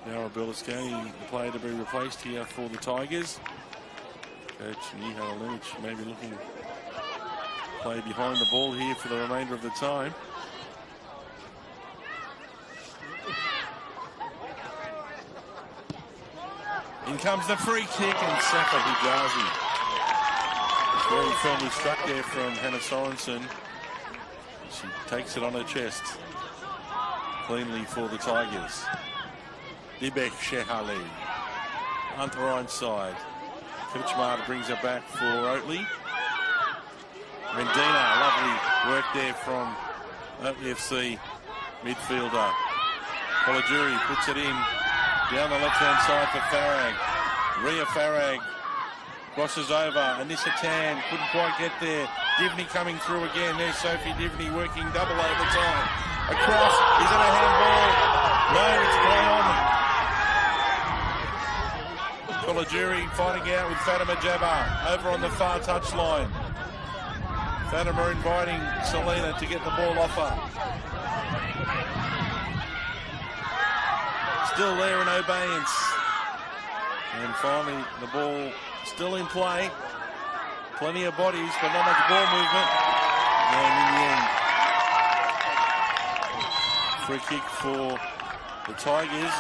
Now Berlusconi, the player to be replaced here for the Tigers. Coach Nihal Lynch maybe looking play behind the ball here for the remainder of the time. In comes the free kick and Safa Hijazi. Very firmly struck there from Hannah Sorensen. She takes it on her chest. Cleanly for the Tigers. Dibek Shehali. Onto her own side. Kitchmark brings it back for Oatley. Rendina, lovely work there from Oatley FC midfielder. Kolajuri puts it in down the left-hand side for Farag. Rhea Farag crosses over. Anissa Tan couldn't quite get there. Divney coming through again. There's Sophie Divney working double overtime. Across, is it a handball? No, it's play on. Kolajuri fighting out with Fatima Jabbar over on the far touchline. Fatima inviting Selena to get the ball off her. Still there in abeyance. And finally the ball still in play. Plenty of bodies, but not much ball movement. And in the end, free kick for the Tigers.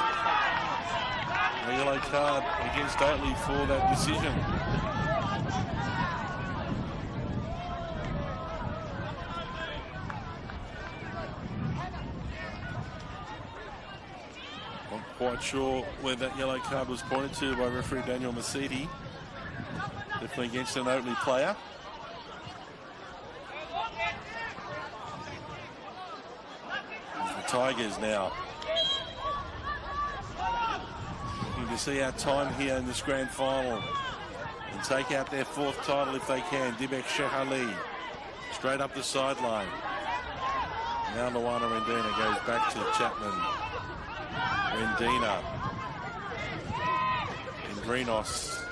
A yellow card against Oatley for that decision. Quite sure where that yellow card was pointed to by referee Daniel Masidi. Definitely against an Oatley player. The Tigers now looking to see our time here in this grand final and take out their fourth title if they can. Dibek Shehali straight up the sideline. Now Luana Rendina goes back to Chapman. Rendina. Endrinos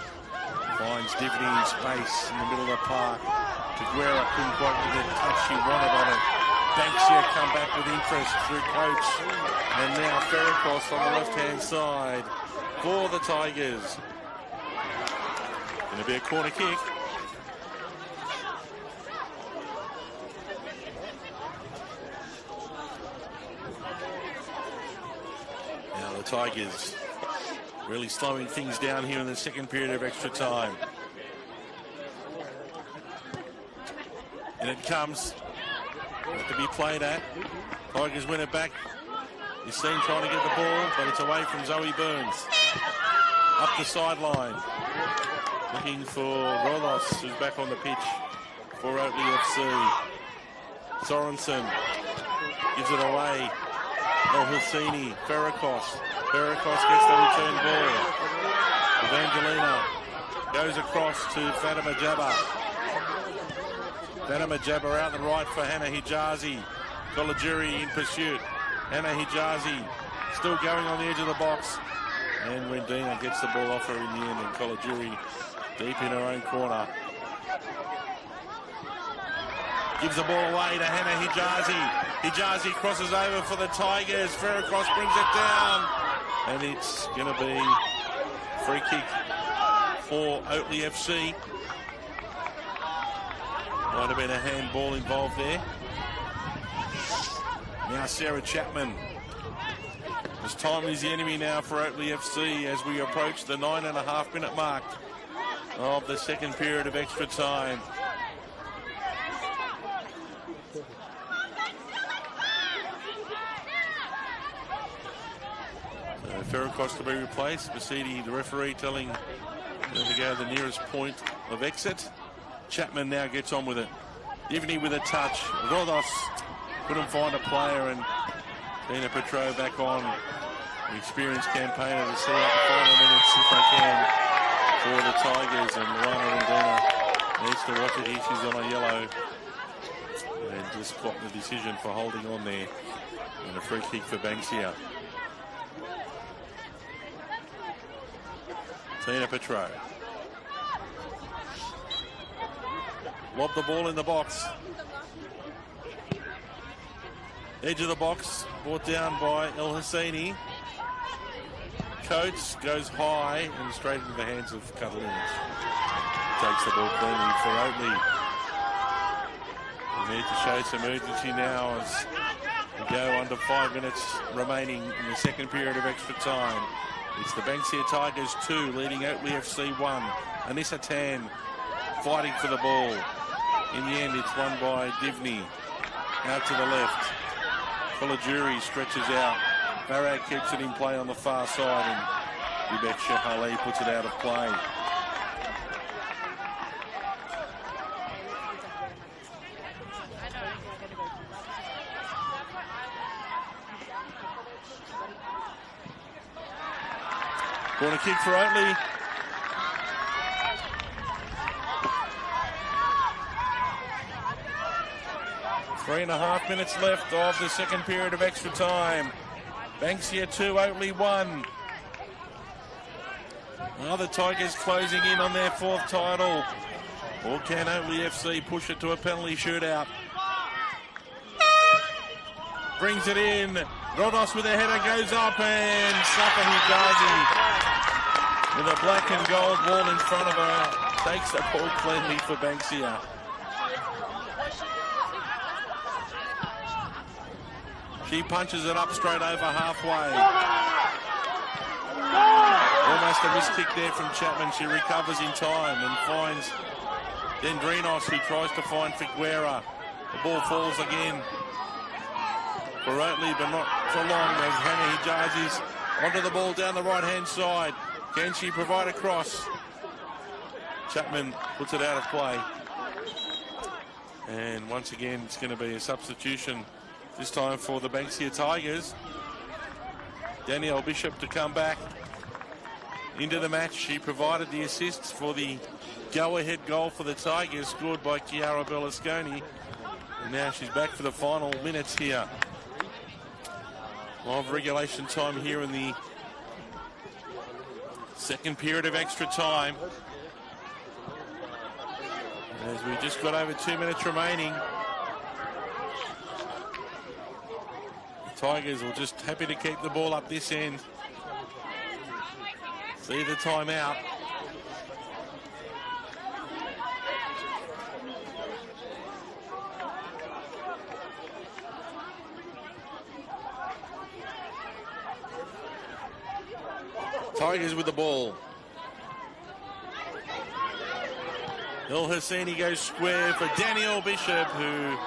finds Divney in space in the middle of the park. Figueroa couldn't quite get the touch she wanted on it. Banksia come back with interest through coach. And now Ferricos on the left-hand side for the Tigers. Going to be a corner kick. The Tigers really slowing things down here in the second period of extra time. And it comes to be played at. Tigers win it back. He's seen trying to get the ball, but it's away from Zoe Burns. Up the sideline. Looking for Rolos, who's back on the pitch for Oatley FC. Sorensen gives it away. El Husseini, Ferracos. Ferracos gets the return ball. Evangelina goes across to Fatima Jabba. Fatima Jabba out the right for Hannah Hijazi. Kolajuri in pursuit. Hannah Hijazi still going on the edge of the box. And Rendina gets the ball off her in the end, and Kolajuri deep in her own corner. Gives the ball away to Hannah Hijazi. Hijazi crosses over for the Tigers. Ferracross brings it down. And it's going to be free kick for Oatley FC. Might have been a handball involved there. Now Sarah Chapman. As time is the enemy now for Oatley FC as we approach the 9.5-minute mark of the second period of extra time. Ferracross to be replaced. Basidi, the referee, telling them to go to the nearest point of exit. Chapman now gets on with it. Divney with a touch. Rodos couldn't find a player, and Tina Petro back on. The experienced campaigner to see out the final minutes if they can for the Tigers. And Luana Rendina needs to watch it here. She's on a yellow. And just clocked the decision for holding on there. And a free kick for Banksia. Tina Petro. Lob the ball in the box. Edge of the box, brought down by El Husseini. Coates goes high and straight into the hands of Catalina. Takes the ball cleanly for Oatley. We need to show some urgency now as we go under 5 minutes remaining in the second period of extra time. It's the Banksia Tigers 2 leading Oatley FC 1. Anissa Tan fighting for the ball. In the end, it's won by Divney. Out to the left. Kolajuri stretches out. Barag keeps it in play on the far side, and Ubek Shehali puts it out of play. Corner kick for Oatley. Three and a half minutes left of the second period of extra time. Banksia 2, Oatley 1. Now the Tigers closing in on their fourth title. Or can Oatley FC push it to a penalty shootout? Brings it in. Rodos with a header goes up, and Safa Hijazi with a black and gold wall in front of her takes the ball cleanly for Banksia. She punches it up straight over halfway. Almost a missed kick there from Chapman. She recovers in time and finds Dendrinos, who tries to find Figuera. The ball falls again for Oatley, but not for long as Hannah Hijazi's onto the ball down the right-hand side. Can she provide a cross? Chapman puts it out of play. And once again, it's going to be a substitution. This time for the Banksia Tigers. Danielle Bishop to come back into the match. She provided the assists for the go-ahead goal for the Tigers, scored by Chiara Berlusconi. And now she's back for the final minutes here of regulation time here in the second period of extra time. As we just got over 2 minutes remaining. Tigers will just happy to keep the ball up this end. See the timeout. Tigers with the ball. El Hosseini goes square for Daniel Bishop, who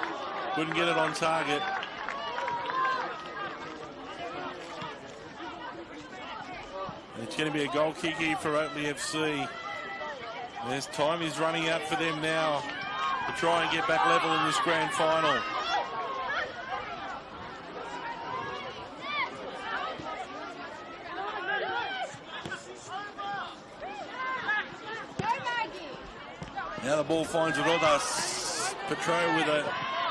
couldn't get it on target. And it's going to be a goal kick here for Oatley FC. There's time is running out for them now to try and get back level in this grand final. Now the ball finds Rodas. Petro with a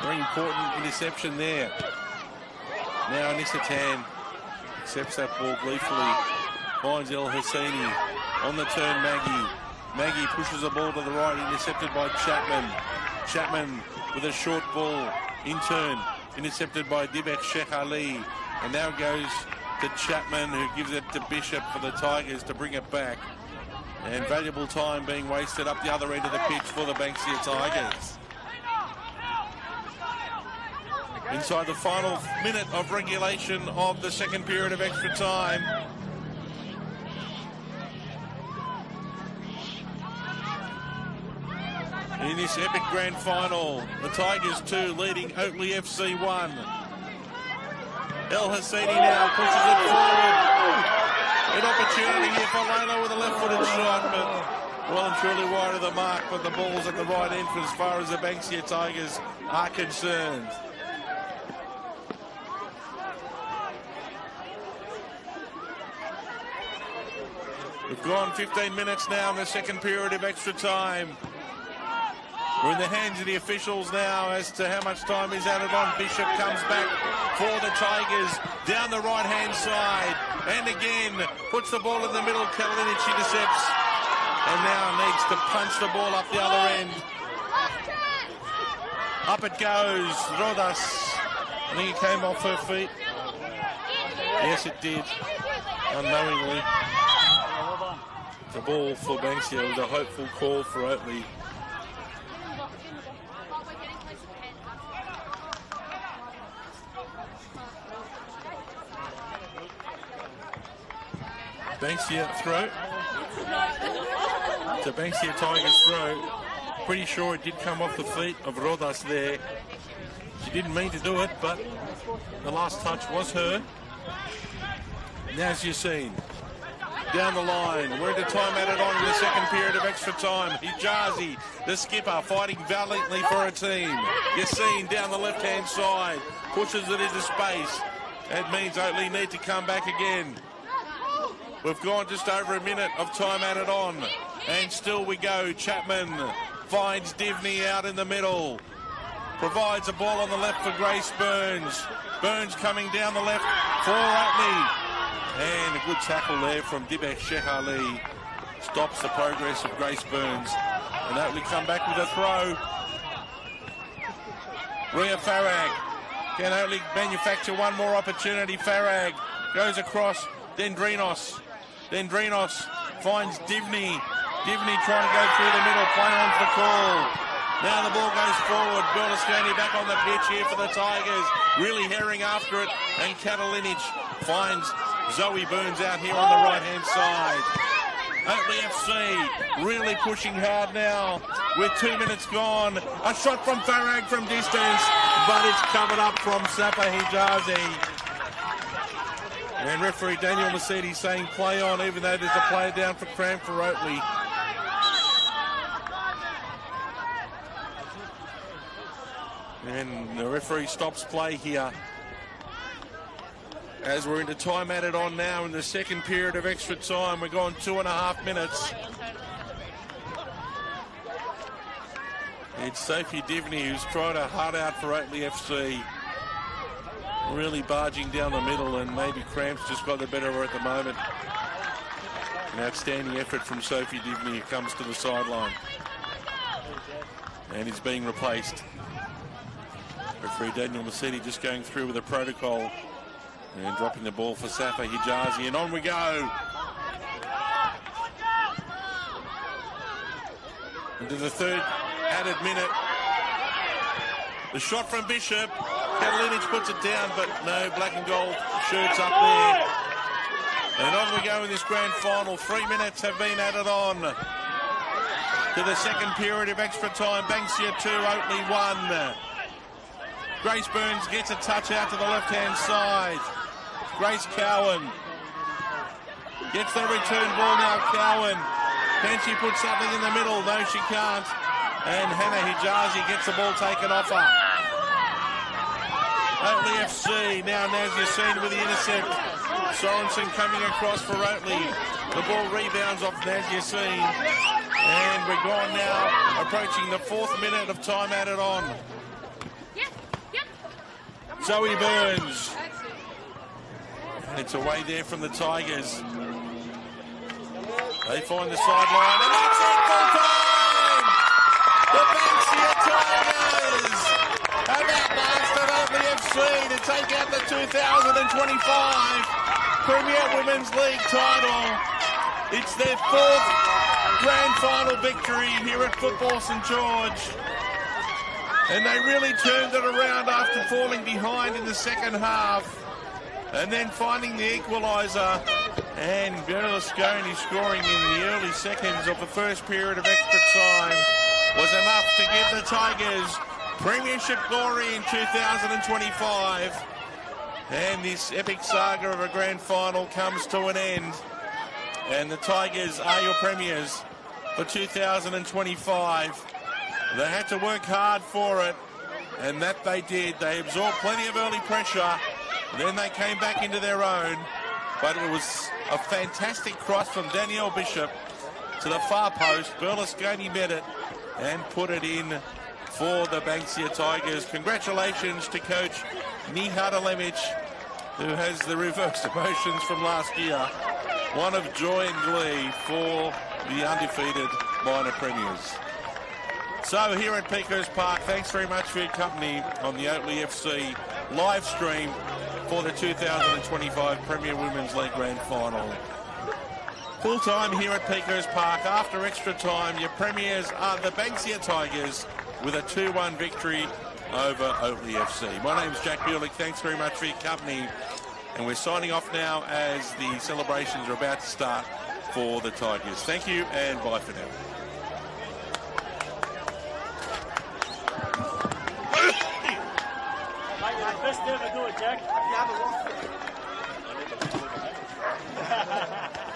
very important interception there. Now Nisatan accepts that ball gleefully. Finds El Hosseini. On the turn, Maggie. Maggie pushes the ball to the right, intercepted by Chapman. Chapman with a short ball. In turn, intercepted by Dibek Sheikh Ali. And now goes to Chapman, who gives it to Bishop for the Tigers to bring it back. And valuable time being wasted up the other end of the pitch for the Banksia Tigers. Inside the final minute of regulation of the second period of extra time. In this epic grand final, the Tigers 2 leading Oatley FC 1. El Hosseini now pushes it forward. An opportunity here for Layla with a left-footed shot, but well and truly wide of the mark, but the ball's at the right end for as far as the Banksia Tigers are concerned. We've gone 15 minutes now in the second period of extra time. We're in the hands of the officials now as to how much time is added on. Bishop comes back for the Tigers down the right-hand side. And again, puts the ball in the middle. Kalinic intercepts. And now needs to punch the ball up the other end. Up it goes. Rodas. I think it came off her feet. Yes, it did. Unknowingly. The ball for Banksia was a hopeful call for Oatley. Banksia throw. To Banksia Tigers throw. Pretty sure it did come off the feet of Rodas there. She didn't mean to do it, but the last touch was her. Now as you've seen, down the line, we're into time added on in the second period of extra time. Hijazi, the skipper, fighting valiantly for her team. Yassine down the left-hand side, pushes it into space. That means Oatley need to come back again. We've gone just over a minute of time added on. And still we go. Chapman finds Divney out in the middle. Provides a ball on the left for Grace Burns. Burns coming down the left for Oatley. And a good tackle there from Dibek Sheikh Ali. Stops the progress of Grace Burns. And Oatley come back with a throw. Ria Farag. Can Oatley manufacture one more opportunity? Farag goes across. Dendrinos finds Divney. Divney trying to go through the middle. Play-on's the call. Now the ball goes forward. Berlusconi back on the pitch here for the Tigers. Really herring after it. And Katalinic finds Zoe Burns out here on the right-hand side. Oatley FC really pushing hard now with 2 minutes gone. A shot from Farag from distance, but it's covered up from Safa Hijazi. And referee Daniel Mercedes saying play on, even though there's a player down for cramp for Oatley. And the referee stops play here as we're into time added on now in the second period of extra time. We're gone 2.5 minutes. It's Sophie Divney who's tried her heart out for Oatley FC. Really barging down the middle, and maybe cramps just got the better of her at the moment. An outstanding effort from Sophie Divney, who comes to the sideline. And he's being replaced. Referee Daniel Mercedes just going through with a protocol and dropping the ball for Safa Hijazi, and on we go. Into the third added minute. The shot from Bishop. Katalinic puts it down, but no, black and gold shirts up there. And on we go in this grand final. 3 minutes have been added on to the second period of extra time. Banksia 2, Oatley 1. Grace Burns gets a touch out to the left-hand side. Grace Cowan gets the return ball now. Cowan, can she put something in the middle? No, she can't. And Hannah Hijazi gets the ball taken off her. Oatley FC, now Nazia Seen with the intercept. Sorensen coming across for Oatley. The ball rebounds off Nazia Seen. And we're gone now, approaching the 4th minute of time added on. Zoe Burns. And it's away there from the Tigers. They find the sideline, and that's it, full time! The Banksia Tigers have outlasted Oatley FC to take out the 2025 Premier Women's League title. It's their 4th grand final victory here at Football St George. And they really turned it around after falling behind in the second half. And then finding the equaliser. And Berlusconi scoring in the early seconds of the first period of extra time was enough to give the Tigers premiership glory in 2025. And this epic saga of a grand final comes to an end. And the Tigers are your premiers for 2025. They had to work hard for it, and that they did. They absorbed plenty of early pressure, then they came back into their own. But it was a fantastic cross from Danielle Bishop to the far post. Berlusconi met it and put it in for the Banksia Tigers. Congratulations to coach Nihada Lemic, who has the reverse emotions from last year. One of joy and glee for the undefeated minor premiers. So here at Pico's Park, thanks very much for your company on the Oatley FC live stream for the 2025 Premier Women's League Grand Final. Full time here at Pico's Park. After extra time, your premiers are the Banksia Tigers with a 2-1 victory over Oatley FC. My name's Jack Bulick. Thanks very much for your company. And we're signing off now as the celebrations are about to start for the Tigers. Thank you and bye for now. Best ever do it, Jack. You haven't lost it.